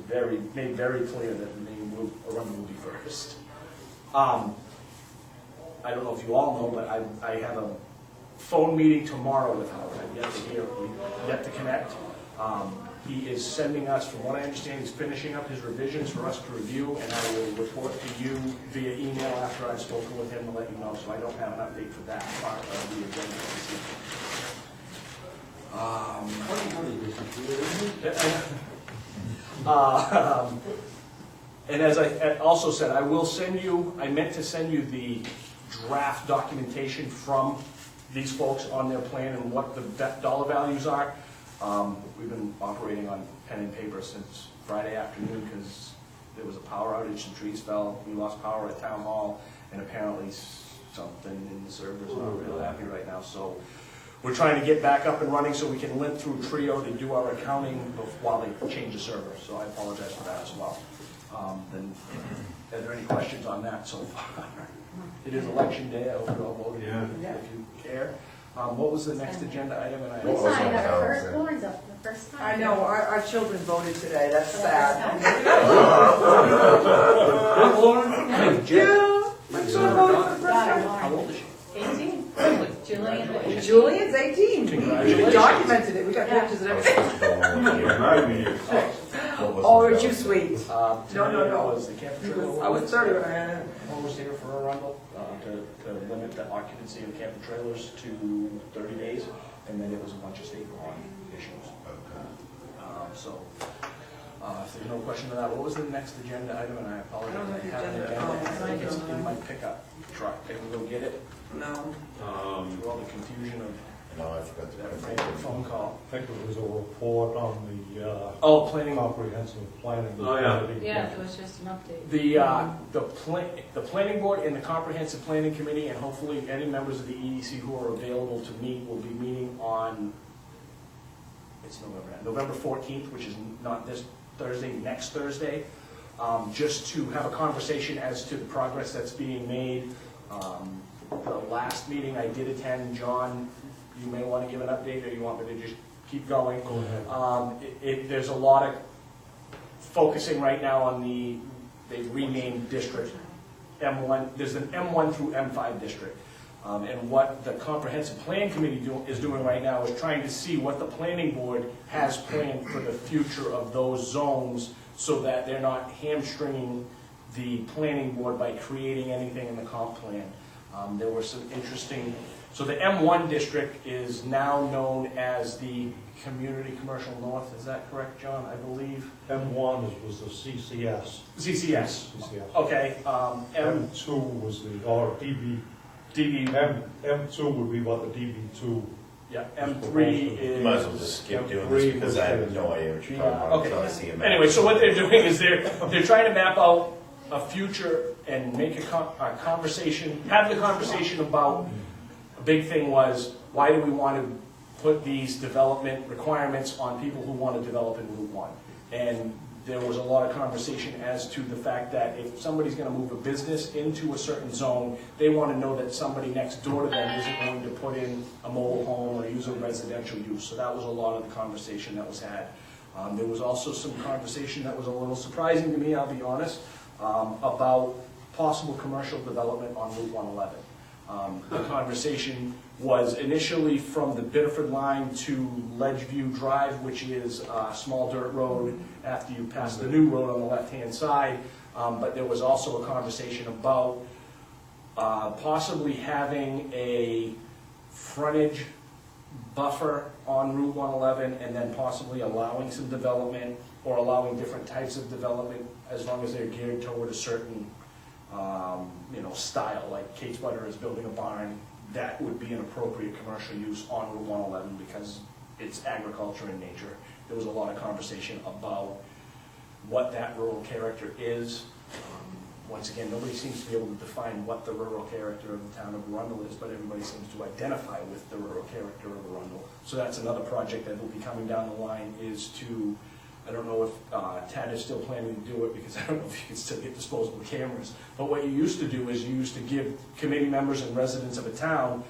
made very clear that the main Arundel will be first. I don't know if you all know, but I have a phone meeting tomorrow with Howard. I've yet to connect. He is sending us, from what I understand, he's finishing up his revisions for us to review, and I will report to you via email after I've spoken with him to let you know, so I don't have an update for that part of the agenda this evening. And as I also said, I meant to send you the draft documentation from these folks on their plan and what the dollar values are. We've been operating on pen and paper since Friday afternoon because there was a power outage, some trees fell, we lost power at Town Hall, and apparently something in the server's not real happy right now. So we're trying to get back up and running so we can limp through Trio to do our accounting while they change the server. So I apologize for that as well. Then, are there any questions on that so far? It is election day. I hope you all voted if you care. What was the next agenda item? And We saw you got our firstborns up the first time. I know, our children voted today, that's sad. Yeah, my son voted for the first time. How old is she? 18. Julian. Julian's 18. We Congratulations. documented it, we got pictures and everything. Oh, you're too sweet. No. Was the camper trailer I was 30 when I had it. was here for Arundel to limit the occupancy of camper trailers to 30 days, and then it was a bunch of state law issues. So, if there's no question on that, what was the next agenda item? And I apologize, I have an agenda. I think it's in my pickup truck. I can go get it. No. Through all the confusion of No, I forgot to. that phone call. I think it was a report on the Planning. comprehensive planning. Oh, yeah. committee. Yeah, it was just an update. The planning board and the comprehensive planning committee, and hopefully any members of the EDC who are available to meet, will be meeting on, it's November 14th, which is not this Thursday, next Thursday, just to have a conversation as to the progress that's being made. The last meeting I did attend, John, you may want to give an update, or you want me to just keep going? Go ahead. There's a lot of focusing right now on they've renamed district M1, there's an M1 through M5 district. And what the comprehensive plan committee is doing right now is trying to see what the planning board has planned for the future of those zones so that they're not hamstringing the planning board by creating anything in the comp plan. There were some interesting, so the M1 district is now known as the Community Commercial North, is that correct, John, I believe? M1 was the CCS. CCS. CCS. Okay, M2 was the, or DB. M2 would be what the DB2. Yeah, M3 is. You might as well just skip doing this because I have no idea what you're talking about Okay. until I see a map. Anyway, so what they're doing is they're trying to map out a future and make a conversation, have the conversation about, a big thing was, why do we want to put these development requirements on people who want to develop in Route 1? And there was a lot of conversation as to the fact that if somebody's going to move a business into a certain zone, they want to know that somebody next door to them isn't going to put in a mobile home or use a residential use. So that was a lot of the conversation that was had. There was also some conversation that was a little surprising to me, I'll be honest, about possible commercial development on Route 111. The conversation was initially from the Biddeford line to Ledgeview Drive, which is a small dirt road after you pass the new road on the left-hand side. But there was also a conversation about possibly having a frontage buffer on Route 111 and then possibly allowing some development or allowing different types of development as long as they're geared toward a certain style, like Kate's Butter is building a barn. That would be an appropriate commercial use on Route 111 because it's agriculture in nature. There was a lot of conversation about what that rural character is. Once again, nobody seems to be able to define what the rural character of the town of Arundel is, but everybody seems to identify with the rural character of Arundel. So that's another project that will be coming down the line, is to, I don't know if Tad is still planning to do it because I don't know if you can still get disposable cameras. But what you used to do is you used to give committee members and residents of a town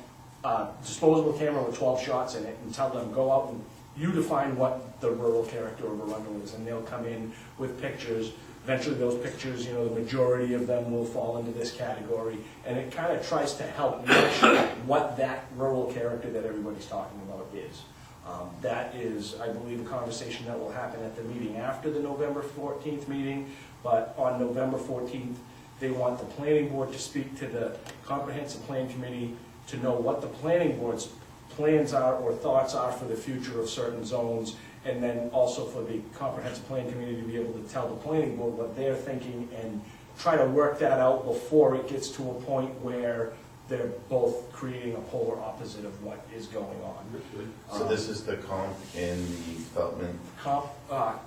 disposable camera with 12 shots in it and tell them, go out and you define what the rural character of Arundel is, and they'll come in with pictures. Eventually, those pictures, you know, the majority of them will fall into this category, and it kind of tries to help match what that rural character that everybody's talking about is. That is, I believe, a conversation that will happen at the meeting after the November 14th meeting, but on November 14th, they want the planning board to speak to the comprehensive plan committee to know what the planning board's plans are or thoughts are for the future of certain zones, and then also for the comprehensive plan committee to be able to tell the planning board what they're thinking and try to work that out before it gets to a point where they're both creating a polar opposite of what is going on. So this is the comp in the development,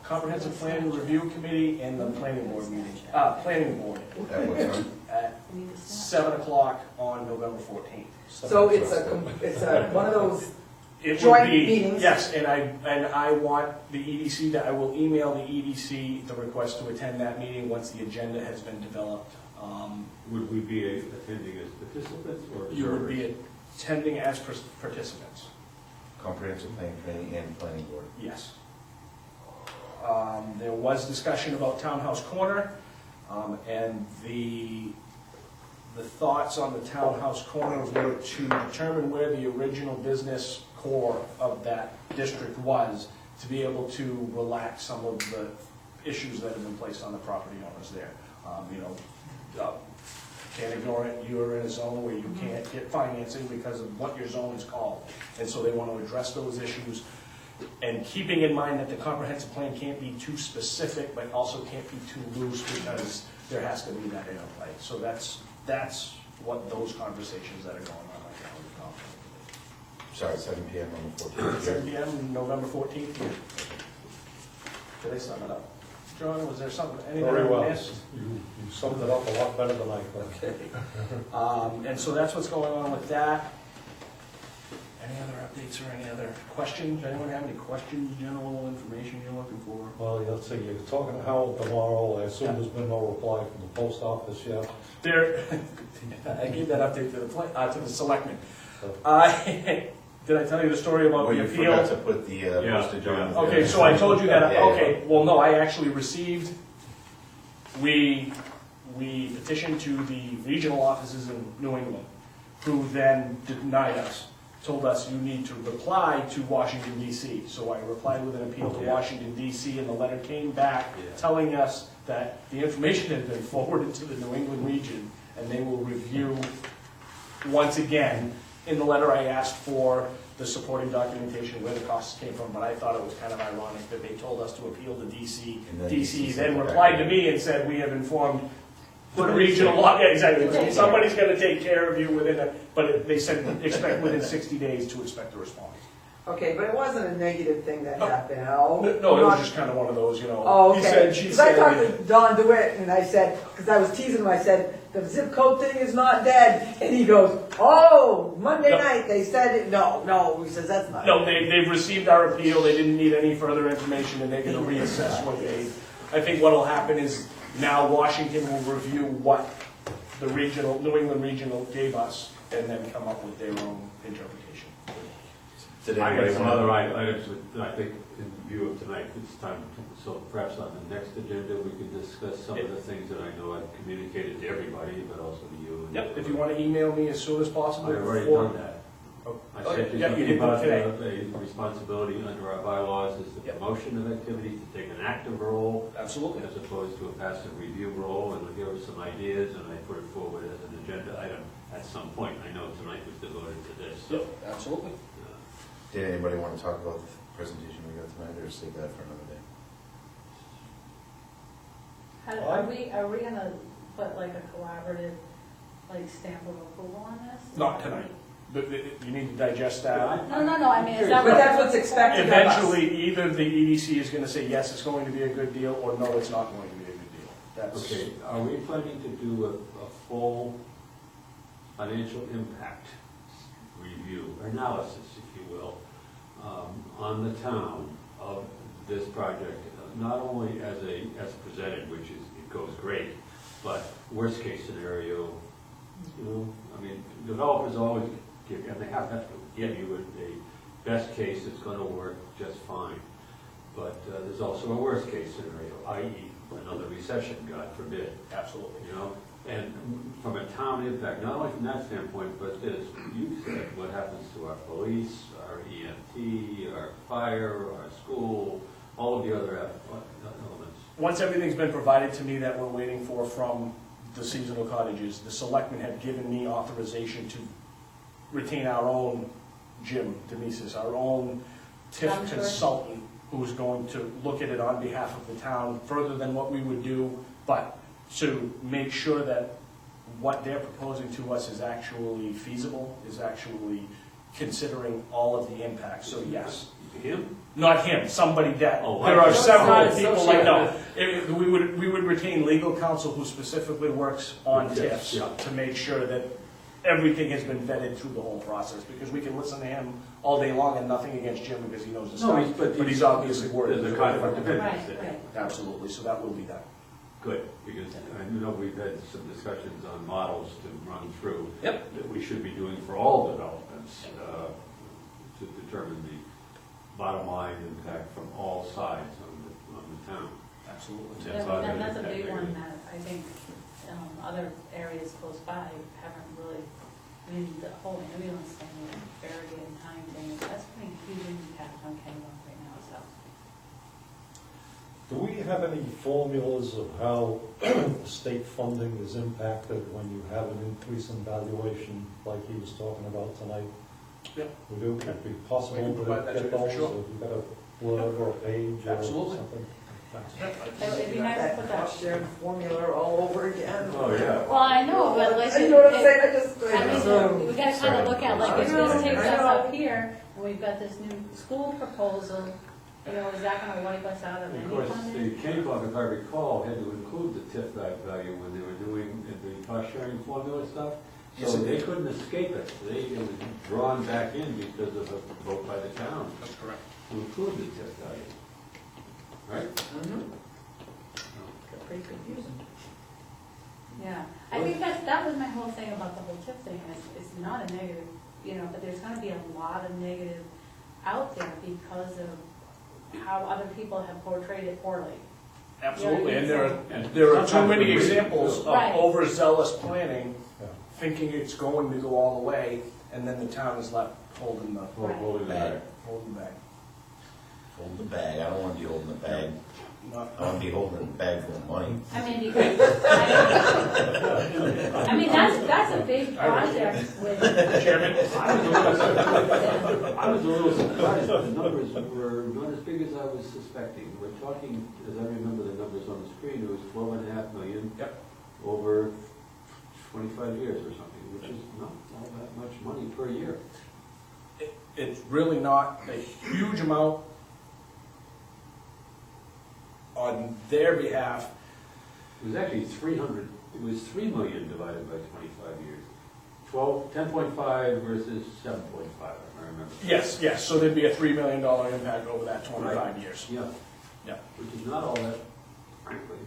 Comprehensive Plan Review Committee and the planning board meeting, planning board at what time? at 7 o'clock on November 14th. So it's one of those It would joint be, meetings? yes, and I want the EDC, I will email the EDC the request to attend that meeting once the agenda has been developed. Would we be attending as participants or observers? You would be attending as participants, Comprehensive Plan Committee and Planning Board. yes. There was discussion about Townhouse Corner, and the thoughts on the Townhouse Corner were to determine where the original business core of that district was, to be able to relax some of the issues that have been placed on the property owners there. Can't ignore it, you're in a zone where you can't get financing because of what your zone is called. And so they want to address those issues, and keeping in mind that the comprehensive plan can't be too specific, but also can't be too loose, because there has to be that interplay. So that's what those conversations that are going on right now are. Sorry, 7 PM on the 14th. 7 PM, November 14th. Did I sum it up? John, was there something, anything Very well. I missed? You summed it up a lot better than I could. Okay. And so that's what's going on with that. Any other updates or any other questions? Anyone have any questions, general information you're looking for? Well, let's see, you're talking to Howell tomorrow, I assume there's been no reply from the post office yet? There, I gave that update to the selectmen. Did I tell you the story about Well, the you appeal? forgot to put the postage on. Okay, so I told you that, Yeah, yeah. okay, well, no, I actually received, we petitioned to the regional offices in New England, who then denied us, told us you need to reply to Washington DC. So I replied with an appeal to Washington DC, and the letter came back telling us that the information had been forwarded to the New England region, and they will review once again. In the letter, I asked for the supporting documentation, where the costs came from, but I thought it was kind of ironic that they told us to appeal to DC. And then DC DC then said, replied to me and said, we have informed the regional law, yeah, exactly, somebody's gonna take care of you within but they said, expect within 60 days to expect a response. Okay, but it wasn't a negative thing that happened at all? No, it was just kind of one of those, you know, Oh, he okay. said, she Because I talked said. to Don DeWitt, and I said, because I was teasing him, I said, the zip code thing is not dead. And he goes, oh, Monday No. night, they said it. No, he says, that's not. No, they've received our appeal, they didn't need any further information, and they're gonna reassess what they, I think what'll happen is, now Washington will review what the regional, New England Regional gave us, and then come up with their own interpretation. Did I anybody got some want other items that I think in view of tonight, it's time, so perhaps on the next agenda, we can discuss some of the things that I know I've communicated to everybody, but also to you. and Yep, if you wanna email me as soon as possible. I've already before- done that. Oh, I okay, said yeah, to you you did about today. a responsibility under our bylaws is the Yep. promotion of activity, to take an active role Absolutely. as opposed to a passive review role, and we give us some ideas, and I put it forward as an agenda item at some point. I know tonight was devoted to this, so. Yep, absolutely. Did anybody want to talk about the presentation we got tonight, or save that for another day? Are we gonna put like a collaborative, like stamp of approval on this? Not tonight, but you need to digest that. No, I mean, is that But what? that's what's expected of us. Eventually, either the EDC is gonna say, yes, it's going to be a good deal, or no, it's not going to be a good deal. That's, Okay, are we planning to do a full financial impact review, or analysis, if you will, on the town of this project? Not only as presented, which is, it goes great, but worst case scenario, you know, I mean, developers always give, and they have to give you best case, it's gonna work just fine. But there's also a worst case scenario, i.e. another recession, God forbid. Absolutely. You know, and from a town impact, not only from that standpoint, but as you said, what happens to our police, our EMT, our fire, our school, all of the other elements. Once everything's been provided to me that we're waiting for from the seasonal cottages, the selectmen have given me authorization to retain our own Jim Demises, our own TIF I'm sure. consultant, who's going to look at it on behalf of the town, further than what we would do, but to make sure that what they're proposing to us is actually feasible, is actually considering all of the impacts, so yes. Him? Not him, somebody that, Oh, there I- are several Not people like, no, associated. we would retain legal counsel who specifically works on Yes, TIFs yeah. to make sure that everything has been vetted through the whole process, because we can listen to him all day long and nothing against Jim because he knows his No, stuff, but he's obviously worried. There's a conflict of Right, interest there. right. Absolutely, so that will be done. Good, because I know we've had some discussions on models to run through. Yep. That we should be doing for all developments, to determine the bottom line impact from all sides on the town. Absolutely. That's all That's a that- big that- one that I think other areas close by haven't really, I mean, the whole ambulance thing, the Farragut and time thing, that's putting a huge impact on Kennebunk right now, so. Do we have any formulas of how state funding is impacted when you have an increase in valuation like he was talking about tonight? Yeah. We do, could it be possible We can to provide that to get you for those, sure. or if you've got a blurb or a page or Absolutely. something? It'd be nice to put that. cost sharing formula all over again. Oh, yeah. Well, I know, but like. You know what I'm saying, I just. I mean, we gotta kind of look at, like, if I know, this takes I us know. up here, and we've got this new school proposal, you know, is that gonna wipe us out of Of any course, the funding? Kennebunk, if I recall, had to include the TIF value when they were doing the cost sharing formula stuff. Yes, So it they did. couldn't escape it. It was drawn back in because of a vote by the town That's correct. to include the TIF value. Right? Mhm. Pretty confusing. Yeah, I think that was my whole thing about the whole tip thing, is it's not a negative, you know, but there's gonna be a lot of negative out there because of how other people have portrayed it poorly. Absolutely, and there And are too sometimes many we- examples of Right. overzealous planning, Yeah. thinking it's going to go all the way, and then the town is left holding the Right. Holding the bag. bag. Hold the bag, I don't want to be holding the bag, Not- I want to be holding the bag full of money. I mean, because, I mean, that's a big project with, Chairman? I was a little surprised, the numbers were not as big as I was suspecting. We're talking, as I remember the numbers on the screen, it was 12.5 million. Yep. Over 25 years or something, which is not all that much money per year. It's really not a huge amount on their behalf. It was actually 300, it was 3 million divided by 25 years. 10.5 versus 7.5, if I remember. Yes, so there'd be a $3 million impact over that 25 years. Yeah. Yeah. Which is not all that, frankly.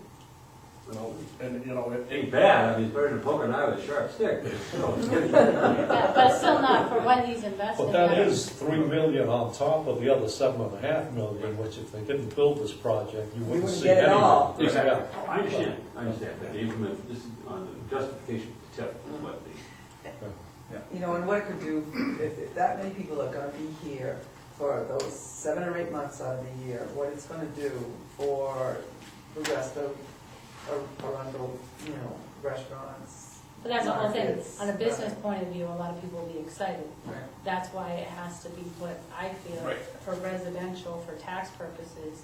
And, you know, Ain't bad, I mean, it's better than poking an eye with a sharp stick, but still. but still not for what he's investing. But that is 3 million on top of the other 7.5 million, which if they didn't build this project, you wouldn't wouldn't see get it any. all. Exactly. Oh, I understand, but the implement, this is on the justification to tell what the. You know, and what it could do, if that many people are gonna be here for those 7 or 8 months out of the year, what it's gonna do for the rest of Arundel, you know, restaurants. But that's the whole thing, markets. on a business point of view, a lot of people will be excited. Right. That's why it has to be put, I feel, Right. for residential, for tax purposes,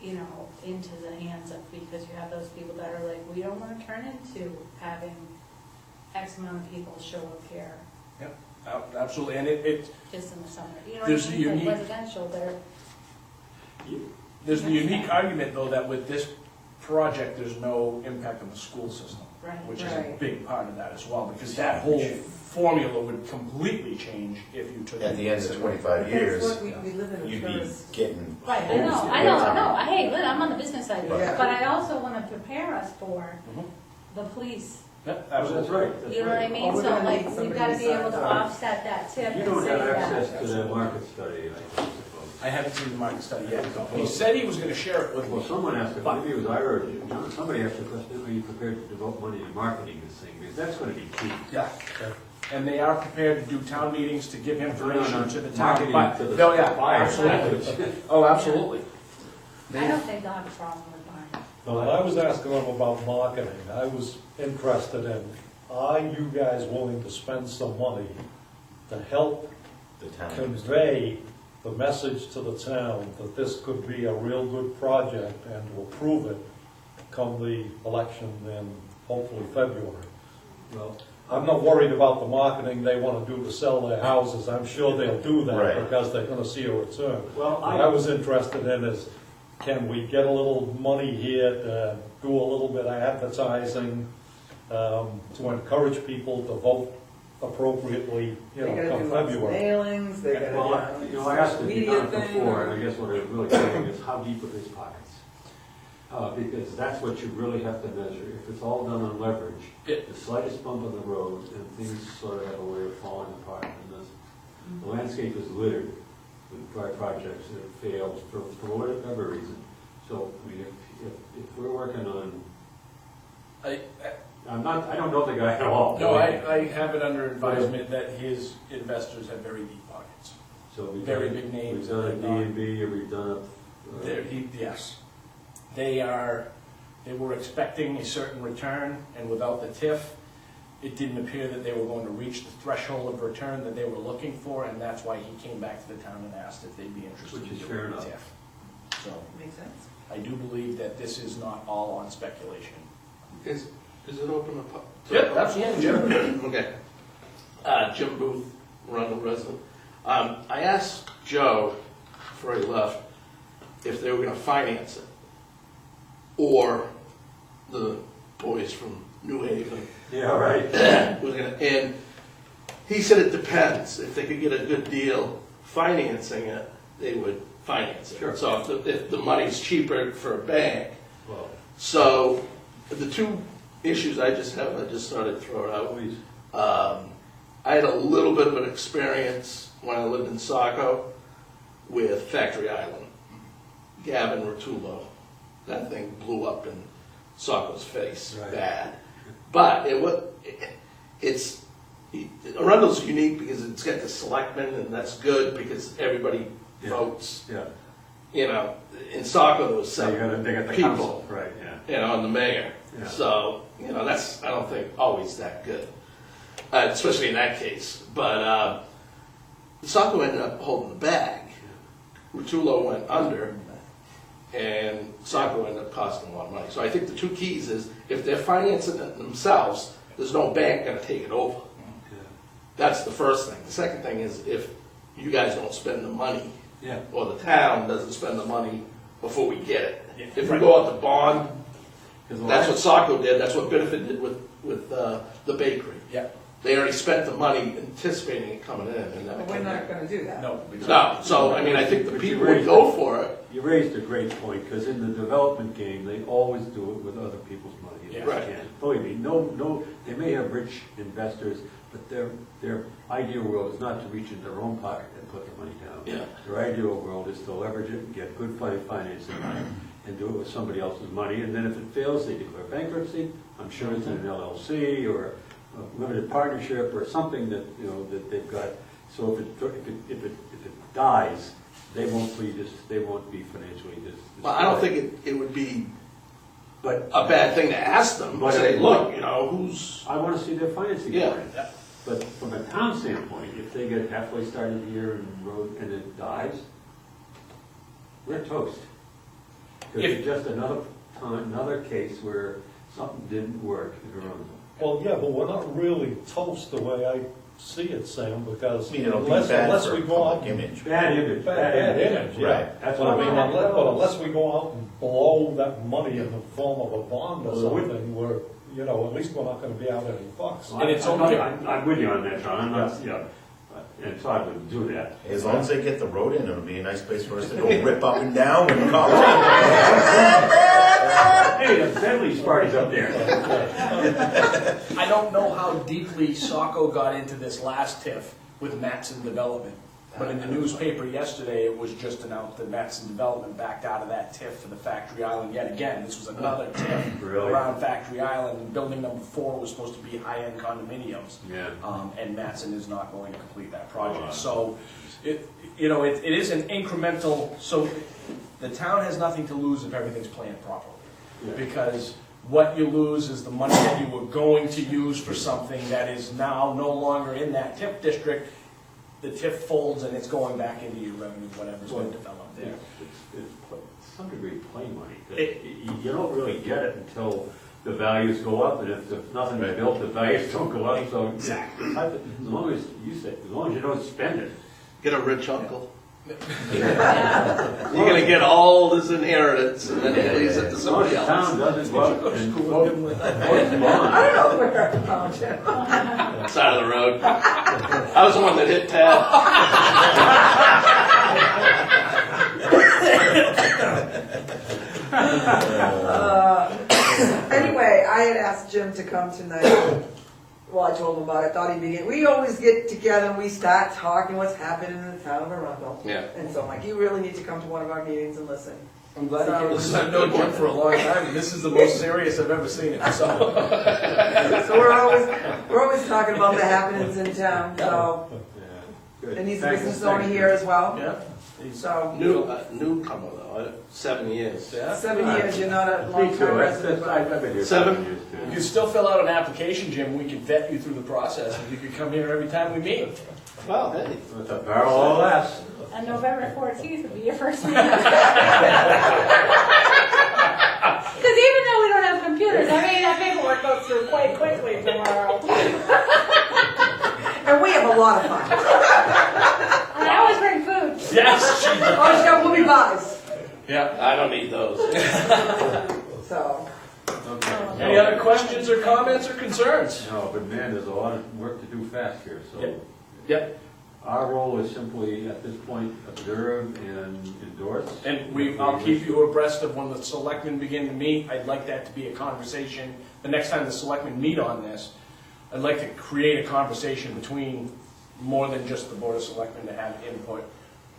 you know, into the hands of, because you have those people that are like, we don't wanna turn into having X amount of people show up here absolutely, and it just in the summer. You know what I There's the mean? Like unique- residential, they're, there's the unique argument, though, that with this project, there's no impact on the school system, right. which is a Right. big part of that as well, because that whole formula would completely change if you took. At the end of 25 But years, that's what we live in a you'd be tourist. getting. Right, I know, hey, Lynn, I'm on the business side, Yeah. but I also wanna prepare us for Mhm. the police That's right. That's You know what I right. mean? Well, we're So gonna like, need we've gotta be able to somebody offset that tip You and don't say have that. access to that market study, I suppose. I haven't seen the market study yet. He said he was gonna share it with Well, me. someone asked, maybe it was I or you, somebody asked the question, are you prepared to devote money to marketing this thing? Because that's gonna be key. Yeah. And they are prepared to do town meetings to give information to the town. Marketing But- to the Oh, yeah, buyers. absolutely. Oh, absolutely. I don't think they'll have a problem with mine. Now, when I was asking them about marketing, I was interested in, are you guys willing to spend some money to help The town. convey the message to the town that this could be a real good project and to approve it come the election in hopefully February? Well, I'm not worried about the marketing they want to do to sell their houses. I'm sure they'll do that Right. because they're going to see a return. well, What I was interested in is, can we get a little money here to do a little bit of advertising, to encourage people to vote appropriately, They gotta come do lots of February? mailings, they well, gotta you know, I asked if you've media done it thing. before, and I guess what I was really saying is how deep are his pockets? Because that's what you really have to measure. If it's all done on leverage, the slightest bump on the road, and things sort of have a way of falling apart. And the landscape is littered with projects that have failed for whatever reason. So, I mean, if we're working on, I don't know the guy at all. No, I have it under advisement that his investors have very deep pockets. So we've very done- big names We've done a that D are not- and B, or we've done Yes. They were expecting a certain return, and without the TIF, it didn't appear that they were going to reach the threshold of return that they were looking for, and that's why he came back to the town and asked if they'd be interested Which in is doing fair the enough. TIF. So, Makes sense. I do believe that this is not all on speculation. Is it open up? Yep, absolutely, Jim. Okay. Jim Booth, Rundle resident. I asked Joe, before he left, if they were gonna finance it, or the boys from New Haven Yeah, right. was gonna, and he said it depends. If they could get a good deal financing it, they would finance it. Sure. So if the money's cheaper for a bank, Well, so the two issues I just started to throw it out. please. I had a little bit of an experience when I lived in Saco with Factory Island. Gavin Rotullo, that thing blew up in Saco's face, Right. bad. But Arundel's unique because it's got the selectmen, and that's good because everybody Yeah. votes. Yeah. You know, in Saco there was So they seven got the people, council, right, yeah. and the mayor. Yeah. So, that's, I don't think, always that good, especially in that case. But Saco ended up holding the bag. Rotullo went under, and Saco ended up costing a lot of money. So I think the two keys is, if they're financing it themselves, there's no bank gonna take it over. That's the first thing. The second thing is, if you guys don't spend the money, Yeah. or the town doesn't spend the money before we get it. If we go out to bond, 'Cause the that's what last- Saco did, that's what Benefit did with the bakery. Yeah. They already spent the money anticipating it coming in, and then But it we're came not in. gonna do that. No. No, so, I mean, I think the But you people would raised go it. for it. You raised a great point, because in the development game, they always do it with other people's money. if Yeah. they Right. can. Believe me, no, they may have rich investors, but their ideal world is not to reach in their own pocket and put the money down. Yeah. Their ideal world is to leverage it and get good financing and do it with somebody else's money, and then if it fails, they declare bankruptcy. I'm sure it's in an LLC or a limited partnership or something that, that they've got. So if it dies, they won't be financially Well, I don't think it would be But a bad thing to ask them, But- say, look, who's, I want to see their financing Yeah. plan. But from a town standpoint, if they get halfway started here and it dies, we're toast. Because it's just another case where something didn't work in Arundel. Well, yeah, but we're not really toast the way I see it, Sam, because I mean, it'll be unless bad for we go out public and image. Bad image. Bad image, yeah. Right. That's But what I mean, I'm. unless we go out and blow that money in the form of a bond or Well, we- something, we're, at least we're not gonna be out any bucks. And it's I'm okay. I'm with you on that, John. I'm not, and Todd would do that. As long as they get the road in, it'll be a nice place for us to go rip up and down and call. Hey, the Bentley's parties up there. I don't know how deeply Saco got into this last TIF with Matson Development, but in the newspaper yesterday, it was just announced that Matson Development backed out of that TIF for the Factory Island yet again. This was another TIF Really? around Factory Island, and building number 4 was supposed to be high-end condominiums. Yeah. And Matson is not going to complete that project. So, it is an incremental, so the town has nothing to lose if everything's planned properly. Yeah. Because what you lose is the money that you were going to use for something that is now no longer in that TIF district. The TIF folds and it's going back into your revenue, whatever's been developed there. It's to some degree play money. You don't really get it until the values go up, and if there's nothing to build, the values don't go up, so. Exactly. As long as you don't spend it. Get a rich uncle. You're gonna get all this inheritance and then it leaves it to somebody The town else. doesn't go up and vote bond. I don't know where I found it. Side of the road. I was the one that hit Tad. Anyway, I had asked Jim to come tonight. Well, I told him about it, thought he'd be in. We always get together and we start talking what's happening in the town of Arundel. Yeah. And so I'm like, you really need to come to one of our meetings and listen. I'm glad you came. I've known Jim for a long time, and this is the most serious I've ever seen him, so. So we're always talking about the happenings in town, so. Good. And he's a Thanks. business owner here as well, Yeah. so. Newcomer though, 7 years. Yeah. 7 years, you're not a Me long too, time resident. I've been here 7? 7 years You too. can still fill out an application, Jim, we can vet you through the process, and you can come here every time we meet. Well, hey. It's a barrel of less. And November 14th would be your first meeting. Because even though we don't have computers, I mean, that paperwork goes through quite quickly tomorrow. And we have a lot of fun. And I always bring food. Yes, she does. Always got movie buys, Yeah. I don't need those. so. Any other questions or comments or concerns? No, but man, there's a lot of work to do fast here, so. Yep. Yep. Our role is simply, at this point, observe and endorse. And I'll keep you abreast of when the selectmen begin to meet. I'd like that to be a conversation. The next time the selectmen meet on this, I'd like to create a conversation between more than just the Board of Selectmen to have input,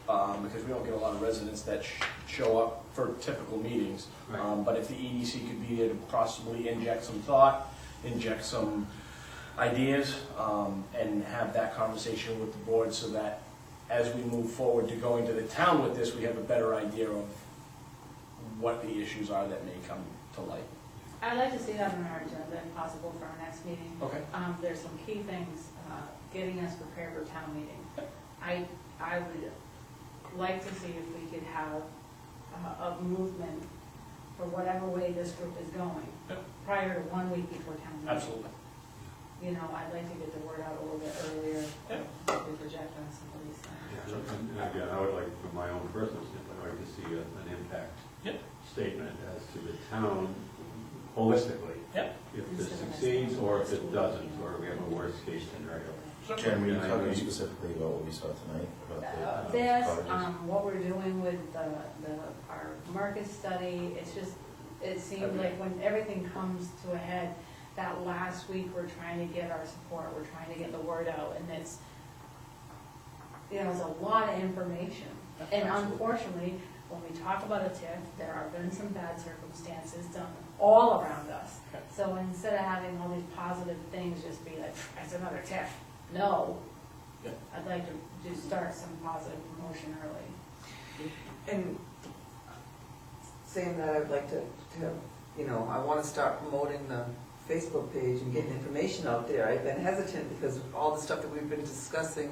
because we don't get a lot of residents that show up for typical meetings. Right. But if the EDC could be there to possibly inject some thought, inject some ideas, and have that conversation with the board so that as we move forward to going to the town with this, we have a better idea of what the issues are that may come to light. I'd like to see that on our agenda if possible for our next meeting. Okay. There's some key things, getting us prepared for town meeting. I would like to see if we could have a movement for whatever way this group is going prior to 1 week before town meeting. Absolutely. You know, I'd like to get the word out a little bit earlier, we project on some of these things. Yeah, and again, I would like, from my own personal standpoint, I'd like to see an impact statement as to the town holistically. Yep. If this succeeds or if it doesn't, or we have a worst case scenario. Jen, were you talking specifically about what we saw tonight? About the This, cottages? what we're doing with our market study, it seemed like when everything comes to a head, that last week we're trying to get our support, we're trying to get the word out, and it's a lot of information. And unfortunately, when we talk about a TIF, there have been some bad circumstances done all around us. So instead of having all these positive things just be like, it's another TIF, no. I'd like to start some positive promotion early. And saying that, I'd like to, I want to start promoting the Facebook page and getting information out there. I've been hesitant because all the stuff that we've been discussing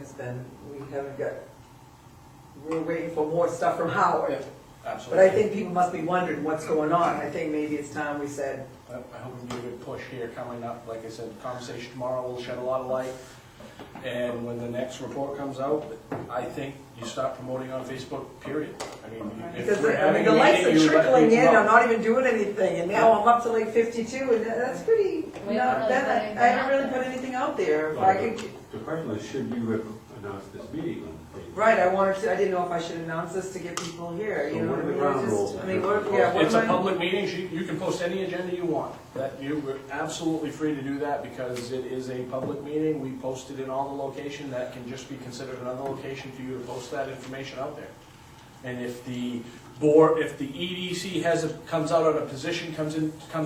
we're waiting for more stuff from Howard. Absolutely. But I think people must be wondering what's going on. I think maybe it's time we said, I hope we get a good push here coming up. Like I said, the conversation tomorrow will shed a lot of light. And when the next report comes out, I think you start promoting on Facebook, period. I mean, if because we're having the a lights meeting, are you let trickling people in, know. I'm not even doing anything, and now I'm up to like 52, and that's pretty, We haven't really put I anything haven't out really there. put anything out there. If I could, The question is, should you have announced this meeting on Facebook? Right, I didn't know if I should announce this to get people here, So you know what what are I the mean? ground I just- rules? I mean, what It's am a I- public meeting, you can post any agenda you want. That, you're absolutely free to do that because it is a public meeting. We post it in all the location, that can just be considered another location for you to post that information out there. And if the board, if the EDC comes out on a position, comes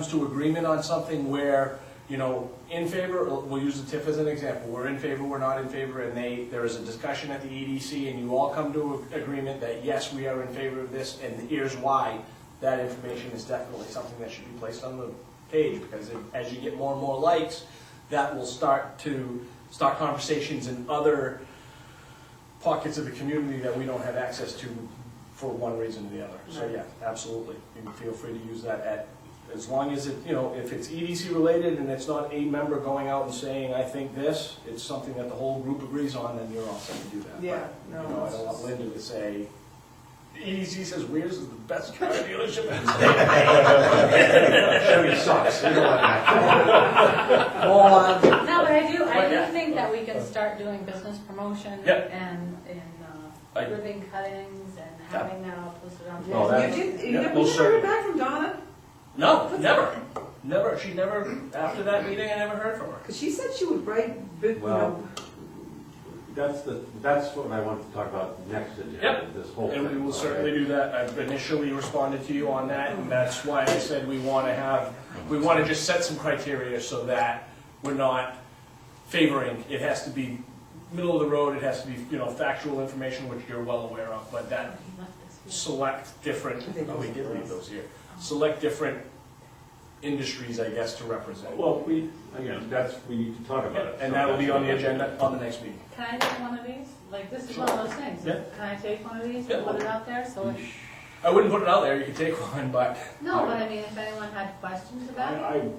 to agreement on something where, you know, in favor, we'll use the TIF as an example, we're in favor, we're not in favor, and there is a discussion at the EDC, and you all come to an agreement that, yes, we are in favor of this, and here's why, that information is definitely something that should be placed on the page, because as you get more and more likes, that will start conversations in other pockets of the community that we don't have access to for one reason or the other. So yeah, absolutely, you can feel free to use that as long as it, you know, if it's EDC related and it's not a member going out and saying, I think this, it's something that the whole group agrees on, then you're all set to do that. Yeah, But, no, you know, I it's don't want just- Linda to say, EDC says Weirs is the best car dealership in the state. Chevy sucks. You know what? No, but I But yeah. do think that we can start doing business promotion Yep. and I- ribbon cuttings and having that all posted on. Well, that- You did, Yeah, you never most heard certainly. back from Donna? No, never. Never, she never, after that meeting, I never heard from her. Because she said she would write, you Well, know, that's what I wanted to talk about next agenda, Yep. this whole thing. And we will all certainly right? do that. I've initially responded to you on that, and that's why I said we want to just set some criteria so that we're not favoring. It has to be middle of the road, it has to be, you know, factual information, which you're well aware of, but that select different, oh, we did leave those here. Select different industries, I guess, to represent. Well, we need to talk about it. And that will be on the agenda on the next meeting. Can I take one of these? Like, this is one of those things. Yeah. Can I take one of these Yeah. and put it out there? So, I wouldn't put it out there, you could take one, but no, but I mean, if anyone had questions about it.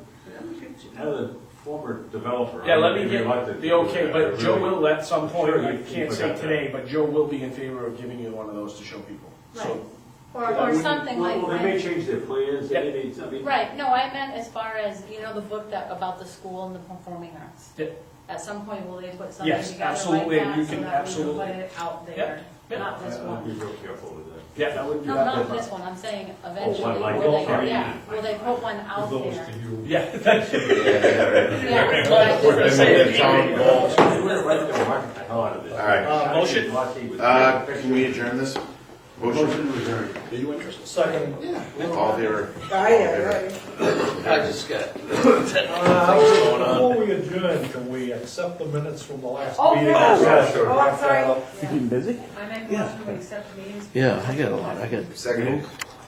As a former developer. yeah, let me I'd like to get do the okay, that. but Joe Really. will at some point, Sure, I you can't say forgot today, but Joe will be in favor of giving you one of those to show people. So, Or something like. Well, they may change their plans, Yeah. they may, I mean. Right, no, I meant as far as, you know, the book that, about the school and the performing arts. Yeah. At some point, will they put something Yes, together absolutely, like and that you so can that we can absolutely- put it out Yeah. there? Yeah. Not this I'd be one. real careful with that. yeah, I wouldn't do No, that. not but- this one, I'm saying one eventually, like will they, this? yeah, will they put one out Goes there? to you. Yeah, thank you. Yeah, so I We're gonna just- make that town goal. We're right there, market the hell out of this. All right. Motion? Can we adjourn this? Motion to adjourn. Are you interested? Second. All in favor? I just got. Before we adjourn, can we accept the minutes from the last Oh, meeting? yeah. Yeah, sure. Oh, I'm sorry. You keeping busy? I make a motion to accept meetings. Yeah, I got a lot, I got. Second.